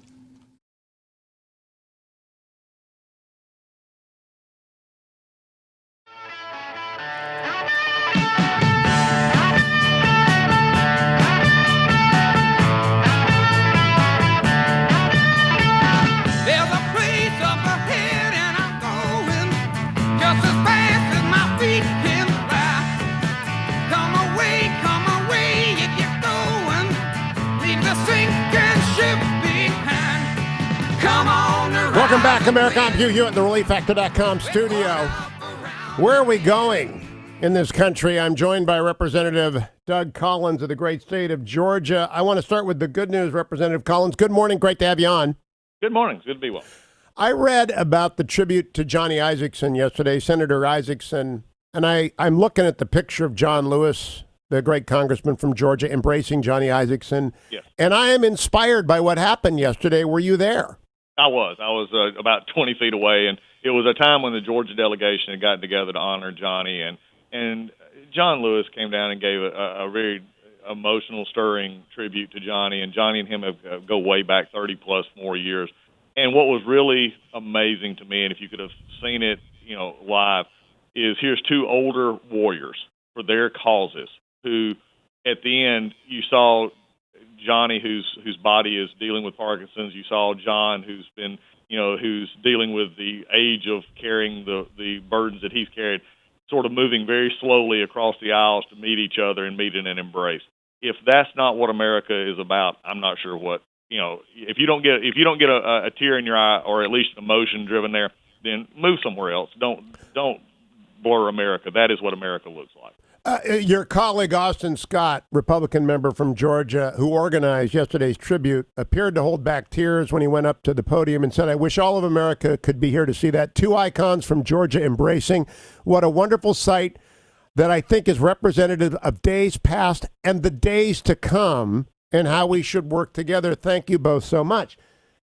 Welcome back, America. I'm Hugh Hewitt, the ReliefFactor.com studio. Where are we going in this country? I'm joined by Representative Doug Collins of the great state of Georgia. I want to start with the good news, Representative Collins. Good morning. Great to have you on. Good morning. It's good to be well. I read about the tribute to Johnny Isakson yesterday, Senator Isakson, and I'm looking at the picture of John Lewis, the great congressman from Georgia, embracing Johnny Isakson. Yes. And I am inspired by what happened yesterday. Were you there? I was about 20 feet away, and it was a time when the Georgia delegation had gotten together to honor Johnny, and John Lewis came down and gave a very emotional, stirring tribute to Johnny, and Johnny and him go way back 30-plus more years. And what was really amazing to me, and if you could have seen it, live, is here's two older warriors for their causes who, at the end, you saw Johnny, whose body is dealing with Parkinson's. You saw John, who's been, who's dealing with the age of carrying the burdens that he's carried, sort of moving very slowly across the aisles to meet each other and meet in an embrace. If that's not what America is about, I'm not sure what. If you don't get a tear in your eye, or at least emotion driven there, then move somewhere else. Don't blur America. That is what America looks like. Your colleague Austin Scott, Republican member from Georgia, who organized yesterday's tribute, appeared to hold back tears when he went up to the podium and said, "I wish all of America could be here to see that." Two icons from Georgia embracing. What a wonderful sight that I think is representative of days past and the days to come and how we should work together. Thank you both so much.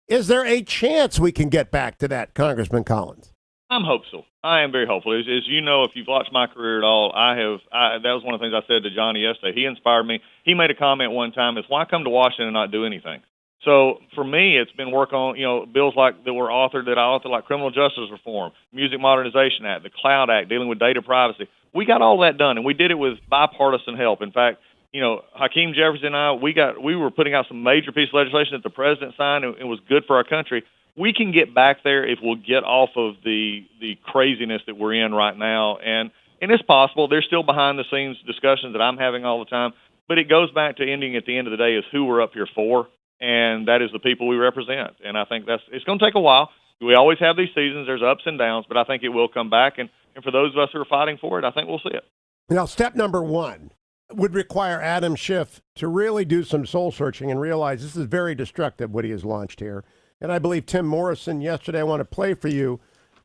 Is there a chance we can get back to that, Congressman Collins? I'm hopeful. I am very hopeful. As you know, if you've watched my career at all, that was one of the things I said to Johnny yesterday. He inspired me. He made a comment one time, is why come to Washington and not do anything? So for me, it's been work on, bills like that were authored, that I authored, like criminal justice reform, Music Modernization Act, the Cloud Act, dealing with data privacy. We got all that done, and we did it with bipartisan help. In fact, Hakeem Jefferson and I, we were putting out some major piece of legislation that the president signed, and it was good for our country. We can get back there if we'll get off of the craziness that we're in right now. And it's possible. There's still behind-the-scenes discussions that I'm having all the time. But it goes back to ending at the end of the day is who we're up here for, and that is the people we represent. And I think it's going to take a while. We always have these seasons. There's ups and downs, but I think it will come back. And for those of us who are fighting for it, I think we'll see it. Now, step number one would require Adam Schiff to really do some soul-searching and realize this is very destructive, what he has launched here. And I believe Tim Morrison yesterday, I want to play for you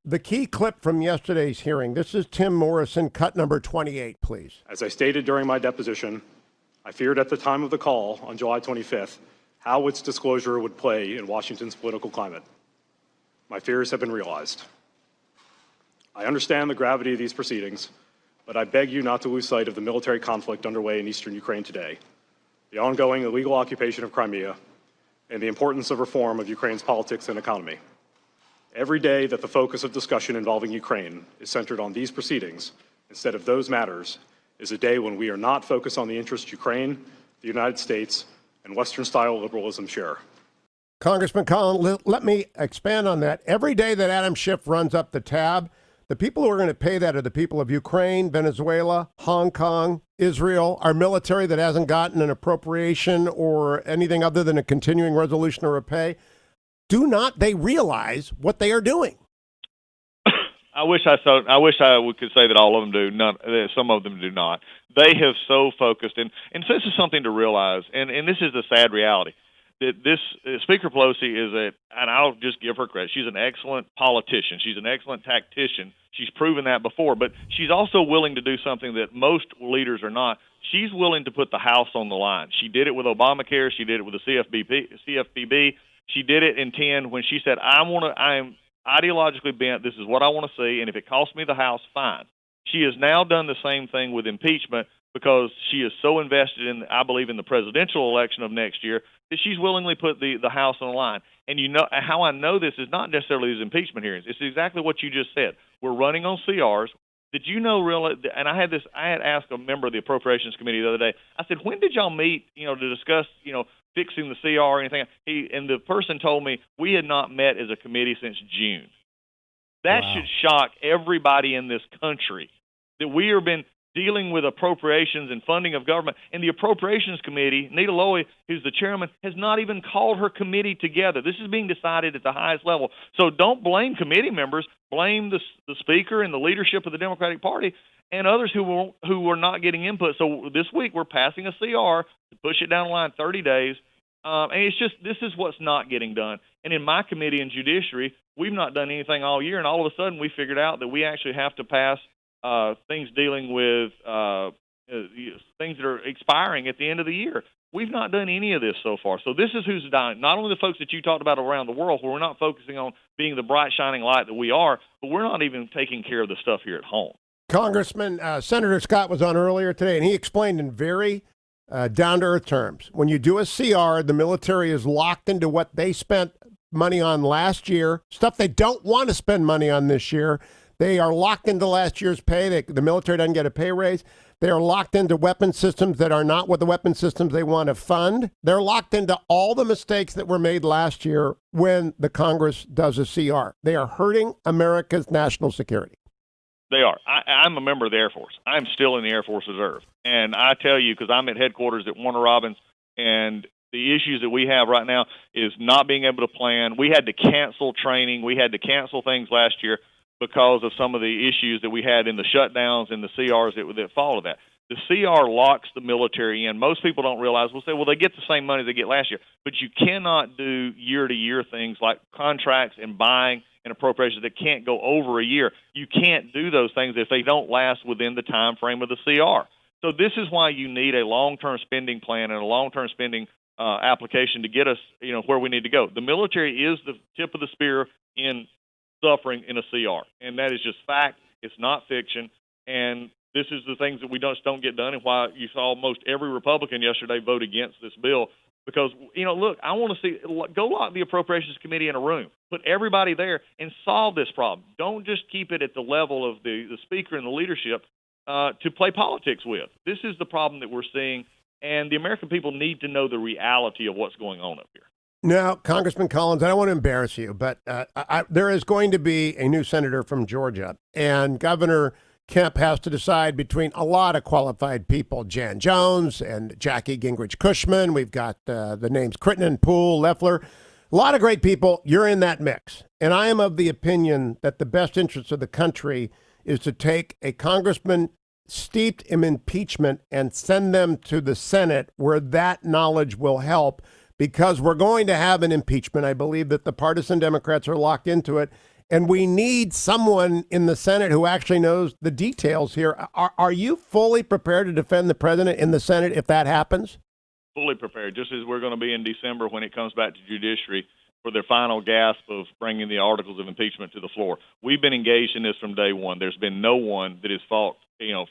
the key clip from yesterday's hearing. This is Tim Morrison, cut number 28, please. As I stated during my deposition, I feared at the time of the call on July 25th how its disclosure would play in Washington's political climate. My fears have been realized. I understand the gravity of these proceedings, but I beg you not to lose sight of the military conflict underway in eastern Ukraine today, the ongoing illegal occupation of Crimea, and the importance of reform of Ukraine's politics and economy. Every day that the focus of discussion involving Ukraine is centered on these proceedings instead of those matters is a day when we are not focused on the interests Ukraine, the United States, and Western-style liberalism share. Congressman Collins, let me expand on that. Every day that Adam Schiff runs up the tab, the people who are going to pay that are the people of Ukraine, Venezuela, Hong Kong, Israel, our military that hasn't gotten an appropriation or anything other than a continuing resolution or a pay. Do not they realize what they are doing? I wish I could say that all of them do. Some of them do not. They have so focused, and so this is something to realize, and this is the sad reality, that this Speaker Pelosi is and I'll just give her credit, she's an excellent politician. She's an excellent tactician. She's proven that before, but she's also willing to do something that most leaders are not. She's willing to put the House on the line. She did it with Obamacare. She did it with the CFPB. She did it in 10 when she said, I am ideologically bent. This is what I want to see, and if it costs me the House, fine. She has now done the same thing with impeachment because she is so invested in, I believe, in the presidential election of next year that she's willingly put the House on the line. And you know how I know this is not necessarily these impeachment hearings. It's exactly what you just said. We're running on CRs. Did you know really? And I had asked a member of the Appropriations Committee the other day. I said, when did y'all meet? To discuss fixing the CR or anything. And the person told me we had not met as a committee since June. That should shock everybody in this country that we have been dealing with appropriations and funding of government. And the Appropriations Committee, Nita Lowey, who's the chairman, has not even called her committee together. This is being decided at the highest level. So don't blame committee members. Blame the Speaker and the leadership of the Democratic Party and others who are not getting input. So this week we're passing a CR to push it down the line 30 days. And it's just, this is what's not getting done. And in my committee in Judiciary, we've not done anything all year. And all of a sudden we figured out that we actually have to pass things dealing with things that are expiring at the end of the year. We've not done any of this so far. So this is who's dying. Not only the folks that you talked about around the world, where we're not focusing on being the bright, shining light that we are, but we're not even taking care of the stuff here at home. Congressman, Senator Scott was on earlier today, and he explained in very down-to-earth terms. When you do a CR, the military is locked into what they spent money on last year, stuff they don't want to spend money on this year. They are locked into last year's pay. The military doesn't get a pay raise. They are locked into weapon systems that are not what the weapon systems they want to fund. They're locked into all the mistakes that were made last year when the Congress does a CR. They are hurting America's national security. They are. I'm a member of the Air Force. I'm still in the Air Force Reserve. And I tell you, because I'm at headquarters at Warner Robins, and the issues that we have right now is not being able to plan. We had to cancel training. We had to cancel things last year because of some of the issues that we had in the shutdowns and the CRs that follow that. The CR locks the military in. Most people don't realize, we'll say, well, they get the same money they get last year. But you cannot do year-to-year things like contracts and buying and appropriations that can't go over a year. You can't do those things if they don't last within the time frame of the CR. So this is why you need a long-term spending plan and a long-term spending application to get us, where we need to go. The military is the tip of the spear in suffering in a CR, and that is just fact. It's not fiction, and this is the things that we just don't get done, and why you saw almost every Republican yesterday vote against this bill. Because, look, I want to go lock the Appropriations Committee in a room, put everybody there, and solve this problem. Don't just keep it at the level of the Speaker and the leadership to play politics with. This is the problem that we're seeing, and the American people need to know the reality of what's going on up here. Now, Congressman Collins, I don't want to embarrass you, but there is going to be a new senator from Georgia, and Governor Kemp has to decide between a lot of qualified people, Jan Jones and Jackie Gingrich Cushman. We've got the names Crittenden, Poole, Loeffler, a lot of great people. You're in that mix. And I am of the opinion that the best interest of the country is to take a congressman steeped in impeachment and send them to the Senate where that knowledge will help, because we're going to have an impeachment. I believe that the partisan Democrats are locked into it, and we need someone in the Senate who actually knows the details here. Are you fully prepared to defend the president in the Senate if that happens? Fully prepared, just as we're going to be in December when it comes back to Judiciary for their final gasp of bringing the articles of impeachment to the floor. We've been engaged in this from day one. There's been no one that has fought,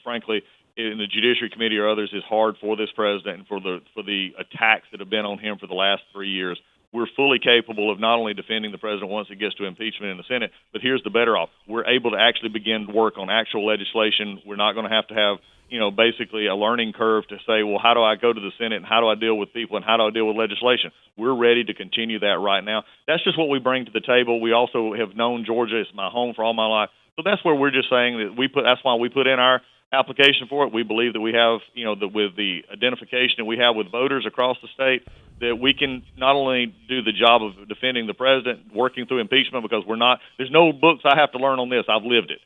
frankly, in the Judiciary Committee or others, is hard for this president and for the attacks that have been on him for the last 3 years. we're fully capable of not only defending the president once it gets to impeachment in the Senate, but here's the better off. We're able to actually begin to work on actual legislation. We're not going to have, basically a learning curve to say, well, how do I go to the Senate and how do I deal with people and how do I deal with legislation? We're ready to continue that right now. That's just what we bring to the table. We also have known Georgia. It's my home for all my life. So that's where we're just saying that that's why we put in our application for it. We believe that we have, with the identification that we have with voters across the state, that we can not only do the job of defending the president, working through impeachment, because there's no books I have to learn on this. I've lived it.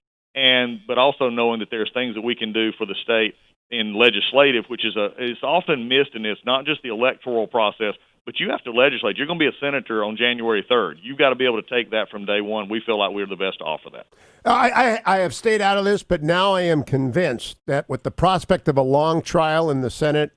But also knowing that there's things that we can do for the state in legislative, which is it's often missed in this, not just the electoral process, but you have to legislate. You're going to be a senator on January 3rd. You've got to be able to take that from day one. We feel like we're the best to offer that. I have stayed out of this, but now I am convinced that with the prospect of a long trial in the Senate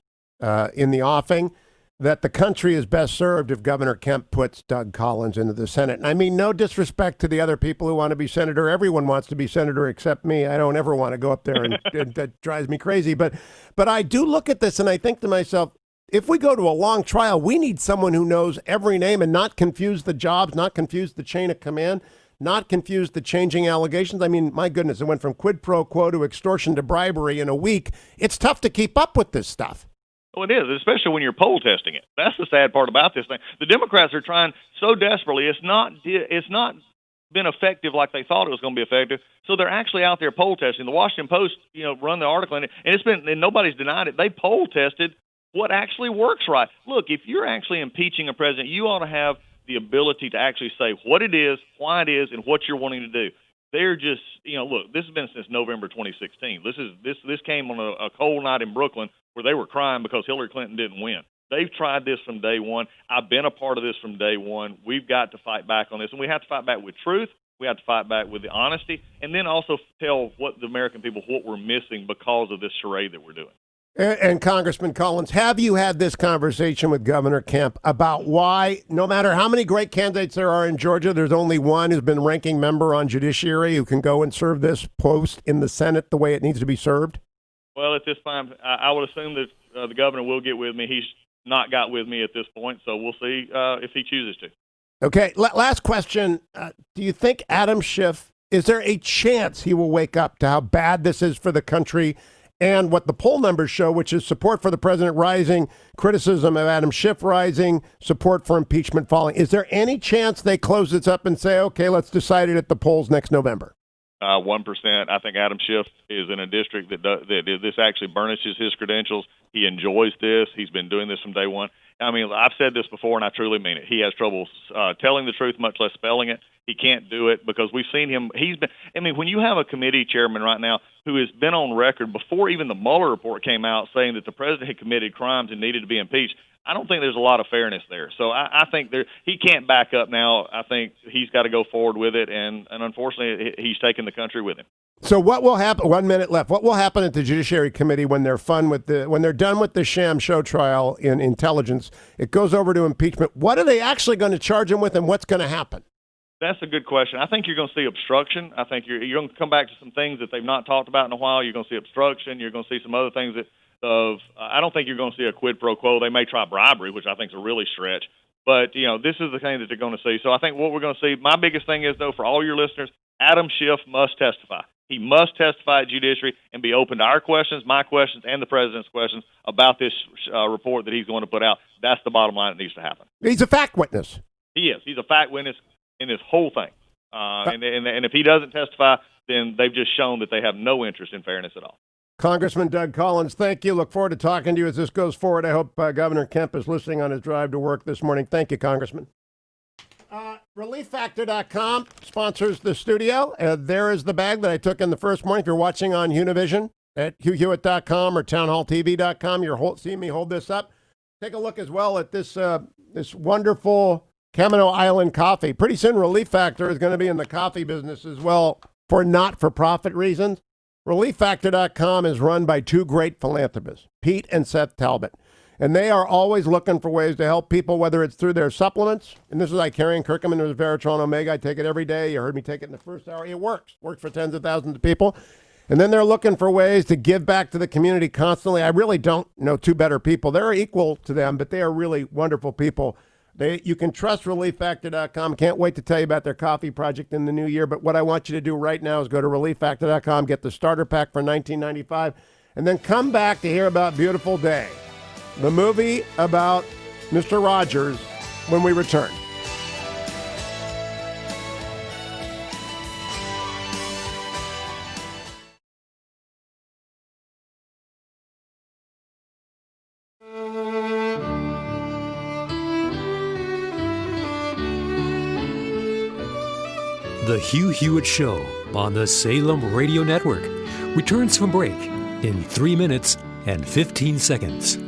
in the offing, that the country is best served if Governor Kemp puts Doug Collins into the Senate. And I mean, no disrespect to the other people who want to be senator. Everyone wants to be senator except me. I don't ever want to go up there, and that drives me crazy. But I do look at this and I think to myself, if we go to a long trial, we need someone who knows every name and not confuse the jobs, not confuse the chain of command, not confuse the changing allegations. I mean, my goodness, it went from quid pro quo to extortion to bribery in a week. It's tough to keep up with this stuff. Well, it is, especially when you're poll testing it. That's the sad part about this thing. The Democrats are trying so desperately. It's not been effective like they thought it was going to be effective. So they're actually out there poll testing. The Washington Post, run the article in it, and nobody's denied it. They poll tested what actually works right. Look, if you're actually impeaching a president, you ought to have the ability to actually say what it is, why it is, and what you're wanting to do. They're just, look, this has been since November 2016. This came on a cold night in Brooklyn where they were crying because Hillary Clinton didn't win. They've tried this from day one. I've been a part of this from day one. We've got to fight back on this, and we have to fight back with truth. We have to fight back with the honesty, and then also tell what the American people what we're missing because of this charade that we're doing. And Congressman Collins, have you had this conversation with Governor Kemp about why, no matter how many great candidates there are in Georgia, there's only one who's been ranking member on Judiciary who can go and serve this post in the Senate the way it needs to be served? Well, at this time, I would assume that the governor will get with me. He's not got with me at this point, so we'll see if he chooses to. Okay, last question. Do you think Adam Schiff, is there a chance he will wake up to how bad this is for the country and what the poll numbers show, which is support for the president rising, criticism of Adam Schiff rising, support for impeachment falling? Is there any chance they close this up and say, okay, let's decide it at the polls next November? 1%. I think Adam Schiff is in a district that this actually burnishes his credentials. He enjoys this. He's been doing this from day one. I mean, I've said this before, and I truly mean it. He has trouble telling the truth, much less spelling it. He can't do it because we've seen him. When you have a committee chairman right now who has been on record before even the Mueller report came out saying that the president had committed crimes and needed to be impeached, I don't think there's a lot of fairness there. So I think he can't back up now. I think he's got to go forward with it, and unfortunately, he's taking the country with him. So what will happen? 1 minute left. What will happen at the Judiciary Committee when they're done with the sham show trial in intelligence? It goes over to impeachment. What are they actually going to charge him with, and what's going to happen? That's a good question. I think you're going to see obstruction. I think you're going to come back to some things that they've not talked about in a while. You're going to see obstruction. You're going to see some other things I don't think you're going to see a quid pro quo. They may try bribery, which I think is a really stretch. But, this is the thing that they're going to see. So I think what we're going to see, my biggest thing is, though, for all your listeners, Adam Schiff must testify. He must testify at Judiciary and be open to our questions, my questions, and the president's questions about this report that he's going to put out. That's the bottom line that needs to happen. He's a fact witness. He is. He's a fact witness in this whole thing. And if he doesn't testify, then they've just shown that they have no interest in fairness at all. Congressman Doug Collins, thank you. Look forward to talking to you as this goes forward. I hope Governor Kemp is listening on his drive to work this morning. Thank you, Congressman. ReliefFactor.com sponsors the studio. There is the bag that I took in the first morning. If you're watching on Univision at HughHewitt.com or TownHallTV.com, you're seeing me hold this up. Take a look as well at this wonderful Camino Island coffee. Pretty soon, Relief Factor is going to be in the coffee business as well for not-for-profit reasons. ReliefFactor.com is run by two great philanthropists, Pete and Seth Talbot. And they are always looking for ways to help people, whether it's through their supplements. And this is Icarian Curcumin, there's Veritron Omega. I take it every day. You heard me take it in the first hour. It works. Works for tens of thousands of people. And then they're looking for ways to give back to the community constantly. I really don't know two better people. They're equal to them, but they are really wonderful people. You can trust ReliefFactor.com. Can't wait to tell you about their coffee project in the new year. But what I want you to do right now is go to ReliefFactor.com, get the starter pack for $19.95, and then come back to hear about Beautiful Day, the movie about Mr. Rogers, when we return. The Hugh Hewitt Show on the Salem Radio Network returns from break in 3 minutes and 15 seconds.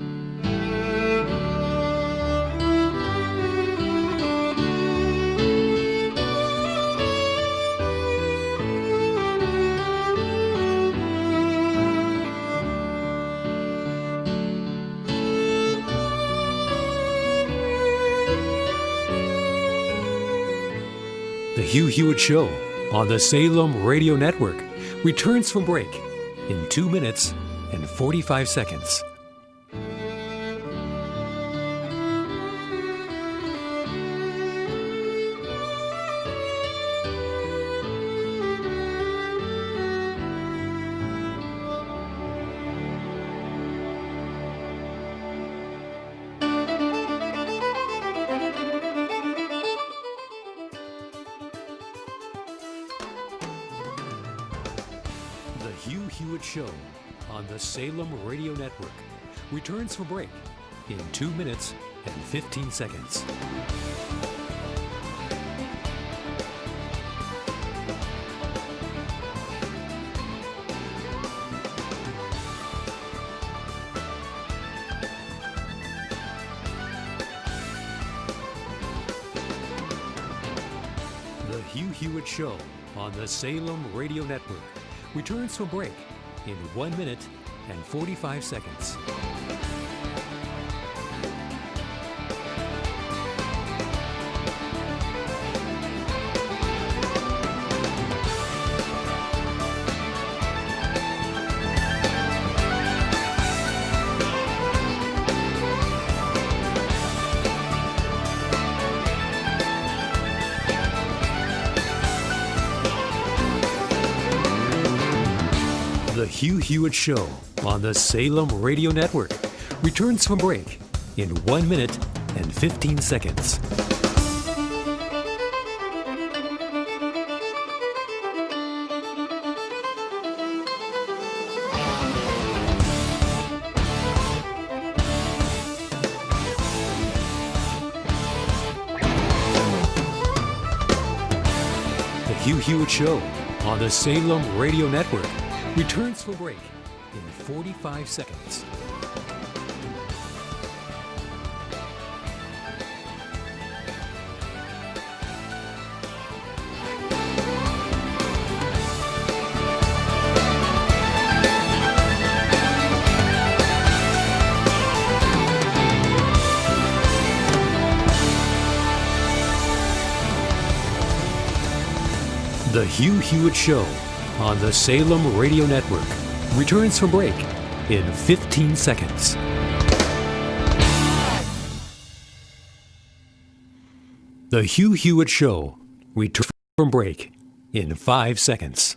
The Hugh Hewitt Show on the Salem Radio Network returns from break in 2 minutes and 45 seconds. Hugh Hewitt Show on the Salem Radio Network returns from break in 2 minutes and 15 seconds. The Hugh Hewitt Show on the Salem Radio Network returns from break in 1 minute and 45 seconds. The Hugh Hewitt Show on the Salem Radio Network returns from break in 1 minute and 15 seconds. The Hugh Hewitt Show on the Salem Radio Network returns for break in 45 seconds. The Hugh Hewitt Show on the Salem Radio Network returns from break in 15 seconds. The Hugh Hewitt Show returns from break in 5 seconds.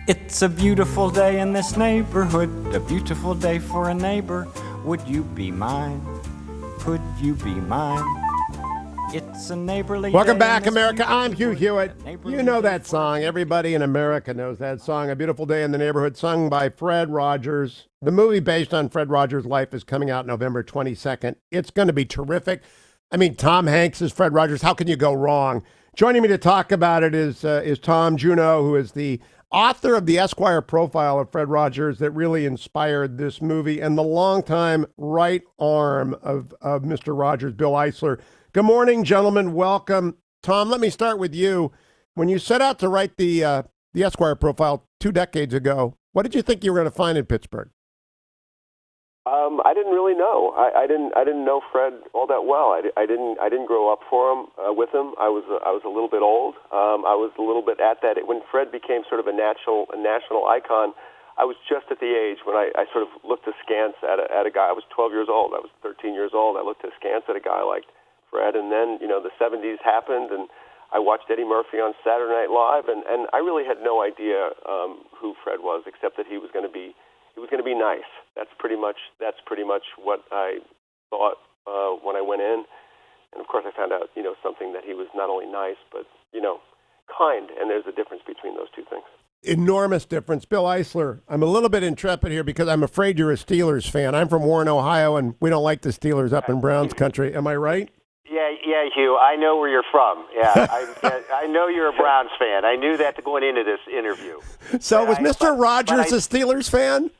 It's a beautiful day in this neighborhood, a beautiful day for a neighbor. Would you be mine? Could you be mine? It's a neighborly Welcome day back, America. I'm Hugh Hewitt. You know that song. Everybody in America knows that song, A Beautiful Day in the Neighborhood, sung by Fred Rogers. The movie based on Fred Rogers' life is coming out November 22nd. It's going to be terrific. I mean, Tom Hanks is Fred Rogers. How can you go wrong? Joining me to talk about it is Tom Junod, who is the author of the Esquire profile of Fred Rogers that really inspired this movie, and the longtime right arm of Mr. Rogers, Bill Eisler. Good morning, gentlemen. Welcome. Tom, let me start with you. When you set out to write the Esquire profile 2 decades ago, what did you think you were going to find in Pittsburgh? I didn't really know. I didn't know Fred all that well. I didn't grow up with him. I was a little bit old. I was a little bit at that when Fred became sort of a national icon. I was just at the age when I sort of looked askance at a guy. I was 12 years old. I was 13 years old. I looked askance at a guy like Fred, and then the 70s happened, and I watched Eddie Murphy on Saturday Night Live, and I really had no idea who Fred was, except that he was going to be nice. That's pretty much what I thought when I went in, and of course I found out something that he was not only nice but kind, and there's a difference between those two things. Enormous difference. Bill Eisler, I'm a little bit intrepid here because I'm afraid you're a Steelers fan. I'm from Warren, Ohio, and we don't like the Steelers up in Browns country. Am I right? Yeah, Hugh. I know where you're from. Yeah, I know you're a Browns fan. I knew that going into this interview. So was Mr. Rogers a Steelers fan?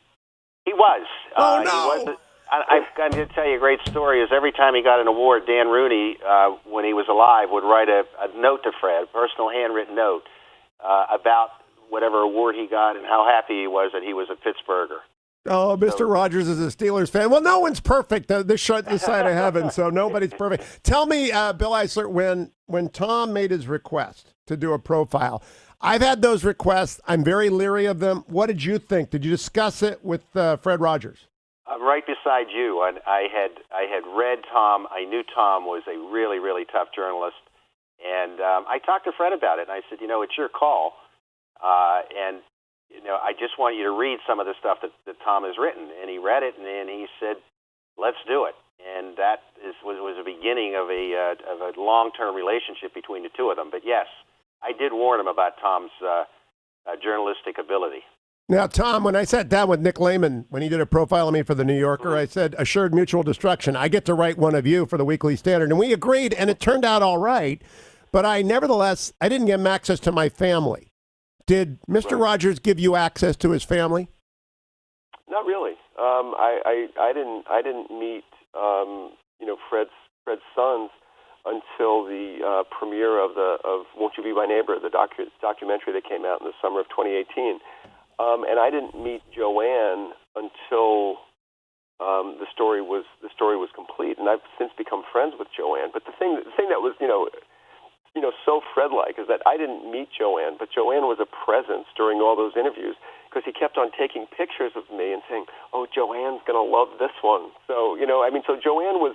He was. Oh, He no. was. I'm going to tell you a great story. Is every time he got an award, Dan Rooney, when he was alive, would write a note to Fred, a personal handwritten note about whatever award he got and how happy he was that he was a Pittsburgher. Oh, Mr. Rogers is a Steelers fan. Well, no one's perfect. This side of heaven, so nobody's perfect. Tell me, Bill Eisler, when Tom made his request to do a profile, I've had those requests. I'm very leery of them. What did you think? Did you discuss it with Fred Rogers? I'm right beside you. I had read Tom. I knew Tom was a really, really tough journalist. And I talked to Fred about it, and I said, it's your call. And I just want you to read some of the stuff that Tom has written. And he read it, and then he said, let's do it. And that was the beginning of a long-term relationship between the two of them. But yes, I did warn him about Tom's journalistic ability. Now, Tom, when I sat down with Nick Lehman, when he did a profile of me for The New Yorker, I said, assured mutual destruction. I get to write one of you for the Weekly Standard. And we agreed, and it turned out all right. But I didn't give him access to my family. Did Mr. Rogers give you access to his family? Not really. I didn't meet Fred's sons until the premiere of Won't You Be My Neighbor, the documentary that came out in the summer of 2018. And I didn't meet Joanne until the story was complete. And I've since become friends with Joanne. But the thing that was so Fred-like is that I didn't meet Joanne, but Joanne was a presence during all those interviews because he kept on taking pictures of me and saying, "Oh, Joanne's going to love this one." So so Joanne was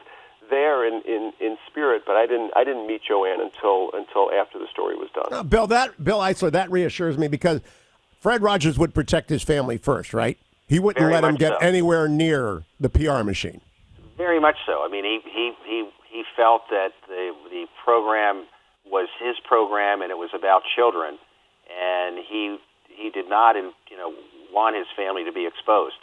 there in spirit, but I didn't meet Joanne until after the story was done. Bill Eisler, that reassures me because Fred Rogers would protect his family first, right? He wouldn't let him get anywhere near the PR machine. Very much so. I mean, he felt that the program was his program and it was about children, and he did not want his family to be exposed.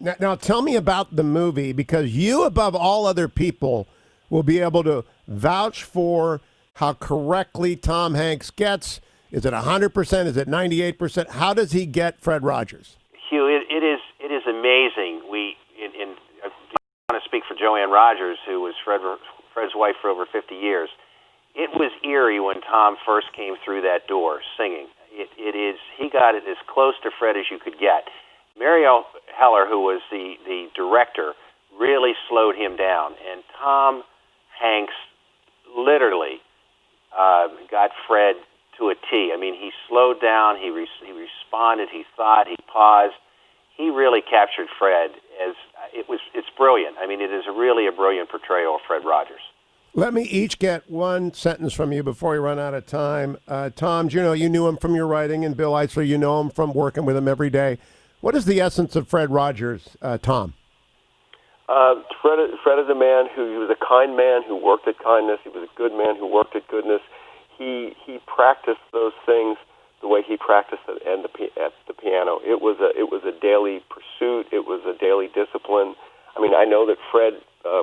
Now tell me about the movie, because you, above all other people, will be able to vouch for how correctly Tom Hanks gets. Is it 100%? Is it 98%? How does he get Fred Rogers? Hugh, it is amazing. I want to speak for Joanne Rogers, who was Fred's wife for over 50 years. It was eerie when Tom first came through that door singing. He got it as close to Fred as you could get. Mariel Heller, who was the director, really slowed him down. And Tom Hanks literally got Fred to a T. I mean, he slowed down, he responded, he thought, he paused. He really captured Fred it's brilliant. I mean, it is really a brilliant portrayal of Fred Rogers. Let me each get one sentence from you before we run out of time. Tom Junod, you knew him from your writing, and Bill Eisler, you know him from working with him every day. What is the essence of Fred Rogers, Tom? Fred is a man he was a kind man who worked at kindness. He was a good man who worked at goodness. He practiced those things the way he practiced it at the piano. It was a daily pursuit. It was a daily discipline. I mean, I know that Fred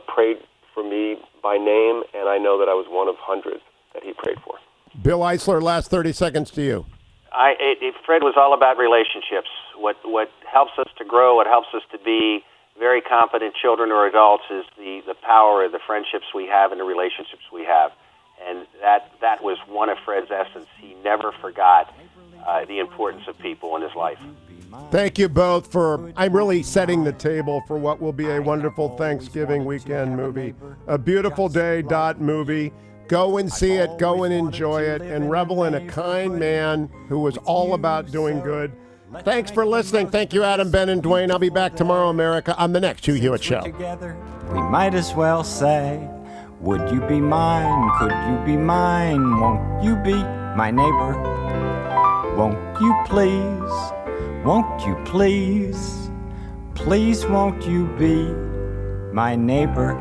prayed for me by name, and I know that I was one of hundreds that he prayed for. Bill Eisler, last 30 seconds to you. Fred was all about relationships. What helps us to grow, what helps us to be very competent children or adults is the power of the friendships we have and the relationships we have. And that was one of Fred's essence. He never forgot the importance of people in his life. Thank you both for, I'm really setting the table for what will be a wonderful Thanksgiving weekend movie. A Beautiful Day movie. Go and see it, go and enjoy it, and revel in a kind man who was all about doing good. Thanks for listening. Thank you, Adam, Ben, and Dwayne. I'll be back tomorrow, America, on the next Hugh Hewitt Show. Together, we might as well say, would you be mine? Could you be mine? Won't you be my neighbor? Won't you please? Won't you please? Please won't you be my neighbor?